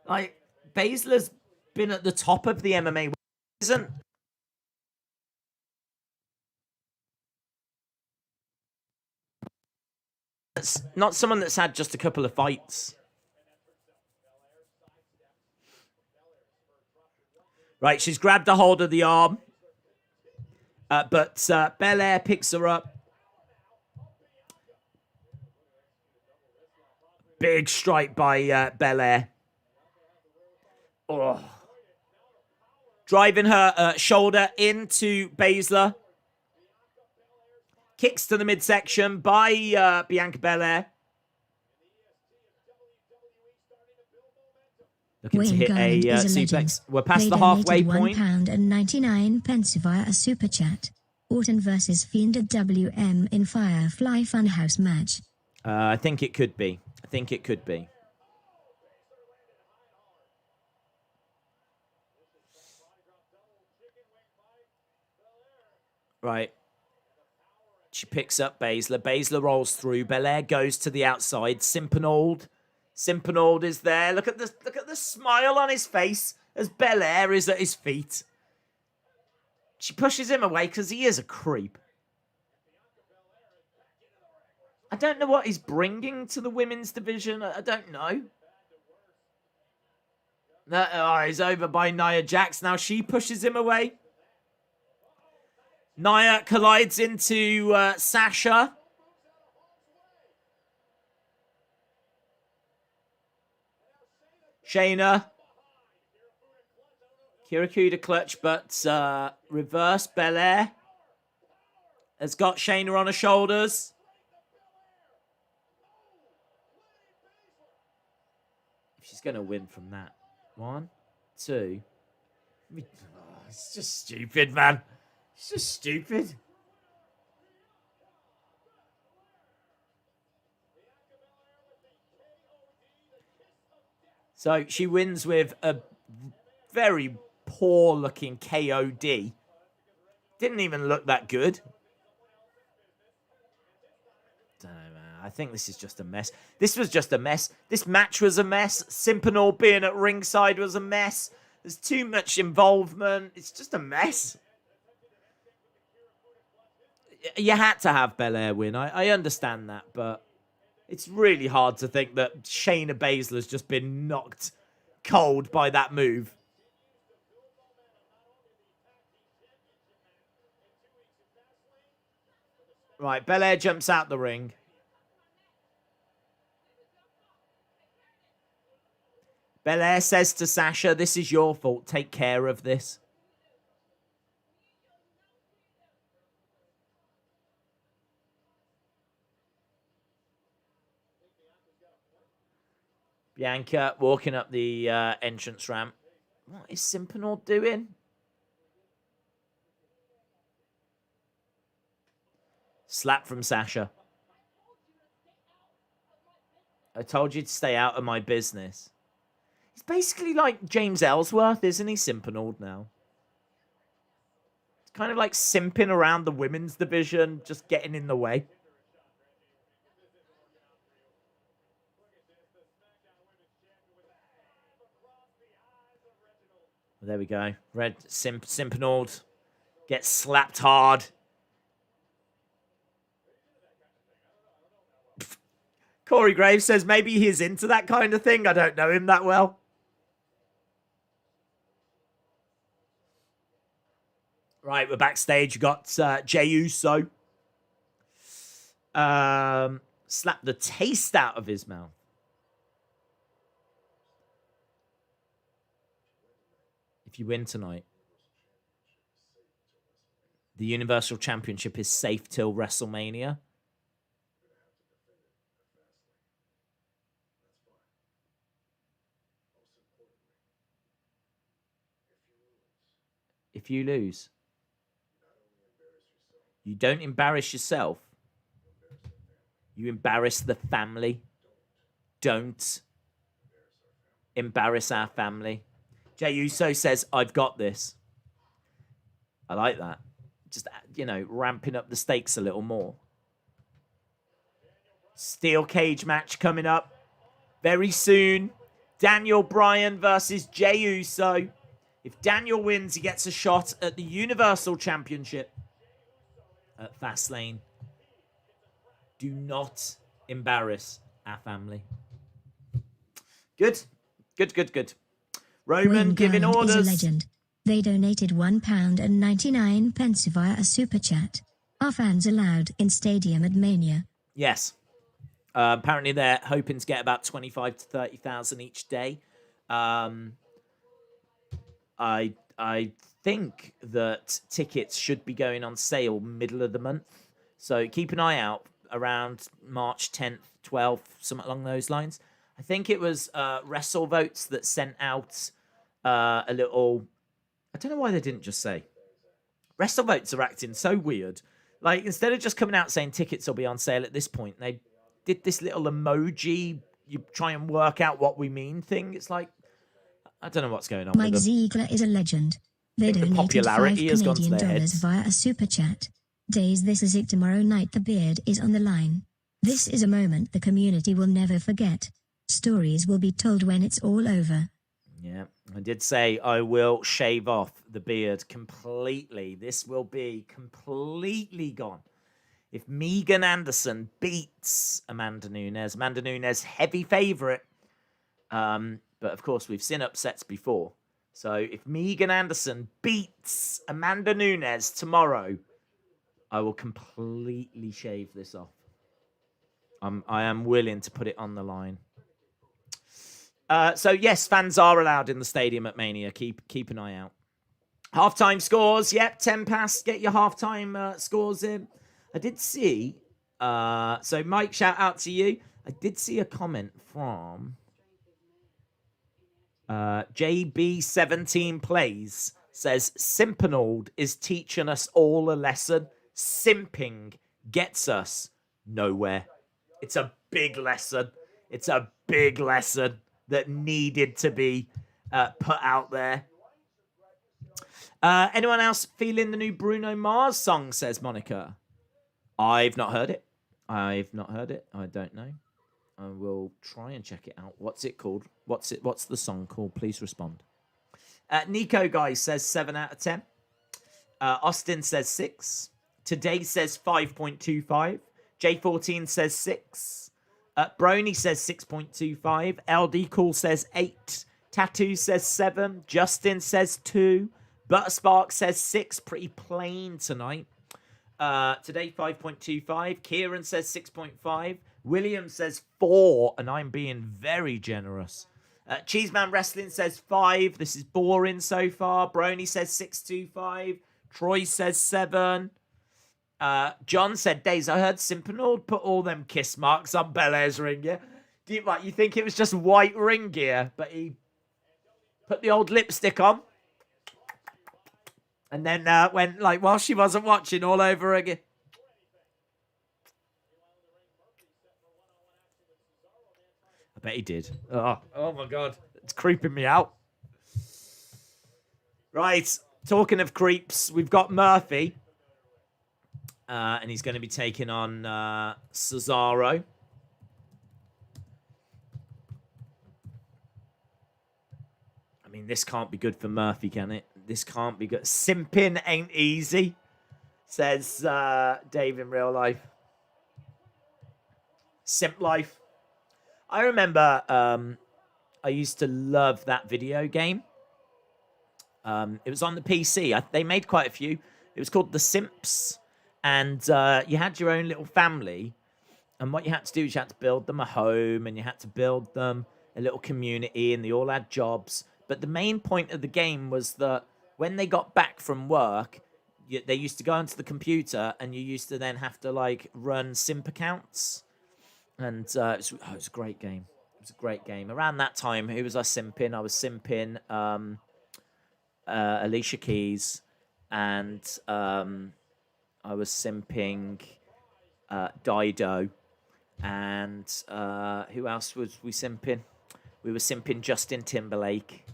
Like, Baszler's been at the top of the MMA. Isn't it's not someone that's had just a couple of fights. Right, she's grabbed a hold of the arm. But Belair picks her up. Big strike by Belair. Oh. Driving her shoulder into Baszler. Kicks to the midsection by Bianca Belair. Looking to hit a suplex. We're past the halfway point. £1.99 via a super chat. Orton versus Fiend WM in Firefly Funhouse match. I think it could be. I think it could be. Right. She picks up Baszler. Baszler rolls through. Belair goes to the outside. Simpanold is there. Look at the smile on his face as Belair is at his feet. She pushes him away because he is a creep. I don't know what he's bringing to the women's division. I don't know. He's over by Nia Jax. Now she pushes him away. Nia collides into Sasha. Shayna. Kirakuda clutch, but reverse. Belair has got Shayna on her shoulders. She's going to win from that. 1, 2. It's just stupid, man. It's just stupid. So she wins with a very poor-looking KOD. Didn't even look that good. Don't know, man. I think this is just a mess. This was just a mess. This match was a mess. Simpinall being at ringside was a mess. There's too much involvement. It's just a mess. You had to have Belair win. I understand that, but it's really hard to think that Shayna Baszler's just been knocked cold by that move. Right, Belair jumps out the ring. Belair says to Sasha, this is your fault. Take care of this. Bianca walking up the entrance ramp. What is Simpinall doing? Slap from Sasha. I told you to stay out of my business. He's basically like James Ellsworth, isn't he? Simpinall now. It's kind of like simping around the women's division, just getting in the way. There we go. Red Simpinall gets slapped hard. Corey Graves says maybe he's into that kind of thing. I don't know him that well. Right, we're backstage. You got Jey Uso. Slapped the taste out of his mouth. If you win tonight, the Universal Championship is safe till WrestleMania. If you lose, you don't embarrass yourself. You embarrass the family. Don't embarrass our family. Jey Uso says, I've got this. I like that. Just, you know, ramping up the stakes a little more. Steel cage match coming up very soon. Daniel Bryan versus Jey Uso. If Daniel wins, he gets a shot at the Universal Championship at Fastlane. Do not embarrass our family. Good. Good, good, good. Roman Wayne giving Garland orders. is a legend. They donated £1.99 via a super chat. Are fans allowed in Stadium at Mania? Yes. Apparently they're hoping to get about 25 to 30,000 each day. I think that tickets should be going on sale middle of the month. So keep an eye out around March 10th, 12th, something along those lines. I think it was WrestleVotes that sent out a little... I don't know why they didn't just say. WrestleVotes are acting so weird. Like, instead of just coming out saying tickets will be on sale at this point, they did this little emoji, you try and work out what we mean thing. It's like, I don't know what's going on Mike with them. Ziegler is a legend. They the donated popularity $5 has gone to Canadian their heads. via a super chat. Days, this is it. Tomorrow night the beard is on the line. This is a moment the community will never forget. Stories will be told when it's all over. Yeah, I did say I will shave off the beard completely. This will be completely gone. If Megan Anderson beats Amanda Nunes, heavy favorite. But of course, we've seen upsets before. So if Megan Anderson beats Amanda Nunes tomorrow, I will completely shave this off. I am willing to put it on the line. So yes, fans are allowed in the stadium at Mania. Keep an eye out. Halftime scores. Yep, 10 past. Get your halftime scores in. I did see. So Mike, shout out to you. I did see a comment from JB17 Plays. Says Simpinold is teaching us all a lesson. Simping gets us nowhere. It's a big lesson. It's a big lesson that needed to be put out there. Anyone else feeling the new Bruno Mars song, says Monica. I've not heard it. I don't know. I will try and check it out. What's it called? What's the song called? Please respond. Nico Guy says 7 out of 10. Austin says 6. Today says 5.25. J14 says 6. Brony says 6.25. LD Cool says 8. Tattoo says 7. Justin says 2. Butterspark says 6. Pretty plain tonight. Today 5.25. Kieran says 6.5. William says 4. And I'm being very generous. Cheeseman Wrestling says 5. This is boring so far. Brony says 6.25. Troy says 7. John said, Days, I heard Simpinold put all them kiss marks on Belair's ring gear. You think it was just white ring gear, but he put the old lipstick on and then went, like, while she wasn't watching, all over again. I bet he did. Oh my God. It's creeping me out. Right. Talking of creeps, we've got Murphy. And he's going to be taking on Cesaro. I mean, this can't be good for Murphy, can it? This can't be good. Simping ain't easy, says Dave in real life. Simp life. I remember I used to love that video game. It was on the PC. They made quite a few. It was called The Simps. And you had your own little family. And what you had to do is you had to build them a home. And you had to build them a little community. And they all had jobs. But the main point of the game was that when they got back from work, they used to go onto the computer. And you used to then have to, like, run simp accounts. And it was a great game. It was a great game. Around that time, who was I simping? I was simping Alicia Keys, and I was simping Dido, and who else was we simping? We were simping Justin Timberlake.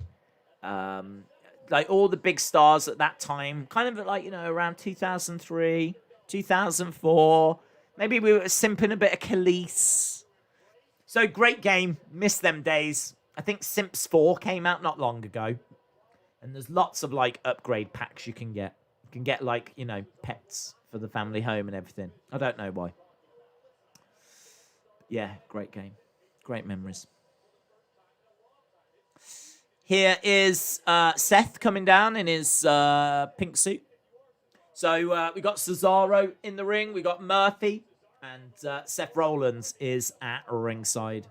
Like all the big stars at that time, kind of like, you know, around 2003, 2004. Maybe we were simping a bit of Khalees. So great game. Miss them days. I think Simps 4 came out not long ago. And there's lots of like upgrade packs you can get. You can get like, you know, pets for the family home and everything. I don't know why. Yeah, great game. Great memories. Here is Seth coming down in his pink suit. So we got Cesaro in the ring. We got Murphy. And Seth Rollins is at ringside.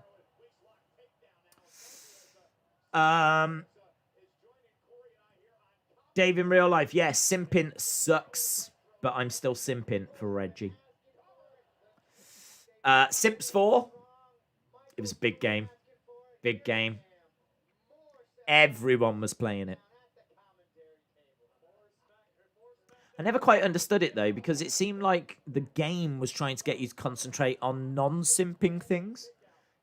Dave in real life. Yes, simping sucks. But I'm still simping for Reggie. Simps 4. It was a big game. Big game. Everyone was playing it. I never quite understood it, though, because it seemed like the game was trying to get you to concentrate on non-simping things.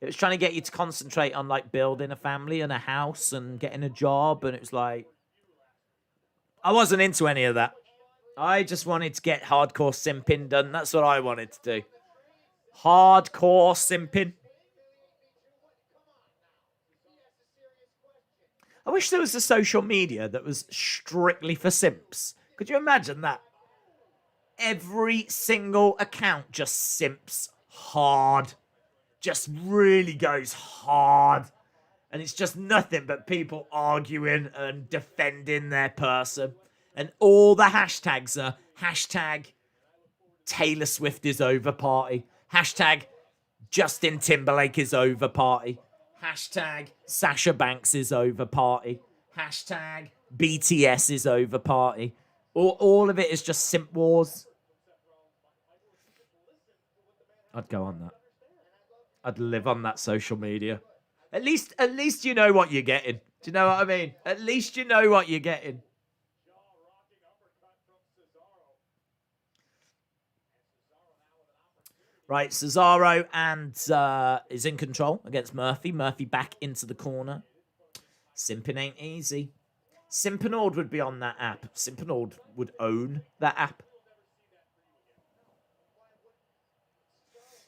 It was trying to get you to concentrate on, like, building a family and a house and getting a job. And it was like, I wasn't into any of that. I just wanted to get hardcore simping done. That's what I wanted to do. Hardcore simping. I wish there was a social media that was strictly for simps. Could you imagine that? Every single account just simps hard. Just really goes hard. And it's just nothing but people arguing and defending their person. And all the hashtags are hashtag Taylor Swift is over party. Hashtag Justin Timberlake is over party. Hashtag Sasha Banks is over party. Hashtag BTS is over party. All of it is just simp wars. I'd go on that. I'd live on that social media. At least you know what you're getting. Do you know what I mean? At least you know what you're getting. Right, Cesaro and is in control against Murphy. Murphy back into the corner. Simping ain't easy. Simpinord would be on that app. Simpinord would own that app.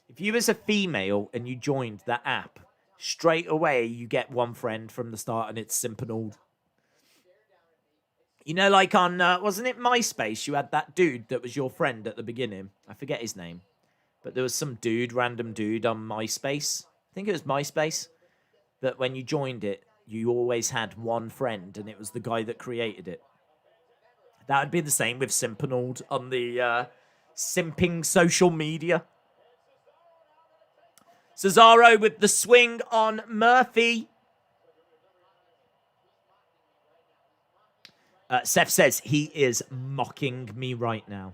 If you was a female and you joined that app, straight away you get one friend from the start and it's Simpinord. You know, like on, wasn't it MySpace? You had that dude that was your friend at the beginning. I forget his name. But there was some dude, random dude on MySpace. I think it was MySpace. That when you joined it, you always had one friend, and it was the guy that created it. That would be the same with Simpinord on the simping social media. Cesaro with the swing on Murphy. Seth says he is mocking me right now.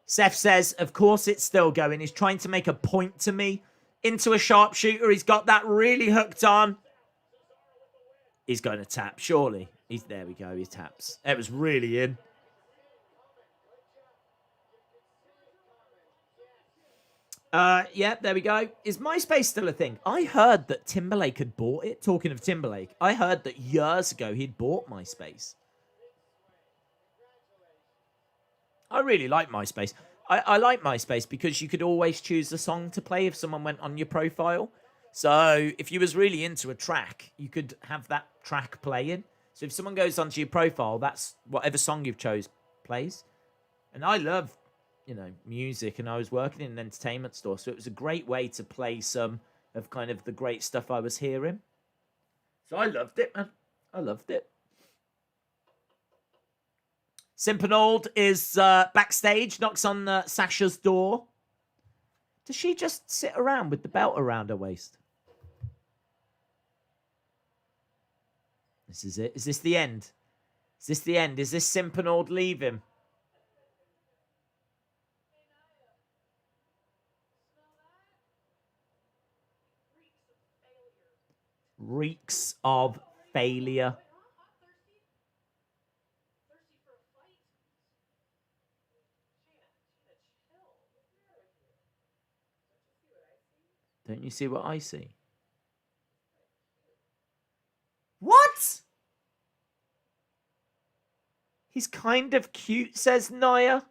Seth says, of course it's still going. He's trying to make a point to me. Into a sharpshooter. He's got that really hooked on. He's going to tap, surely. There we go, he taps. It was really in. Yeah, there we go. Is MySpace still a thing? I heard that Timberlake had bought it. Talking of Timberlake, I heard that years ago he'd bought MySpace. I really like MySpace. I like MySpace because you could always choose the song to play if someone went on your profile. So if you was really into a track, you could have that track playing. So if someone goes onto your profile, that's whatever song you've chose plays. And I love, music, and I was working in an entertainment store, so it was a great way to play some of kind of the great stuff I was hearing. So I loved it, man. I loved it. Simpanold is backstage, knocks on Sasha's door. Does she just sit around with the belt around her waist? This is it. Is this the end? Is this the end? Is this Simpanold leaving? Reeks of failure. Don't you see what I see? What? He's kind of cute, says Naya.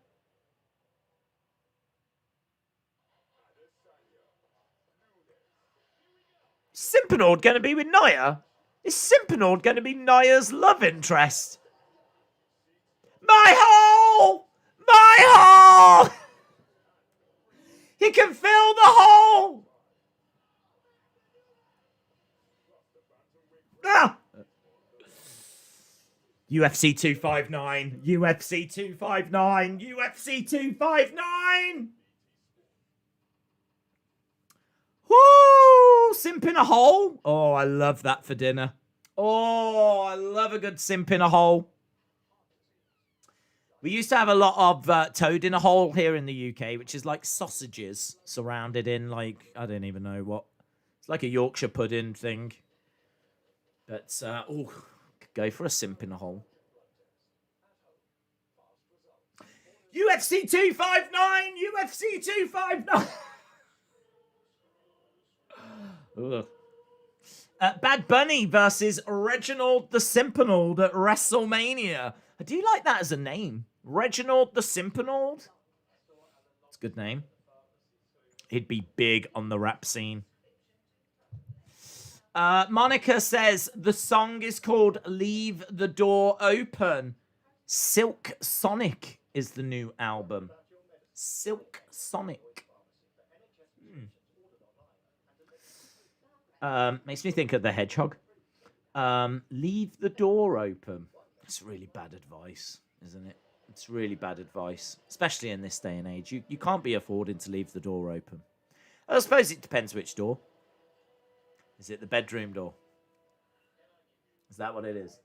Simpanold going to be with Naya? Is Simpanold going to be Naya's love interest? My hole! My hole! He can fill the hole! Ah! UFC 259, UFC 259, UFC 259! Woo! Simp in a hole? Oh, I love that for dinner. Oh, I love a good simp in a hole. We used to have a lot of toad in a hole here in the UK, which is like sausages surrounded in like, I don't even know what. It's like a Yorkshire pudding thing. But, could go for a simp in a hole. UFC 259! UFC 259! Bad Bunny versus Reginald the Simpanold at WrestleMania. I do like that as a name. Reginald the Simpanold. It's a good name. He'd be big on the rap scene. Monica says the song is called Leave the Door Open. Silk Sonic is the new album. Silk Sonic. Makes me think of the Hedgehog. Leave the door open. It's really bad advice, isn't it? It's really bad advice, especially in this day and age. You can't be affording to leave the door open. I suppose it depends which door. Is it the bedroom door? Is that what it is?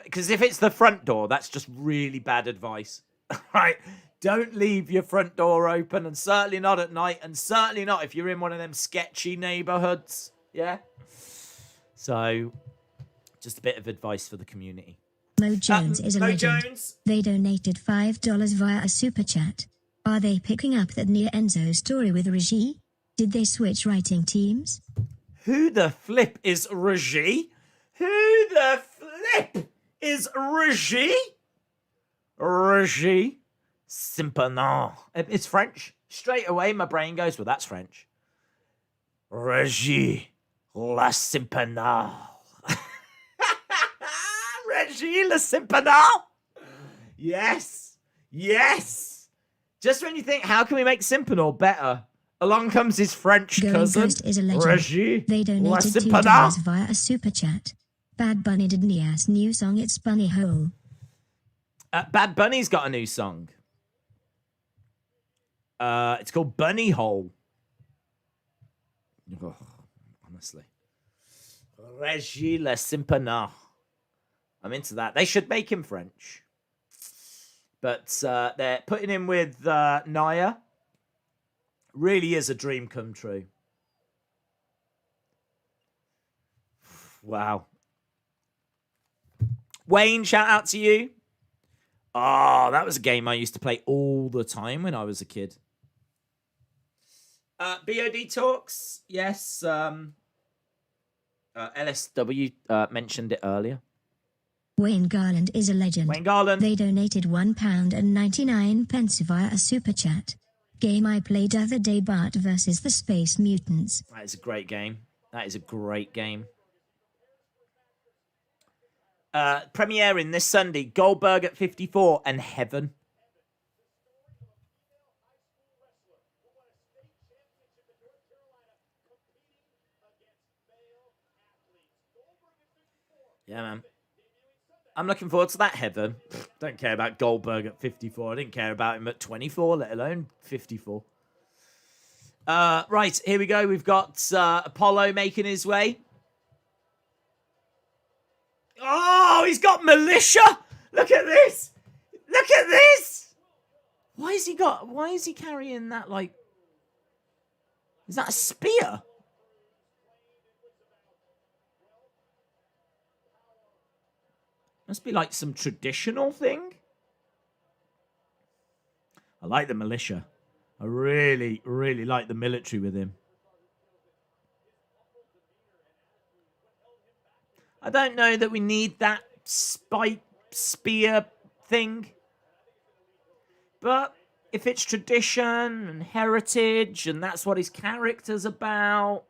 Because if it's the front door, that's just really bad advice. Right? Don't leave your front door open, and certainly not at night, and certainly not if you're in one of them sketchy neighborhoods. Yeah? So, just a bit of advice for the community. Mo Jones is a Mo legend. Jones. They donated $5 via a super chat. Are they picking up that Nia Enzo story with Regie? Did they switch writing teams? Who the flip is Regie? Who the flip is Regie? Regie Simpanard. It's French. Straight away, my brain goes, well, that's French. Regie La Simpanard. Regie La Simpanard. Yes. Yes. Just when you think, how can we make Simpanard better? Along comes his French cousin, Ghost is a legend. Regie They La donated Simpanard. $2 via a super chat. Bad Bunny did Nia's new song It's Bunny Hole. Bad Bunny's got a new song. It's called Bunny Hole. Oh, honestly. Regie Le Simpanard. I'm into that. They should make him French. But they're putting him with Naya. Really is a dream come true. Wow. Wayne, shout out to you. Oh, that was a game I used to play all the time when I was a kid. BOD Talks. Yes. LSW mentioned it earlier. Wayne Garland is a legend. Wayne Garland. They donated £1.99 via a super chat. Game I played the other day, Bart versus the Space Mutants. That is a great game. That is a great game. Premiering this Sunday, Goldberg at 54 and Heaven. Yeah, man. I'm looking forward to that, Heaven. Don't care about Goldberg at 54. I didn't care about him at 24, let alone 54. Right, here we go. We've got Apollo making his way. Oh, he's got militia. Look at this. Look at this. Why is he carrying that, like... Is that a spear? Must be like some traditional thing. I like the militia. I really, really like the military with him. I don't know that we need that spike spear thing. But if it's tradition and heritage and that's what his character's about...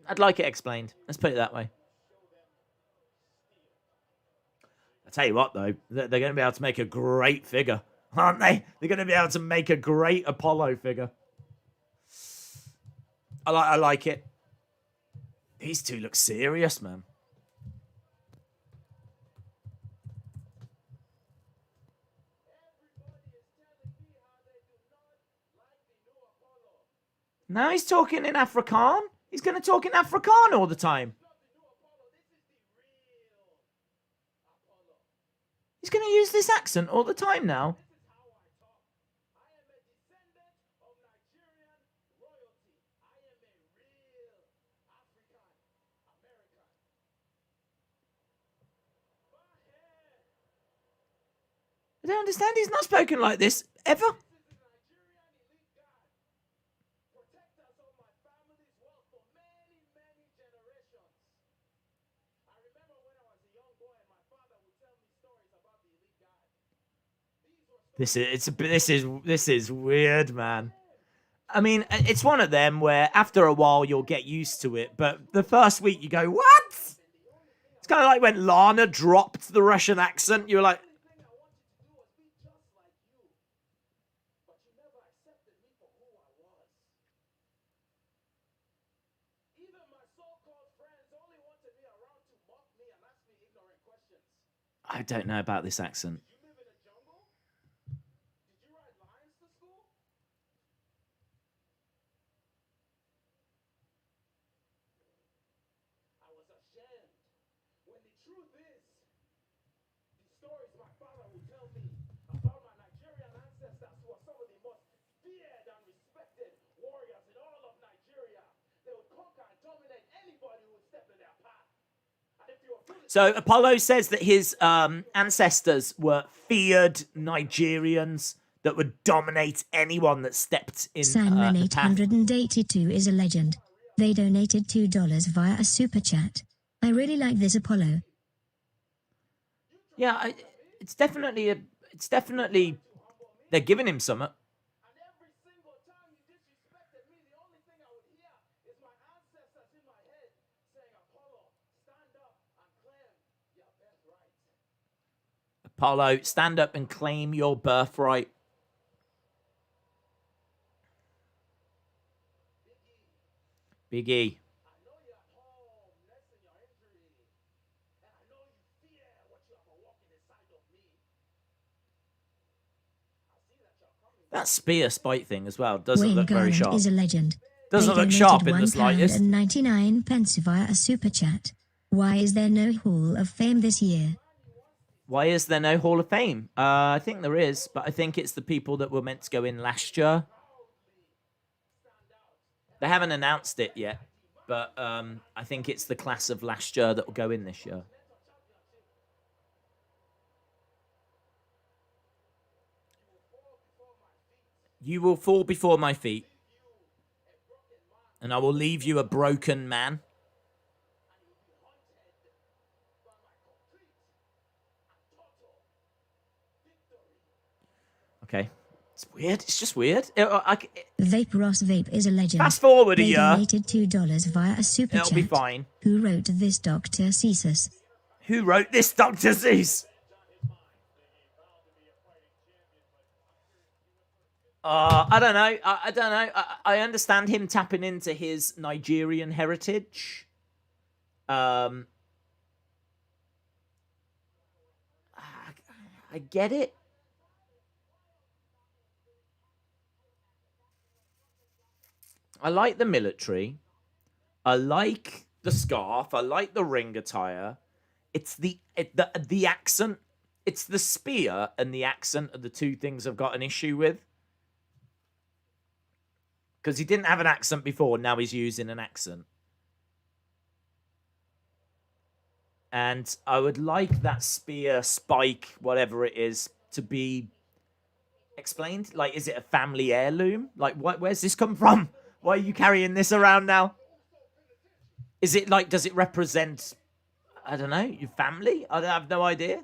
I'd like it explained. Let's put it that way. I tell you what, though, they're going to be able to make a great figure, aren't they? They're going to be able to make a great Apollo figure. I like it. These two look serious, man. Now he's talking in Afrikaan. He's going to talk in Afrikaan all the time. He's going to use this accent all the time now. I don't understand. He's not spoken like this ever. This is weird, man. I mean, it's one of them where after a while you'll get used to it, but the first week you go, what? It's kind of like when Lana dropped the Russian accent. You were like, I don't know about this accent. So Apollo says that his ancestors were feared Nigerians that would dominate anyone that stepped in Sandman the path. 882 is a legend. They donated $2 via a super chat. I really like this Apollo. Yeah, it's definitely they're giving him something. Apollo, stand up and claim your birthright. Big E. That spear spike thing as well doesn't look very sharp. Is a legend. Doesn't look sharp in the slightest. £1.99 via a super chat. Why is there no Hall of Fame this year? Why is there no Hall of Fame? I think there is, but I think it's the people that were meant to go in last year. They haven't announced it yet, but I think it's the class of last year that will go in this year. You will fall before my feet, and I will leave you a broken man. Okay. It's weird. It's just weird. Vape Ross Vape is a legend. Fast forward a They year. donated $2 via a super It'll chat. be fine. Who wrote this, Dr. Cesus? Who wrote this, Dr. Zeus? I don't know. I don't know. I understand him tapping into his Nigerian heritage. I get it. I like the military. I like the scarf. I like the ring attire. It's the accent. It's the spear and the accent are the two things I've got an issue with. Because he didn't have an accent before, now he's using an accent. And I would like that spear, spike, whatever it is, to be explained. Like, is it a family heirloom? Like, where's this come from? Why are you carrying this around now? Is it like, does it represent, I don't know, your family? I have no idea.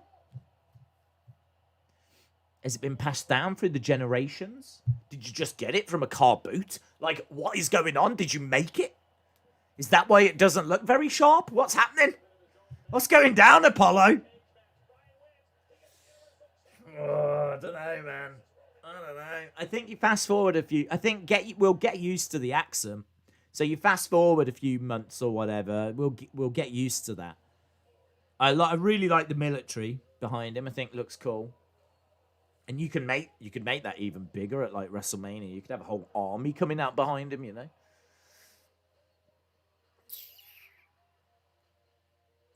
Has it been passed down through the generations? Did you just get it from a car boot? Like, what is going on? Did you make it? Is that why it doesn't look very sharp? What's happening? What's going down, Apollo? Oh, I don't know, man. I don't know. I think you fast forward a few. I think we'll get used to the accent. So you fast forward a few months or whatever. We'll get used to that. I really like the military behind him. I think it looks cool. And you can make that even bigger at like WrestleMania. You could have a whole army coming out behind him, you know.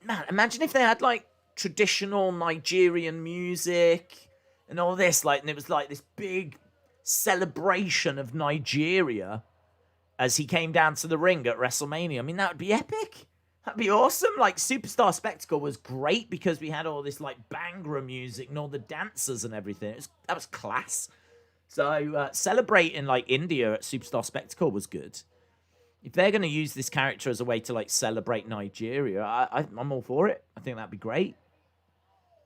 Man, imagine if they had like traditional Nigerian music and all this, like, and it was like this big celebration of Nigeria as he came down to the ring at WrestleMania. I mean, that would be epic. That'd be awesome. Like, Superstar Spectacle was great because we had all this, like, Bhangra music and all the dancers and everything. That was class. So, celebrating, like, India at Superstar Spectacle was good. If they're going to use this character as a way to, like, celebrate Nigeria, I'm all for it. I think that'd be great.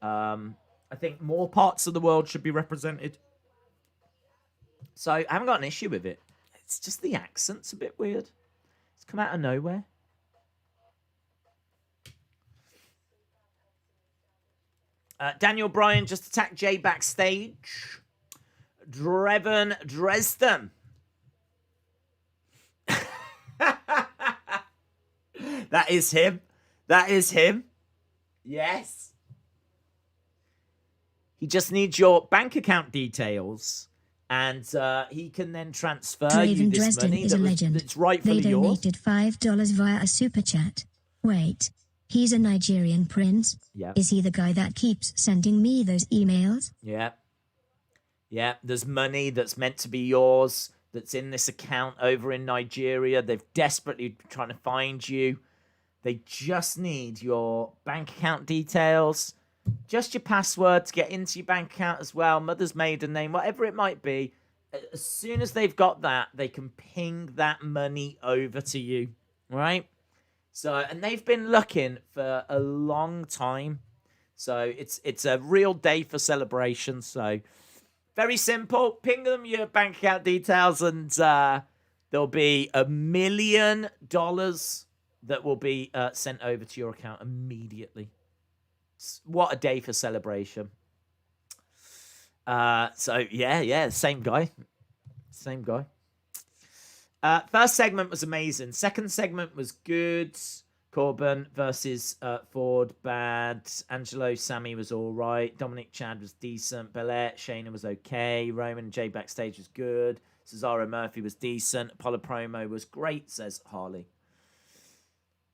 I think more parts of the world should be represented. So, I haven't got an issue with it. It's just the accent's a bit weird. It's come out of nowhere. Daniel Bryan just attacked Jay backstage. Dreven Dresden. That is him. That is him. Yes. He just needs your bank account details, and he can then transfer you Draven this Dresden money is a legend. that's rightfully They yours. donated $5 via a super chat. Wait. He's a Nigerian prince? Yeah. Is he the guy that keeps sending me those emails? Yeah. Yeah, there's money that's meant to be yours that's in this account over in Nigeria. They've desperately been trying to find you. They just need your bank account details, just your password to get into your bank account as well, mother's maiden name, whatever it might be. As soon as they've got that, they can ping that money over to you, right? So, and they've been looking for a long time. So it's a real day for celebration. So very simple. Ping them your bank account details and there'll be $1 million that will be sent over to your account immediately. What a day for celebration. So yeah, same guy. Same guy. First segment was amazing. Second segment was good. Corbin versus Ford, bad. Angelo, Sammy was all right. Dominic Chad was decent. Belair, Shayna was okay. Roman and Jay backstage was good. Cesaro Murphy was decent. Apollo promo was great, says Harley.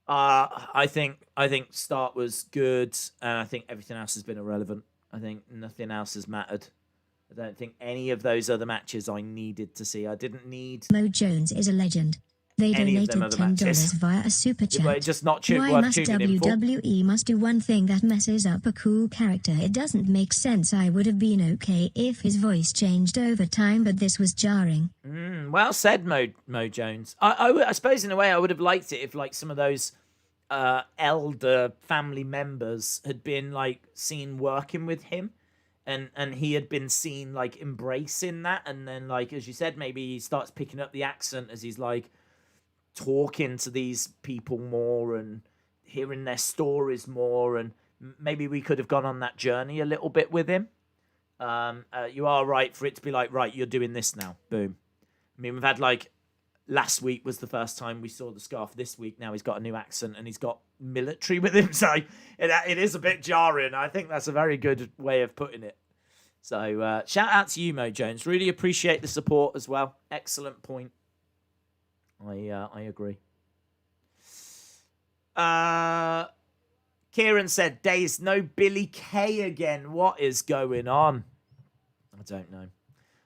I think start was good, and I think everything else has been irrelevant. I think nothing else has mattered. I don't think any of those other matches I needed to see. I didn't need Mo Jones is a legend. They any of them donated other $10 matches. via a super chat. Well, just not Why worth must tuning in for. WWE must do one thing that messes up a cool character? It doesn't make sense. I would have been okay if his voice changed over time, but this was jarring. Well said, Mo Jones. I suppose in a way I would have liked it if like some of those elder family members had been like seen working with him and he had been seen like embracing that, and then like as you said, maybe he starts picking up the accent as he's like talking to these people more and hearing their stories more, and maybe we could have gone on that journey a little bit with him. You are right for it to be like, right, you're doing this now, boom. I mean, we've had like last week was the first time we saw the scarf. This week now he's got a new accent and he's got military with him, so it is a bit jarring. I think that's a very good way of putting it. So shout out to you, Mo Jones. Really appreciate the support as well. Excellent point. I agree. Kieran said, Days, no Billy Kay again. What is going on? I don't know.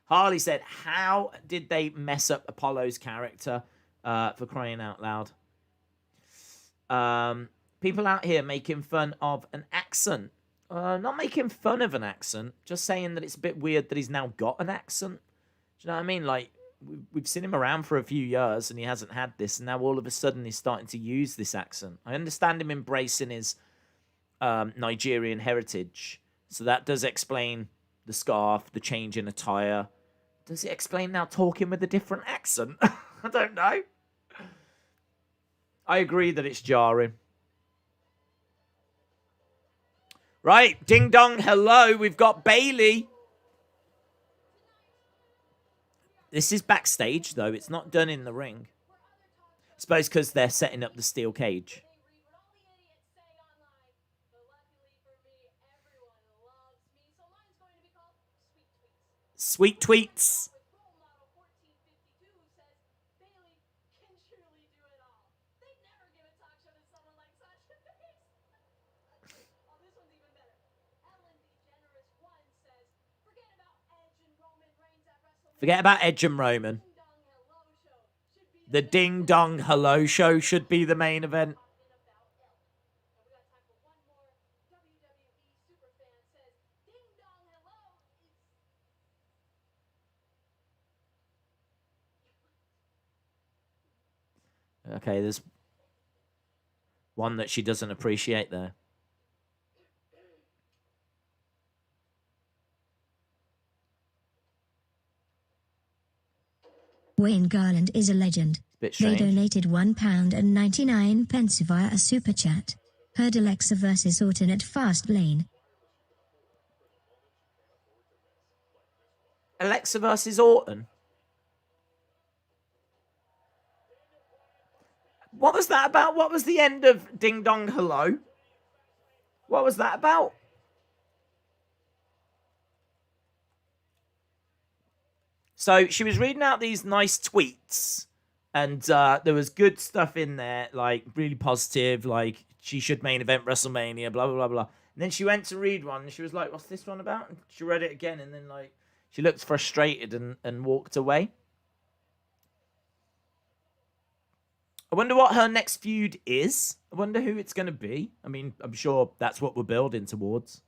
Harley said, how did they mess up Apollo's character, for crying out loud? People out here making fun of an accent. Not making fun of an accent, just saying that it's a bit weird that he's now got an accent. Do you know what I mean? Like, we've seen him around for a few years and he hasn't had this, and now all of a sudden he's starting to use this accent. I understand him embracing his Nigerian heritage, so that does explain the scarf, the change in attire. Does it explain now talking with a different accent? I don't know. I agree that it's jarring. Right, ding dong, hello, we've got Bailey. This is backstage, though. It's not done in the ring. I suppose because they're setting up the steel cage. Sweet tweets. Forget about Edge and Roman. The Ding Dong Hello Show should be the main event. Okay, there's one that she doesn't appreciate there. Wayne Garland is a legend. Bit They strange. donated £1.99 via a super chat. Heard Alexa versus Orton at Fastlane. Alexa versus Orton. What was that about? What was the end of Ding Dong Hello? What was that about? So she was reading out these nice tweets, and there was good stuff in there, like really positive, like she should main event WrestleMania, blah, blah, blah, blah. And then she went to read one, and she was like, what's this one about? And she read it again, and then like she looked frustrated and walked away. I wonder what her next feud is. I wonder who it's going to be. I mean, I'm sure that's what we're building towards.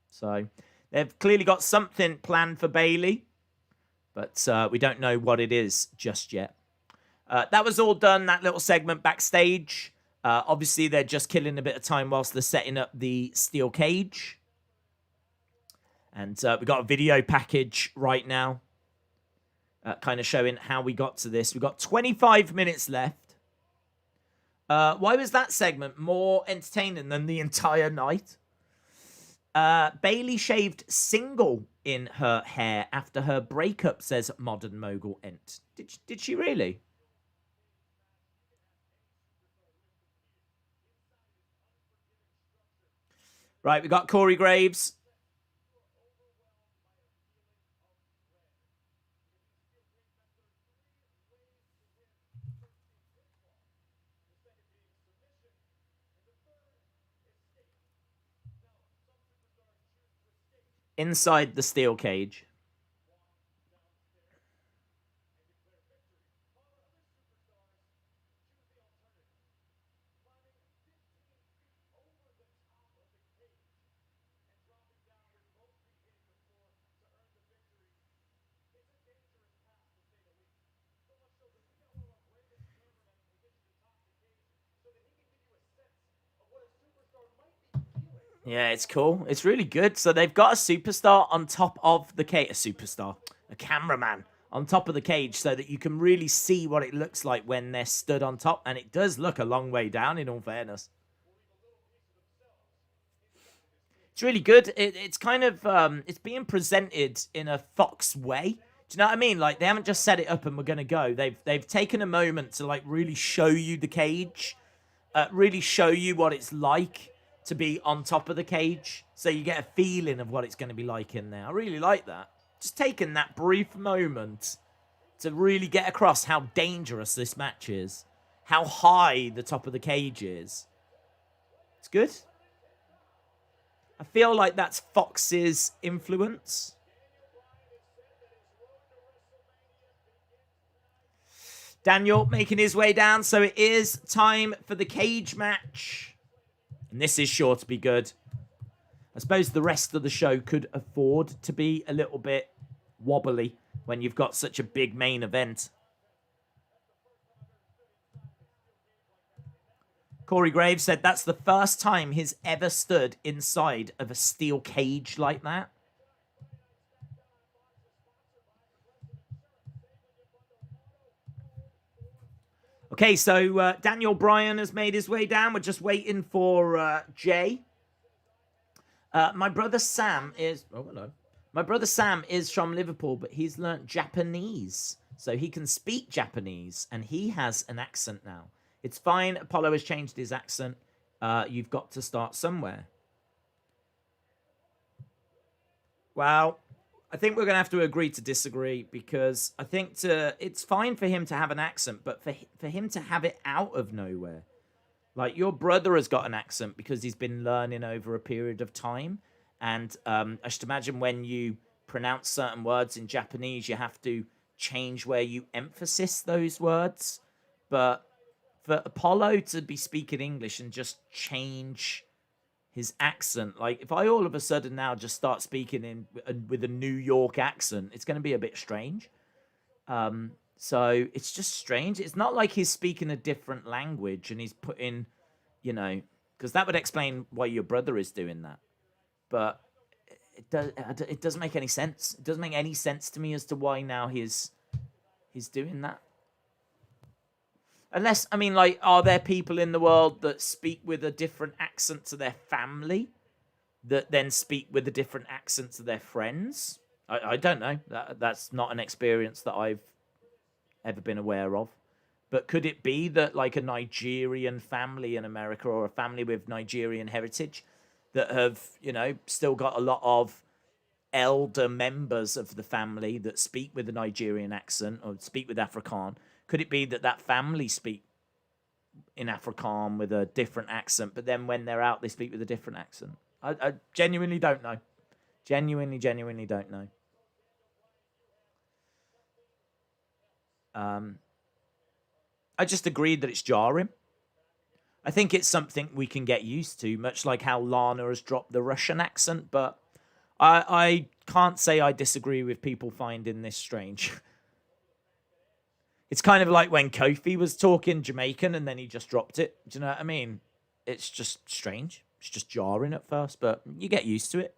So they've clearly got something planned for Bailey, but we don't know what it is just yet. That was all done, that little segment backstage. Obviously, they're just killing a bit of time whilst they're setting up the steel cage. And we got a video package right now, kind of showing how we got to this. We've got 25 minutes left. Why was that segment more entertaining than the entire night? Bailey shaved single in her hair after her breakup, says Modern Mogul Ent. Did she really? Right, we got Corey Graves. Inside the steel cage. Yeah, it's cool. It's really good. So they've got a superstar on top of the cage. A superstar. A cameraman on top of the cage so that you can really see what it looks like when they're stood on top. And it does look a long way down, in all fairness. It's really good. It's kind of, it's being presented in a Fox way. Do you know what I mean? Like, they haven't just set it up and we're going to go. They've taken a moment to, like, really show you the cage. Really show you what it's like to be on top of the cage, so you get a feeling of what it's going to be like in there. I really like that. Just taking that brief moment to really get across how dangerous this match is, how high the top of the cage is. It's good. I feel like that's Fox's influence. Daniel making his way down, so it is time for the cage match. And this is sure to be good. I suppose the rest of the show could afford to be a little bit wobbly when you've got such a big main event. Corey Graves said that's the first time he's ever stood inside of a steel cage like that. Okay, so Daniel Bryan has made his way down. We're just waiting for Jay. My brother Sam is... Oh, hello. My brother Sam is from Liverpool, but he's learnt Japanese. So he can speak Japanese, and he has an accent now. It's fine. Apollo has changed his accent. You've got to start somewhere. Well, I think we're going to have to agree to disagree, because I think it's fine for him to have an accent, but for him to have it out of nowhere. Like, your brother has got an accent because he's been learning over a period of time. And I should imagine when you pronounce certain words in Japanese, you have to change where you emphasize those words. But for Apollo to be speaking English and just change his accent, like, if I all of a sudden now just start speaking with a New York accent, it's going to be a bit strange. So it's just strange. It's not like he's speaking a different language and he's putting, you know, because that would explain why your brother is doing that. But it doesn't make any sense. It doesn't make any sense to me as to why now he's doing that. Unless, I mean, like, are there people in the world that speak with a different accent to their family that then speak with a different accent to their friends? I don't know. That's not an experience that I've ever been aware of. But could it be that, like, a Nigerian family in America, or a family with Nigerian heritage that have, you know, still got a lot of elder members of the family that speak with a Nigerian accent or speak with Afrikaans? Could it be that that family speak in Afrikaans with a different accent, but then when they're out, they speak with a different accent? I genuinely don't know. Genuinely don't know. I just agreed that it's jarring. I think it's something we can get used to, much like how Lana has dropped the Russian accent, but I can't say I disagree with people finding this strange. It's kind of like when Kofi was talking Jamaican and then he just dropped it. Do you know what I mean? It's just strange. It's just jarring at first, but you get used to it.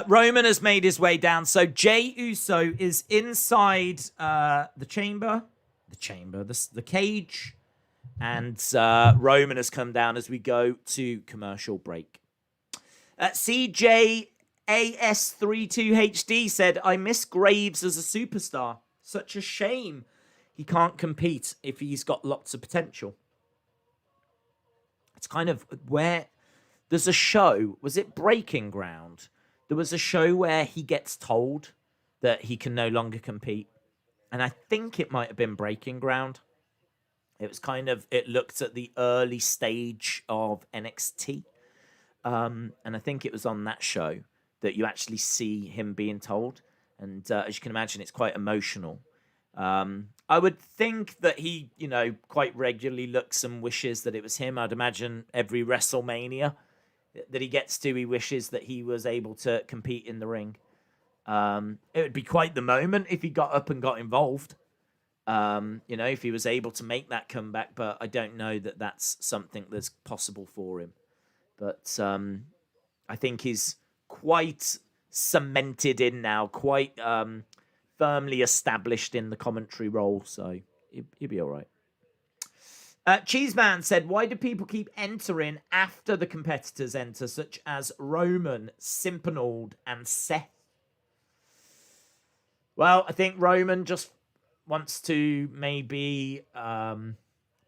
Roman has made his way down. So Jey Uso is inside the cage. And Roman has come down as we go to commercial break. CJ AS32HD said, I miss Graves as a superstar. Such a shame he can't compete if he's got lots of potential. It's kind of where there's a show. Was it Breaking Ground? There was a show where he gets told that he can no longer compete. And I think it might have been Breaking Ground. It was kind of, it looked at the early stage of NXT. And I think it was on that show that you actually see him being told. And as you can imagine, it's quite emotional. I would think that he, you know, quite regularly looks and wishes that it was him. I'd imagine every WrestleMania that he gets to, he wishes that he was able to compete in the ring. It would be quite the moment if he got up and got involved. If he was able to make that comeback, but I don't know that that's something that's possible for him. But I think he's quite cemented in now, quite firmly established in the commentary role, so he'll be all right. Cheeseman said, why do people keep entering after the competitors enter, such as Roman, Simpanold, and Seth? Well, I think Roman just wants to maybe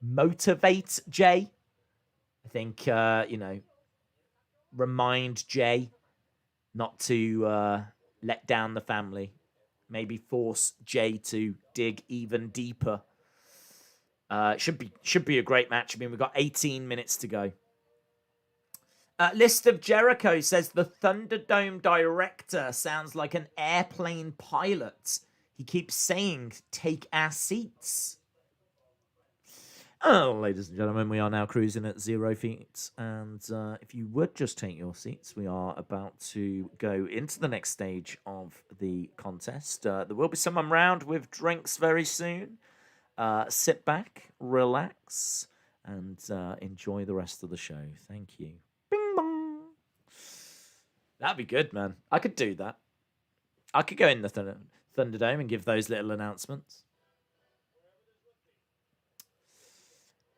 motivate Jay. I think, remind Jay not to let down the family. Maybe force Jay to dig even deeper. Should be a great match. I mean, we've got 18 minutes to go. List of Jericho says the Thunderdome director sounds like an airplane pilot. He keeps saying, take our seats. Oh, ladies and gentlemen, we are now cruising at 0 feet. And if you would just take your seats, we are about to go into the next stage of the contest. There will be someone round with drinks very soon. Sit back, relax, and enjoy the rest of the show. Thank you. Bing bong. That'd be good, man. I could do that. I could go in the Thunderdome and give those little announcements.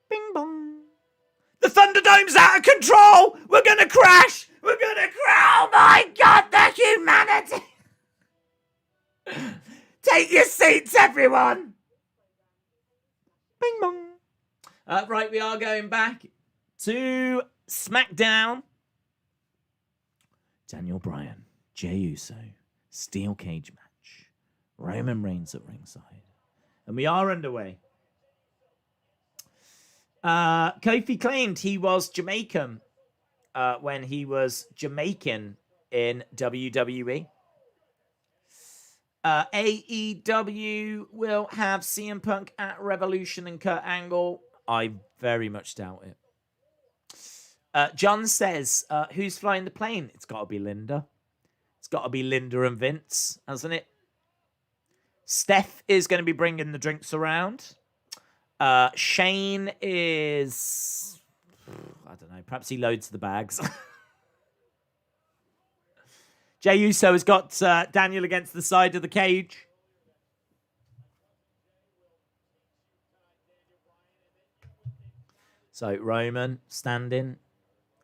Bing bong. The Thunderdome's out of control. We're gonna crash. We're gonna crash. Oh my God, the humanity. Take your seats, everyone. Bing bong. Right, we are going back to SmackDown. Daniel Bryan, Jey Uso, steel cage match. Roman Reigns at ringside. And we are underway. Kofi claimed he was Jamaican when he was Jamaican in WWE. AEW will have CM Punk at Revolution and Kurt Angle. I very much doubt it. John says, who's flying the plane? It's got to be Linda. It's got to be Linda and Vince, hasn't it? Steph is going to be bringing the drinks around. Shane is... I don't know. Perhaps he loads the bags. Jey Uso has got Daniel against the side of the cage. So Roman standing,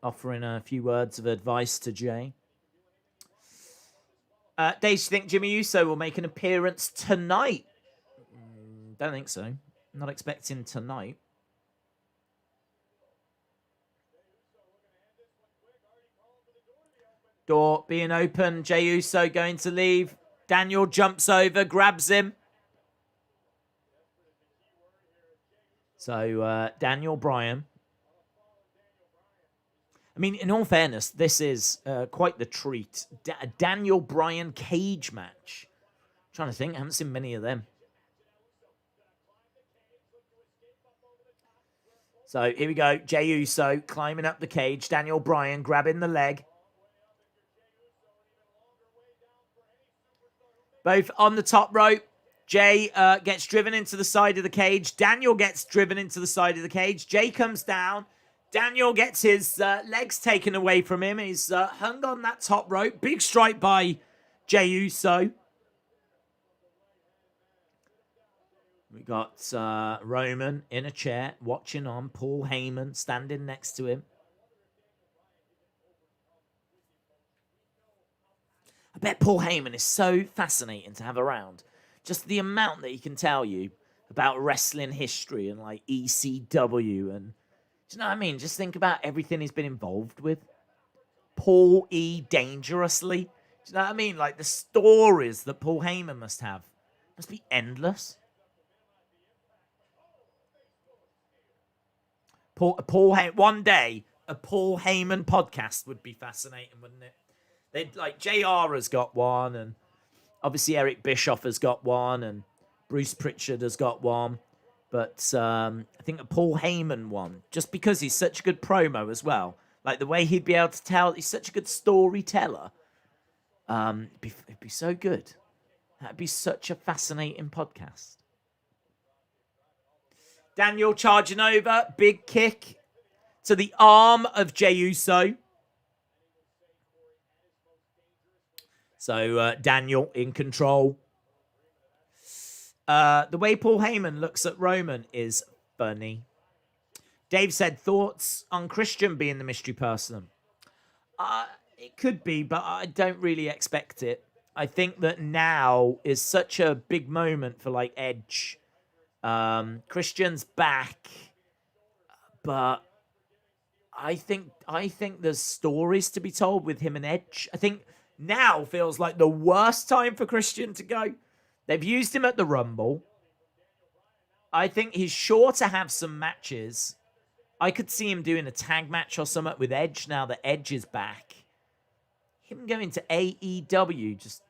offering a few words of advice to Jey. Dave, do you think Jimmy Uso will make an appearance tonight? Don't think so. Not expecting tonight. Door being open. Jey Uso going to leave. Daniel jumps over, grabs him. So, Daniel Bryan. I mean, in all fairness, this is quite the treat. Daniel Bryan cage match. I'm trying to think. I haven't seen many of them. So, here we go. Jey Uso climbing up the cage. Daniel Bryan grabbing the leg. Both on the top rope. Jey gets driven into the side of the cage. Daniel gets driven into the side of the cage. Jey comes down. Daniel gets his legs taken away from him. He's hung on that top rope. Big strike by Jey Uso. We got Roman in a chair, watching on. Paul Heyman standing next to him. I bet Paul Heyman is so fascinating to have around. Just the amount that he can tell you about wrestling history and like ECW and... Do you know what I mean? Just think about everything he's been involved with. Paul E. Dangerously. Do you know what I mean? Like the stories that Paul Heyman must have. Must be endless. One day, a Paul Heyman podcast would be fascinating, wouldn't it? They'd like JR has got one, and obviously Eric Bischoff has got one, and Bruce Pritchard has got one. But I think a Paul Heyman one, just because he's such a good promo as well. Like the way he'd be able to tell, he's such a good storyteller. It'd be so good. That'd be such a fascinating podcast. Daniel charging over. Big kick to the arm of Jey Uso. So Daniel in control. The way Paul Heyman looks at Roman is funny. Dave said, thoughts on Christian being the mystery person? It could be, but I don't really expect it. I think that now is such a big moment for like Edge. Christian's back, but I think there's stories to be told with him and Edge. I think now feels like the worst time for Christian to go. They've used him at the Rumble. I think he's sure to have some matches. I could see him doing a tag match or something with Edge now that Edge is back. Him going to AEW, just...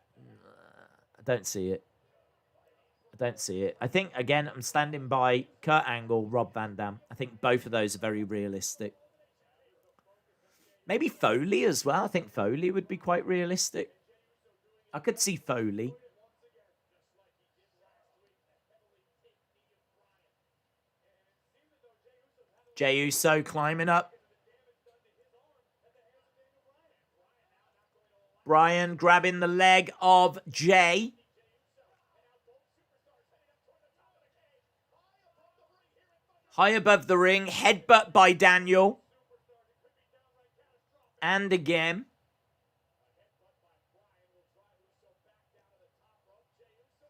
I don't see it. I don't see it. I think, again, I'm standing by Kurt Angle, Rob Van Dam. I think both of those are very realistic. Maybe Foley as well. I think Foley would be quite realistic. I could see Foley. Jey Uso climbing up. Bryan grabbing the leg of Jey. High above the ring. Headbutt by Daniel. And again.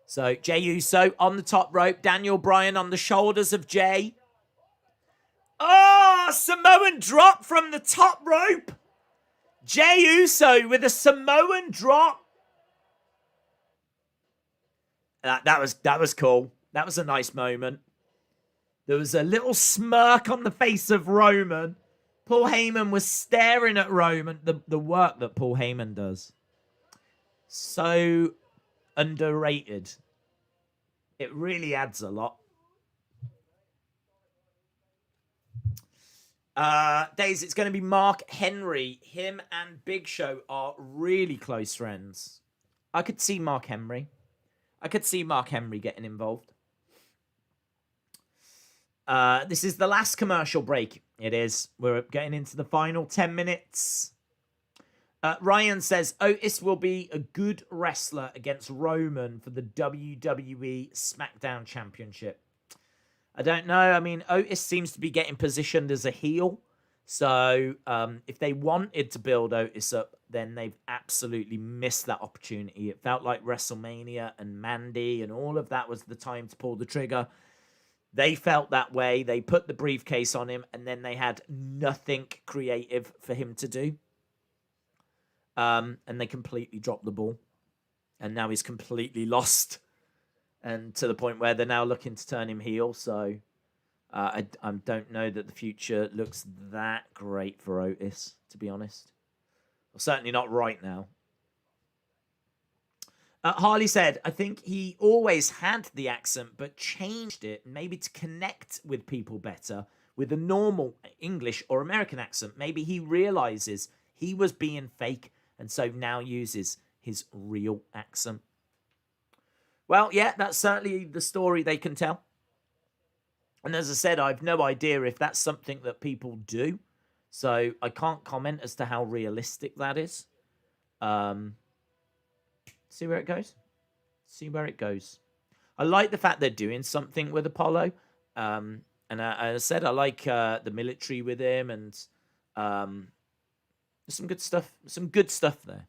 So Jey Uso on the top rope. Daniel Bryan on the shoulders of Jey. Oh, Samoan drop from the top rope. Jey Uso with a Samoan drop. That was cool. That was a nice moment. There was a little smirk on the face of Roman. Paul Heyman was staring at Roman. The work that Paul Heyman does. So underrated. It really adds a lot. Days, it's going to be Mark Henry. Him and Big Show are really close friends. I could see Mark Henry. I could see Mark Henry getting involved. This is the last commercial break. It is. We're getting into the final 10 minutes. Ryan says, Otis will be a good wrestler against Roman for the WWE Smackdown Championship. I don't know. I mean, Otis seems to be getting positioned as a heel. So if they wanted to build Otis up, then they've absolutely missed that opportunity. It felt like WrestleMania and Mandy and all of that was the time to pull the trigger. They felt that way. They put the briefcase on him, and then they had nothing creative for him to do. And they completely dropped the ball. And now he's completely lost. And to the point where they're now looking to turn him heel. So I don't know that the future looks that great for Otis, to be honest. Well, certainly not right now. Harley said, I think he always had the accent, but changed it maybe to connect with people better with a normal English or American accent. Maybe he realizes he was being fake and so now uses his real accent. Well, yeah, that's certainly the story they can tell. And as I said, I've no idea if that's something that people do. So I can't comment as to how realistic that is. See where it goes. See where it goes. I like the fact they're doing something with Apollo. And as I said, I like the military with him. And there's some good stuff. Some good stuff there.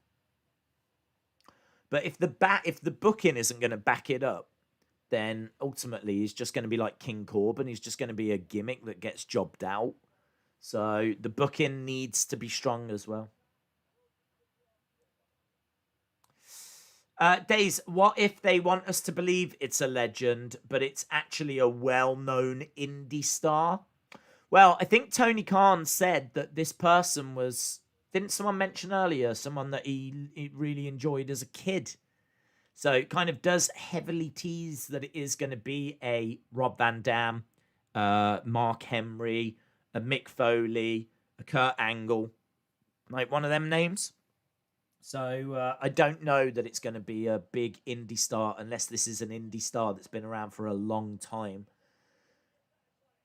But if the booking isn't going to back it up, then ultimately he's just going to be like King Corbin. He's just going to be a gimmick that gets jobbed out. So the booking needs to be strong as well. Days, what if they want us to believe it's a legend, but it's actually a well-known indie star? Well, I think Tony Khan said that this person was... Didn't someone mention earlier someone that he really enjoyed as a kid? So it kind of does heavily tease that it is going to be a Rob Van Dam, Mark Henry, a Mick Foley, a Kurt Angle. Like one of them names. So I don't know that it's going to be a big indie star unless this is an indie star that's been around for a long time.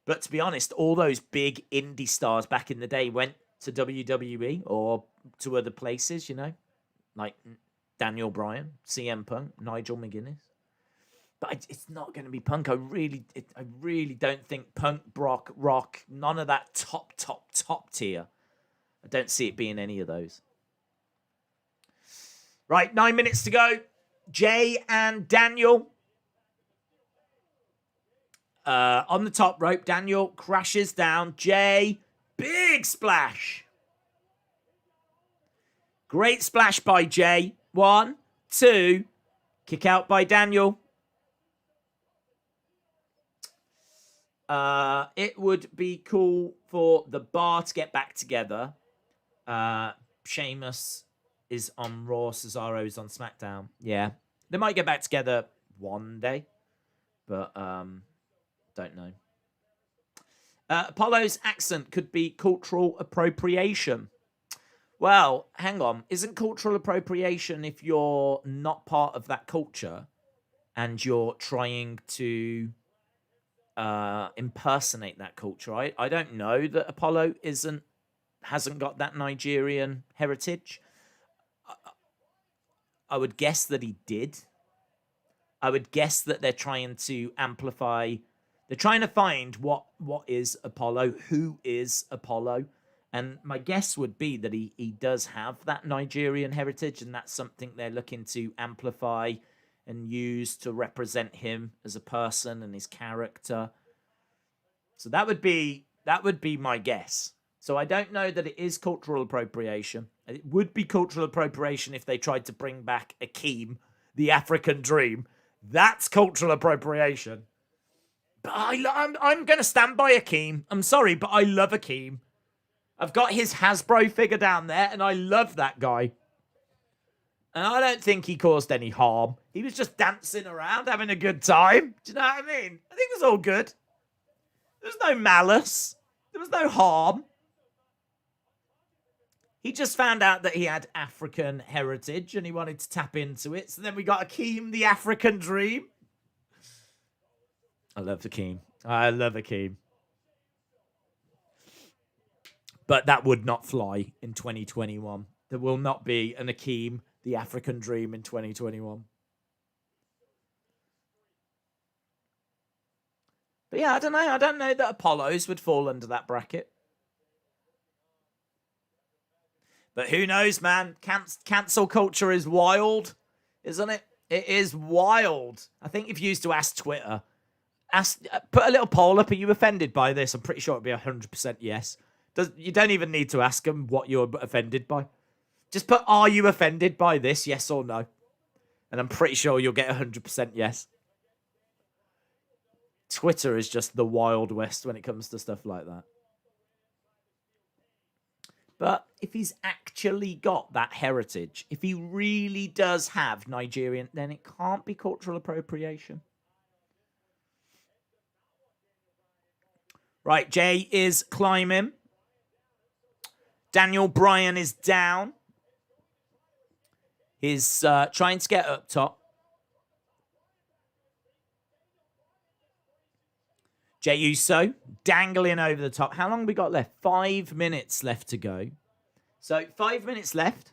But to be honest, all those big indie stars back in the day went to WWE or to other places, you know, like Daniel Bryan, CM Punk, Nigel McGuinness. But it's not going to be Punk. I really don't think Punk, Brock, Rock, none of that top tier. I don't see it being any of those. Right, 9 minutes to go. Jay and Daniel. On the top rope, Daniel crashes down. Jay, big splash. Great splash by Jay. 1, 2. Kick out by Daniel. It would be cool for the bar to get back together. Sheamus is on Raw, Cesaro's on SmackDown. Yeah. They might get back together one day, but don't know. Apollo's accent could be cultural appropriation. Well, hang on. Isn't cultural appropriation if you're not part of that culture and you're trying to impersonate that culture? I don't know that Apollo hasn't got that Nigerian heritage. I would guess that he did. I would guess that they're trying to amplify. They're trying to find what is Apollo, who is Apollo. And my guess would be that he does have that Nigerian heritage, and that's something they're looking to amplify and use to represent him as a person and his character. So that would be my guess. So I don't know that it is cultural appropriation. It would be cultural appropriation if they tried to bring back Akeem, the African Dream. That's cultural appropriation. But I'm going to stand by Akeem. I'm sorry, but I love Akeem. I've got his Hasbro figure down there, and I love that guy. And I don't think he caused any harm. He was just dancing around, having a good time. Do you know what I mean? I think it was all good. There was no malice. There was no harm. He just found out that he had African heritage, and he wanted to tap into it. So then we got Akeem, the African Dream. I love Akeem. I love Akeem. But that would not fly in 2021. There will not be an Akeem, the African Dream, in 2021. But yeah, I don't know. I don't know that Apollos would fall under that bracket. But who knows, man? Cancel culture is wild, isn't it? It is wild. I think if you used to ask Twitter, put a little poll up, are you offended by this? I'm pretty sure it'd be 100% yes. You don't even need to ask them what you're offended by. Just put, are you offended by this, yes or no? And I'm pretty sure you'll get 100% yes. Twitter is just the Wild West when it comes to stuff like that. But if he's actually got that heritage, if he really does have Nigerian, then it can't be cultural appropriation. Right, Jay is climbing. Daniel Bryan is down. He's trying to get up top. Jey Uso dangling over the top. How long have we got left? 5 minutes left to go. So 5 minutes left.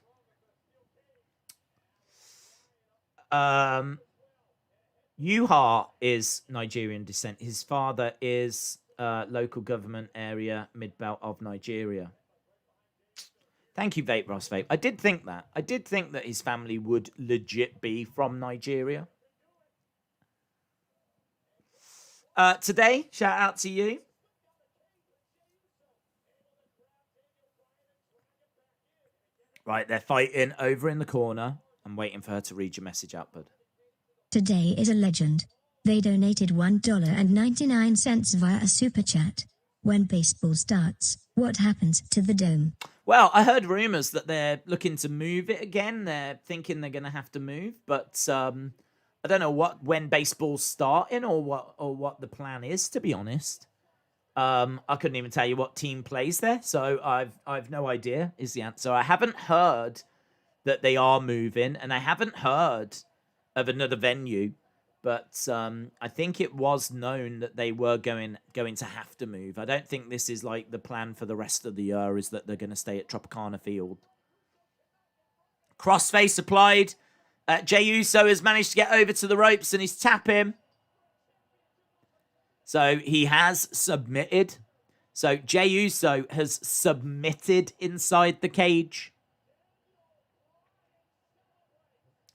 Yuha is Nigerian descent. His father is local government area mid-belt of Nigeria. Thank you, Vape Ross Vape. I did think that. I did think that his family would legit be from Nigeria. Today, shout out to you. Right, they're fighting over in the corner. I'm waiting for her to read your message out, bud. Today is a legend. They donated $1.99 via a super chat. When baseball starts, what happens to the dome? Well, I heard rumors that they're looking to move it again. They're thinking they're going to have to move, but I don't know when baseball's starting or what the plan is, to be honest. I couldn't even tell you what team plays there, so I've no idea is the answer. I haven't heard that they are moving, and I haven't heard of another venue, But I think it was known that they were going to have to move. I don't think this is like the plan for the rest of the year is that they're going to stay at Tropicana Field. Crossface applied. Jey Uso has managed to get over to the ropes and he's tap him. So he has submitted. So Jey Uso has submitted inside the cage.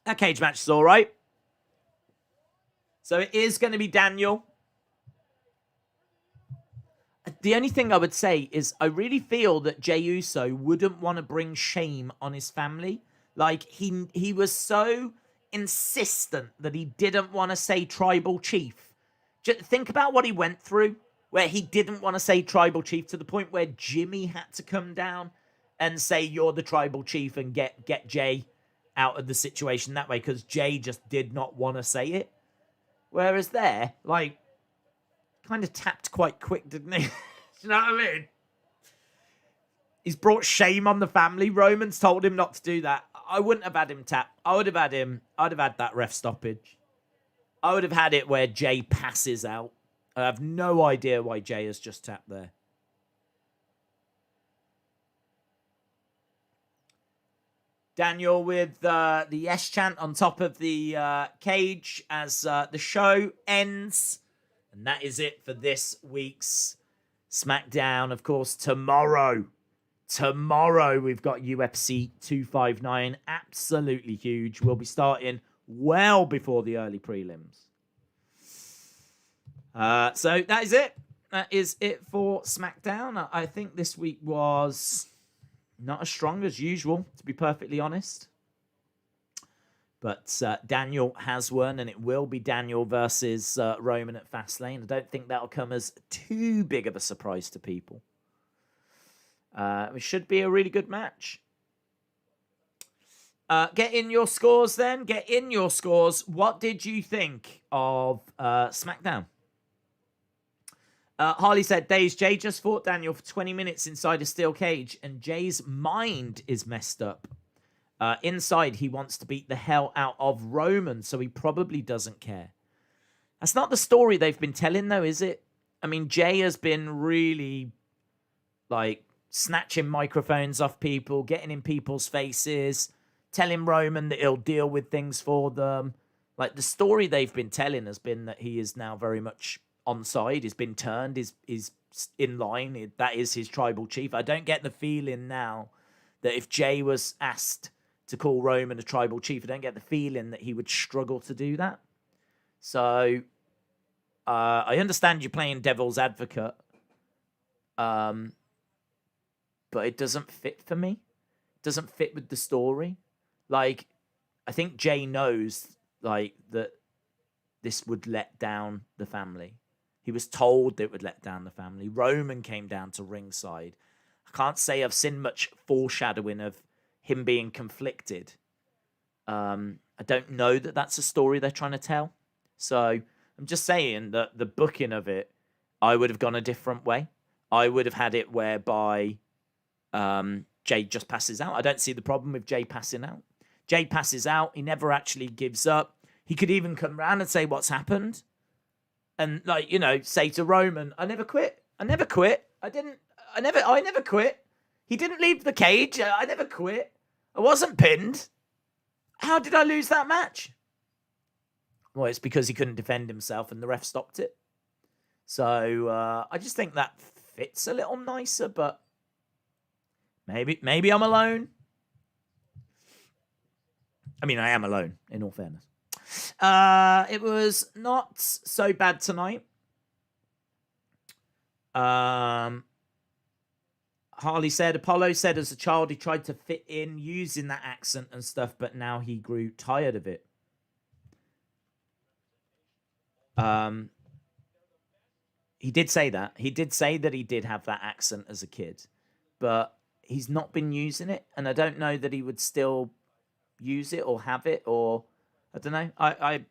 That cage match is all right. So it is going to be Daniel. The only thing I would say is I really feel that Jey Uso wouldn't want to bring shame on his family. Like, he was so insistent that he didn't want to say tribal chief. Just think about what he went through, where he didn't want to say tribal chief to the point where Jimmy had to come down and say, you're the tribal chief, and get Jey out of the situation that way, because Jey just did not want to say it. Whereas there, like, kind of tapped quite quick, didn't he? You know what I mean? He's brought shame on the family. Roman's told him not to do that. I wouldn't have had him tap. I'd have had that ref stoppage. I would have had it where Jey passes out. I have no idea why Jey has just tapped there. Daniel with the yes chant on top of the cage as the show ends. And that is it for this week's SmackDown. Of course, tomorrow we've got UFC 259. Absolutely huge. We'll be starting well before the early prelims. So that is it. That is it for SmackDown. I think this week was not as strong as usual, to be perfectly honest. But Daniel has won, and it will be Daniel versus Roman at Fastlane. I don't think that'll come as too big of a surprise to people. It should be a really good match. Get in your scores then. Get in your scores. What did you think of SmackDown? Harley said, Days, Jey just fought Daniel for 20 minutes inside a steel cage, and Jay's mind is messed up. Inside, he wants to beat the hell out of Roman, so he probably doesn't care. That's not the story they've been telling, though, is it? I mean, Jey has been really, like, snatching microphones off people, getting in people's faces, telling Roman that he'll deal with things for them. Like, the story they've been telling has been that he is now very much on side, he's been turned, is in line. That is his tribal chief. I don't get the feeling now that if Jey was asked to call Roman a tribal chief, I don't get the feeling that he would struggle to do that. So I understand you're playing devil's advocate, but it doesn't fit for me. It doesn't fit with the story. Like, I think Jey knows, like, that this would let down the family. He was told that it would let down the family. Roman came down to ringside. I can't say I've seen much foreshadowing of him being conflicted. I don't know that that's a story they're trying to tell. So I'm just saying that the booking of it, I would have gone a different way. I would have had it whereby Jey just passes out. I don't see the problem with Jey passing out. Jey passes out. He never actually gives up. He could even come round and say what's happened. And, like, you know, say to Roman, I never quit. I never quit. I never quit. He didn't leave the cage. I never quit. I wasn't pinned. How did I lose that match? Well, it's because he couldn't defend himself and the ref stopped it. So I just think that fits a little nicer, but maybe I'm alone. I mean, I am alone, in all fairness. It was not so bad tonight. Harley said, Apollo said as a child he tried to fit in using that accent and stuff, but now he grew tired of it. He did say that. He did say that he did have that accent as a kid, but he's not been using it, and I don't know that he would still use it or have it, or I don't know. I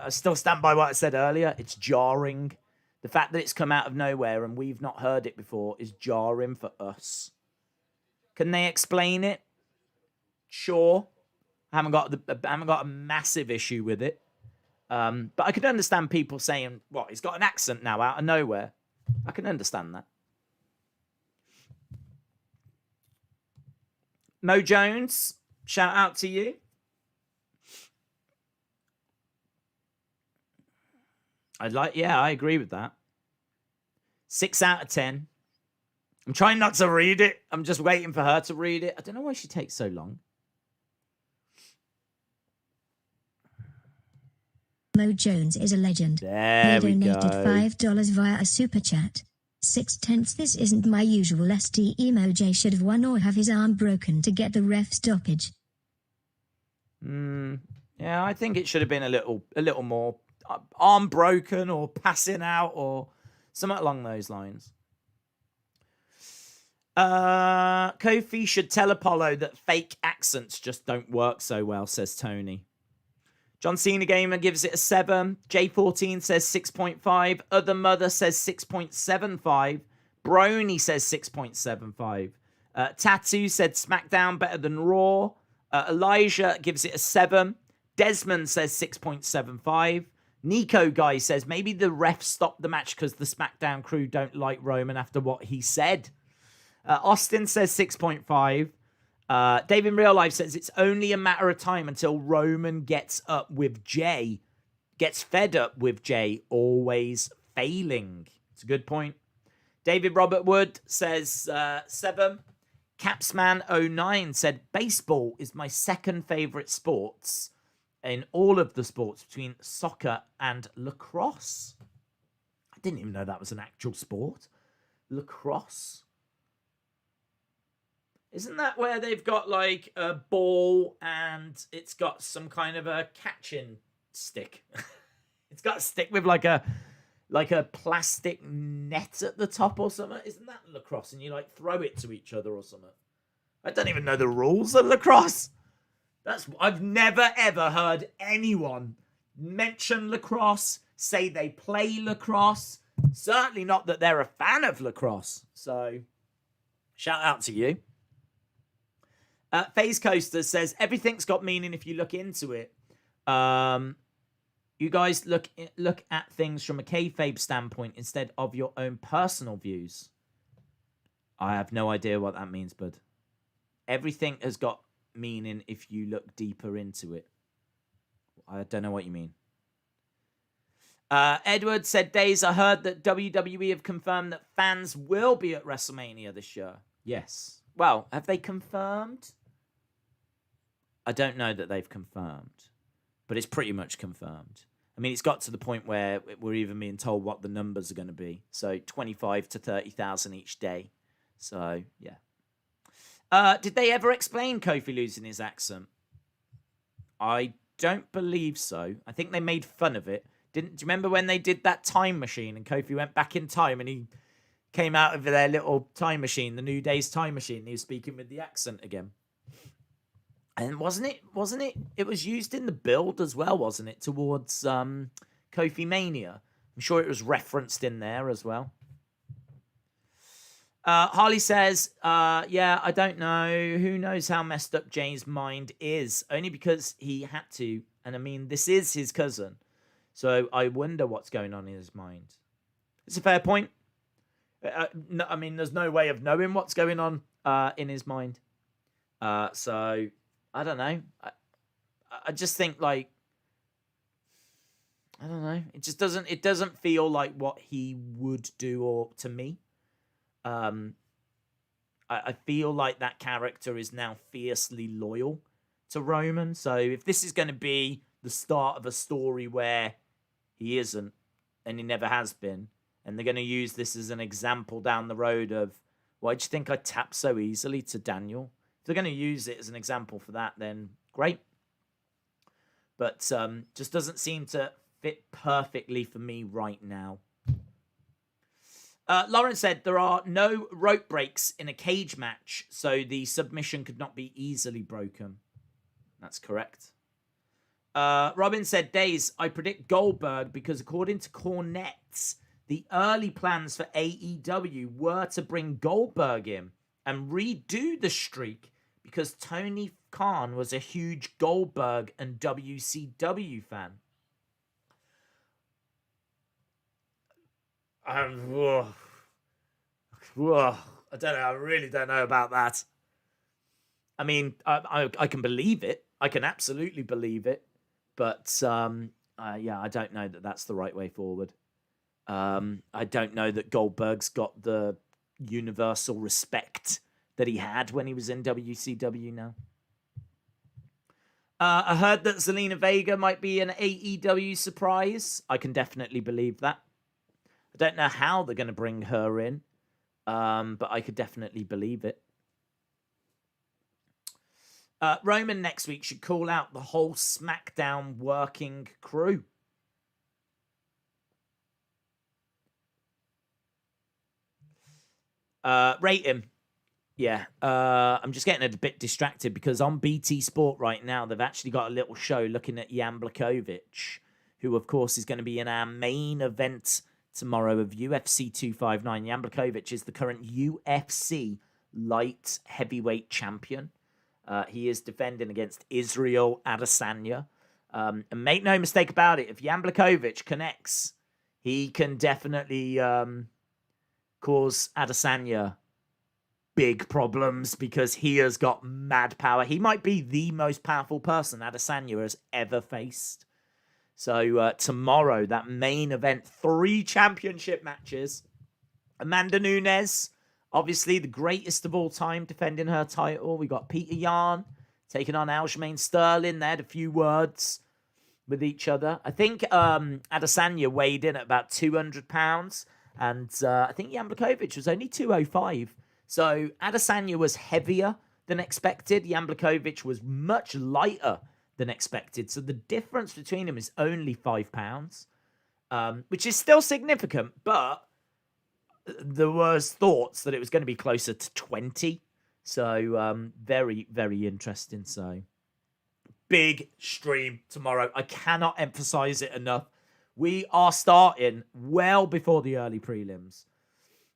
still stand by what I said earlier. It's jarring. The fact that it's come out of nowhere and we've not heard it before is jarring for us. Can they explain it? Sure. I haven't got a massive issue with it. But I could understand people saying, what, he's got an accent now out of nowhere. I can understand that. Mo Jones, shout out to you. I agree with that. 6 out of 10. I'm trying not to read it. I'm just waiting for her to read it. I don't know why she takes so long. Mo Jones is a legend. There we go. He donated $5 via a super chat. 6/10. This isn't my usual SD emoji. Should have won or have his arm broken to get the ref stoppage. Yeah, I think it should have been a little more arm broken or passing out or something along those lines. Kofi should tell Apollo that fake accents just don't work so well, says Tony. John Cena Gamer gives it a 7. J14 says 6.5. Other Mother says 6.75. Brony says 6.75. Tattoo said SmackDown better than Raw. Elijah gives it a 7. Desmond says 6.75. Nico Guy says maybe the ref stopped the match because the SmackDown crew don't like Roman after what he said. Austin says 6.5. Dave in Real Life says it's only a matter of time until Roman gets up with Jay. Gets fed up with Jay, always failing. It's a good point. David Robert Wood says 7. Capsman09 said baseball is my second favorite sports in all of the sports between soccer and lacrosse. I didn't even know that was an actual sport. Lacrosse. Isn't that where they've got like a ball and it's got some kind of a catching stick? It's got a stick with like a plastic net at the top or something. Isn't that lacrosse? And you like throw it to each other or something. I don't even know the rules of lacrosse. I've never ever heard anyone mention lacrosse, say they play lacrosse. Certainly not that they're a fan of lacrosse. So shout out to you. FaZe Coaster says, everything's got meaning if you look into it. You guys look at things from a kayfabe standpoint instead of your own personal views. I have no idea what that means, bud. Everything has got meaning if you look deeper into it. I don't know what you mean. Edward said, Days, I heard that WWE have confirmed that fans will be at WrestleMania this year. Yes. Well, have they confirmed? I don't know that they've confirmed, but it's pretty much confirmed. I mean, it's got to the point where we're even being told what the numbers are going to be. So 25 to 30,000 each day. So, yeah. Did they ever explain Kofi losing his accent? I don't believe so. I think they made fun of it. Do you remember when they did that time machine and Kofi went back in time and he came out of their little time machine, the New Day's time machine, and he was speaking with the accent again? And wasn't it? It was used in the build as well, wasn't it? Towards Kofi Mania. I'm sure it was referenced in there as well. Harley says, yeah, I don't know. Who knows how messed up Jay's mind is? Only because he had to. And I mean, this is his cousin. So I wonder what's going on in his mind. It's a fair point. No, I mean, there's no way of knowing what's going on in his mind. So I don't know. I just think like, I don't know. It doesn't feel like what he would do or to me. I feel like that character is now fiercely loyal to Roman. So if this is going to be the start of a story where he isn't, and he never has been, and they're going to use this as an example down the road of, why do you think I tap so easily to Daniel? If they're going to use it as an example for that, then great. But just doesn't seem to fit perfectly for me right now. Lauren said there are no rope breaks in a cage match, so the submission could not be easily broken. That's correct. Robin said, Days, I predict Goldberg because according to Cornette, the early plans for AEW were to bring Goldberg in and redo the streak because Tony Khan was a huge Goldberg and WCW fan. Whoa. Whoa. I don't know. I really don't know about that. I mean, I can believe it. I can absolutely believe it. But yeah, I don't know that that's the right way forward. I don't know that Goldberg's got the universal respect that he had when he was in WCW now. I heard that Zelina Vega might be an AEW surprise. I can definitely believe that. I don't know how they're going to bring her in, but I could definitely believe it. Roman next week should call out the whole SmackDown working crew. Rate him. Yeah. I'm just getting a bit distracted because on BT Sport right now, they've actually got a little show looking at Jan Blachowicz, who, of course, is going to be in our main event tomorrow of UFC 259. Jan Blachowicz is the current UFC light heavyweight champion. He is defending against Israel Adesanya. And make no mistake about it, if Jan Blachowicz connects, he can definitely cause Adesanya big problems because he has got mad power. He might be the most powerful person Adesanya has ever faced. So tomorrow, that main event, 3 championship matches. Amanda Nunes, obviously the greatest of all time, defending her title. We got Peter Yan taking on Aljamain Sterling. They had a few words with each other. I think Adesanya weighed in at about 200 pounds. And I think Jan Blachowicz was only 205. So Adesanya was heavier than expected. Jan Blachowicz was much lighter than expected. So the difference between them is only 5 pounds, which is still significant. But there was thoughts that it was going to be closer to 20. So very, very interesting. So big stream tomorrow. I cannot emphasize it enough. We are starting well before the early prelims.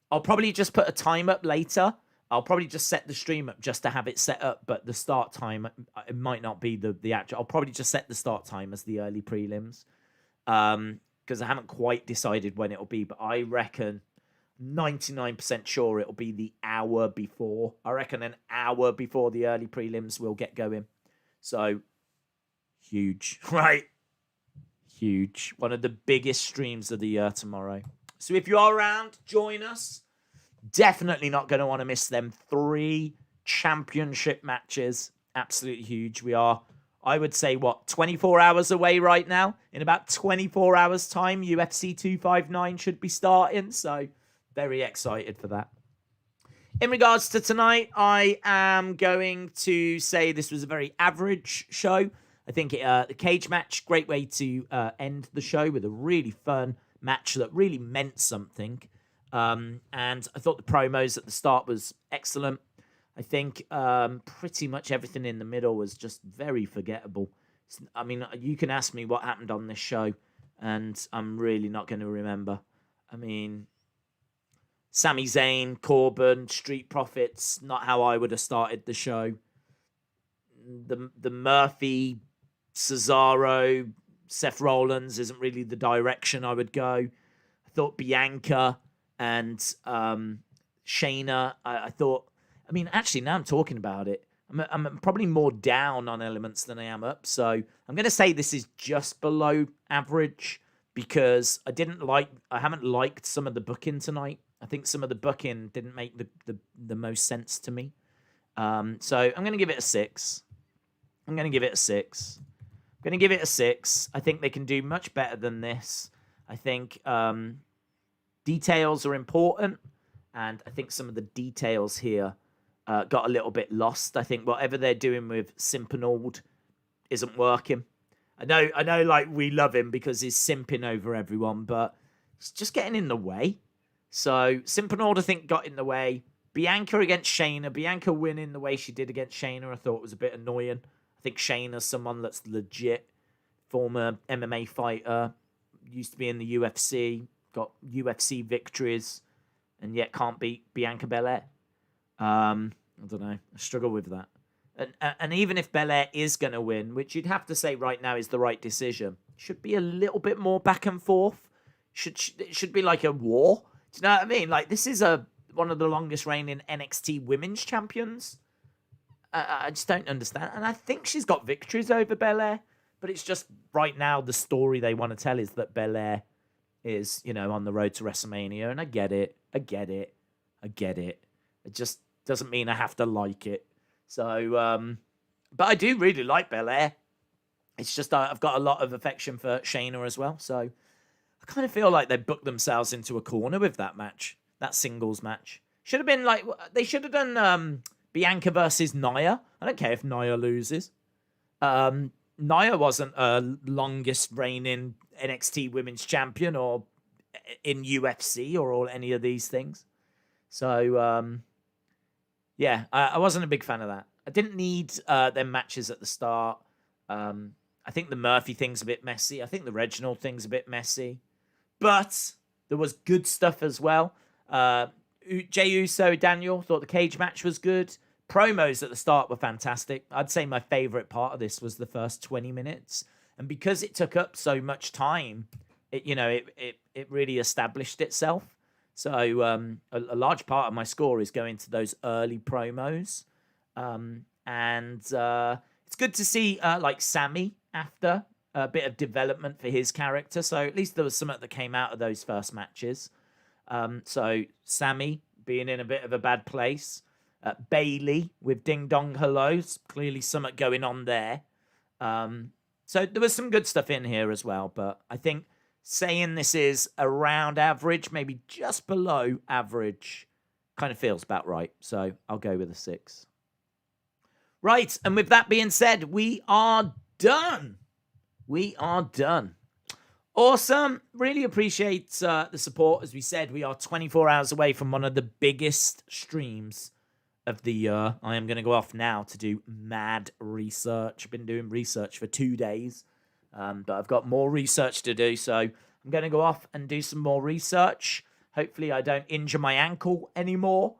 I'll probably just put a time up later. I'll probably just set the stream up just to have it set up, but the start time, it might not be the actual. I'll probably just set the start time as the early prelims because I haven't quite decided when it'll be, but I reckon 99% sure it'll be the hour before. I reckon an hour before the early prelims will get going. So, huge, right? Huge. One of the biggest streams of the year tomorrow. So if you are around, join us. Definitely not going to want to miss them 3 championship matches. Absolutely huge. We are, I would say, 24 hours away right now? In about 24 hours' time, UFC 259 should be starting. So very excited for that. In regards to tonight, I am going to say this was a very average show. I think the cage match, great way to end the show with a really fun match that really meant something. And I thought the promos at the start was excellent. I think pretty much everything in the middle was just very forgettable. I mean, you can ask me what happened on this show, and I'm really not going to remember. I mean, Sami Zayn, Corbin, Street Profits, not how I would have started the show. The Murphy, Cesaro, Seth Rollins isn't really the direction I would go. I thought Bianca and Shayna, I thought, I mean, actually, now I'm talking about it, I'm probably more down on elements than I am up. So I'm going to say this is just below average because I haven't liked some of the booking tonight. I think some of the booking didn't make the most sense to me. So I'm going to give it a 6. I'm going to give it a 6. I'm going to give it a 6. I think they can do much better than this. I think details are important, and I think some of the details here got a little bit lost. I think whatever they're doing with Simpinald isn't working. I know, like, we love him because he's simping over everyone, but it's just getting in the way. So Simpinald, I think, got in the way. Bianca against Shayna. Bianca winning the way she did against Shayna, I thought was a bit annoying. I think Shayna's someone that's legit, former MMA fighter, used to be in the UFC, got UFC victories, and yet can't beat Bianca Belair. I don't know. I struggle with that. And even if Belair is going to win, which you'd have to say right now is the right decision, should be a little bit more back and forth. it should be like a war. Do you know what I mean? Like, this is one of the longest reigning NXT women's champions. I just don't understand. And I think she's got victories over Belair, but it's just right now the story they want to tell is that Belair is, on the road to WrestleMania. And I get it. It just doesn't mean I have to like it. So, but I do really like Belair. It's just I've got a lot of affection for Shayna as well. So I kind of feel like they booked themselves into a corner with that match, that singles match. Should have been like, they should have done Bianca versus Nia. I don't care if Nia loses. Nia wasn't a longest reigning NXT Women's Champion or in UFC or all any of these things. So, yeah, I wasn't a big fan of that. I didn't need them matches at the start. I think the Murphy thing's a bit messy. I think the Reginald thing's a bit messy. But there was good stuff as well. Jey Uso, Daniel, thought the cage match was good. Promos at the start were fantastic. I'd say my favorite part of this was the first 20 minutes. And because it took up so much time, it really established itself. So a large part of my score is going to those early promos. And it's good to see like Sammy after a bit of development for his character. So at least there was something that came out of those first matches. So Sammy being in a bit of a bad place. Bailey with Ding Dong Hellos. Clearly something going on there. So there was some good stuff in here as well. But I think saying this is around average, maybe just below average, kind of feels about right. So I'll go with a 6. Right, and with that being said, we are done. Awesome. Really appreciate the support. As we said, we are 24 hours away from one of the biggest streams of the year. I am going to go off now to do mad research. I've been doing research for 2 days, but I've got more research to do. So I'm going to go off and do some more research. Hopefully I don't injure my ankle anymore.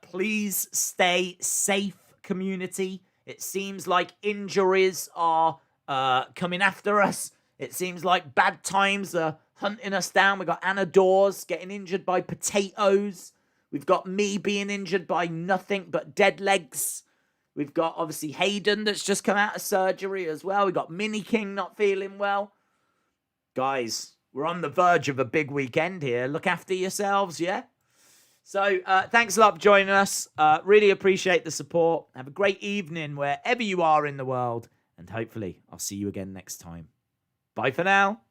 Please stay safe, community. It seems like injuries are coming after us. It seems like bad times are hunting us down. We've got Anna Dawes getting injured by potatoes. We've got me being injured by nothing but dead legs. We've got, obviously, Hayden that's just come out of surgery as well. We've got Mini King not feeling well. Guys, we're on the verge of a big weekend here. Look after yourselves, yeah? So, thanks a lot for joining us. Really appreciate the support. Have a great evening wherever you are in the world. And hopefully, I'll see you again next time. Bye for now.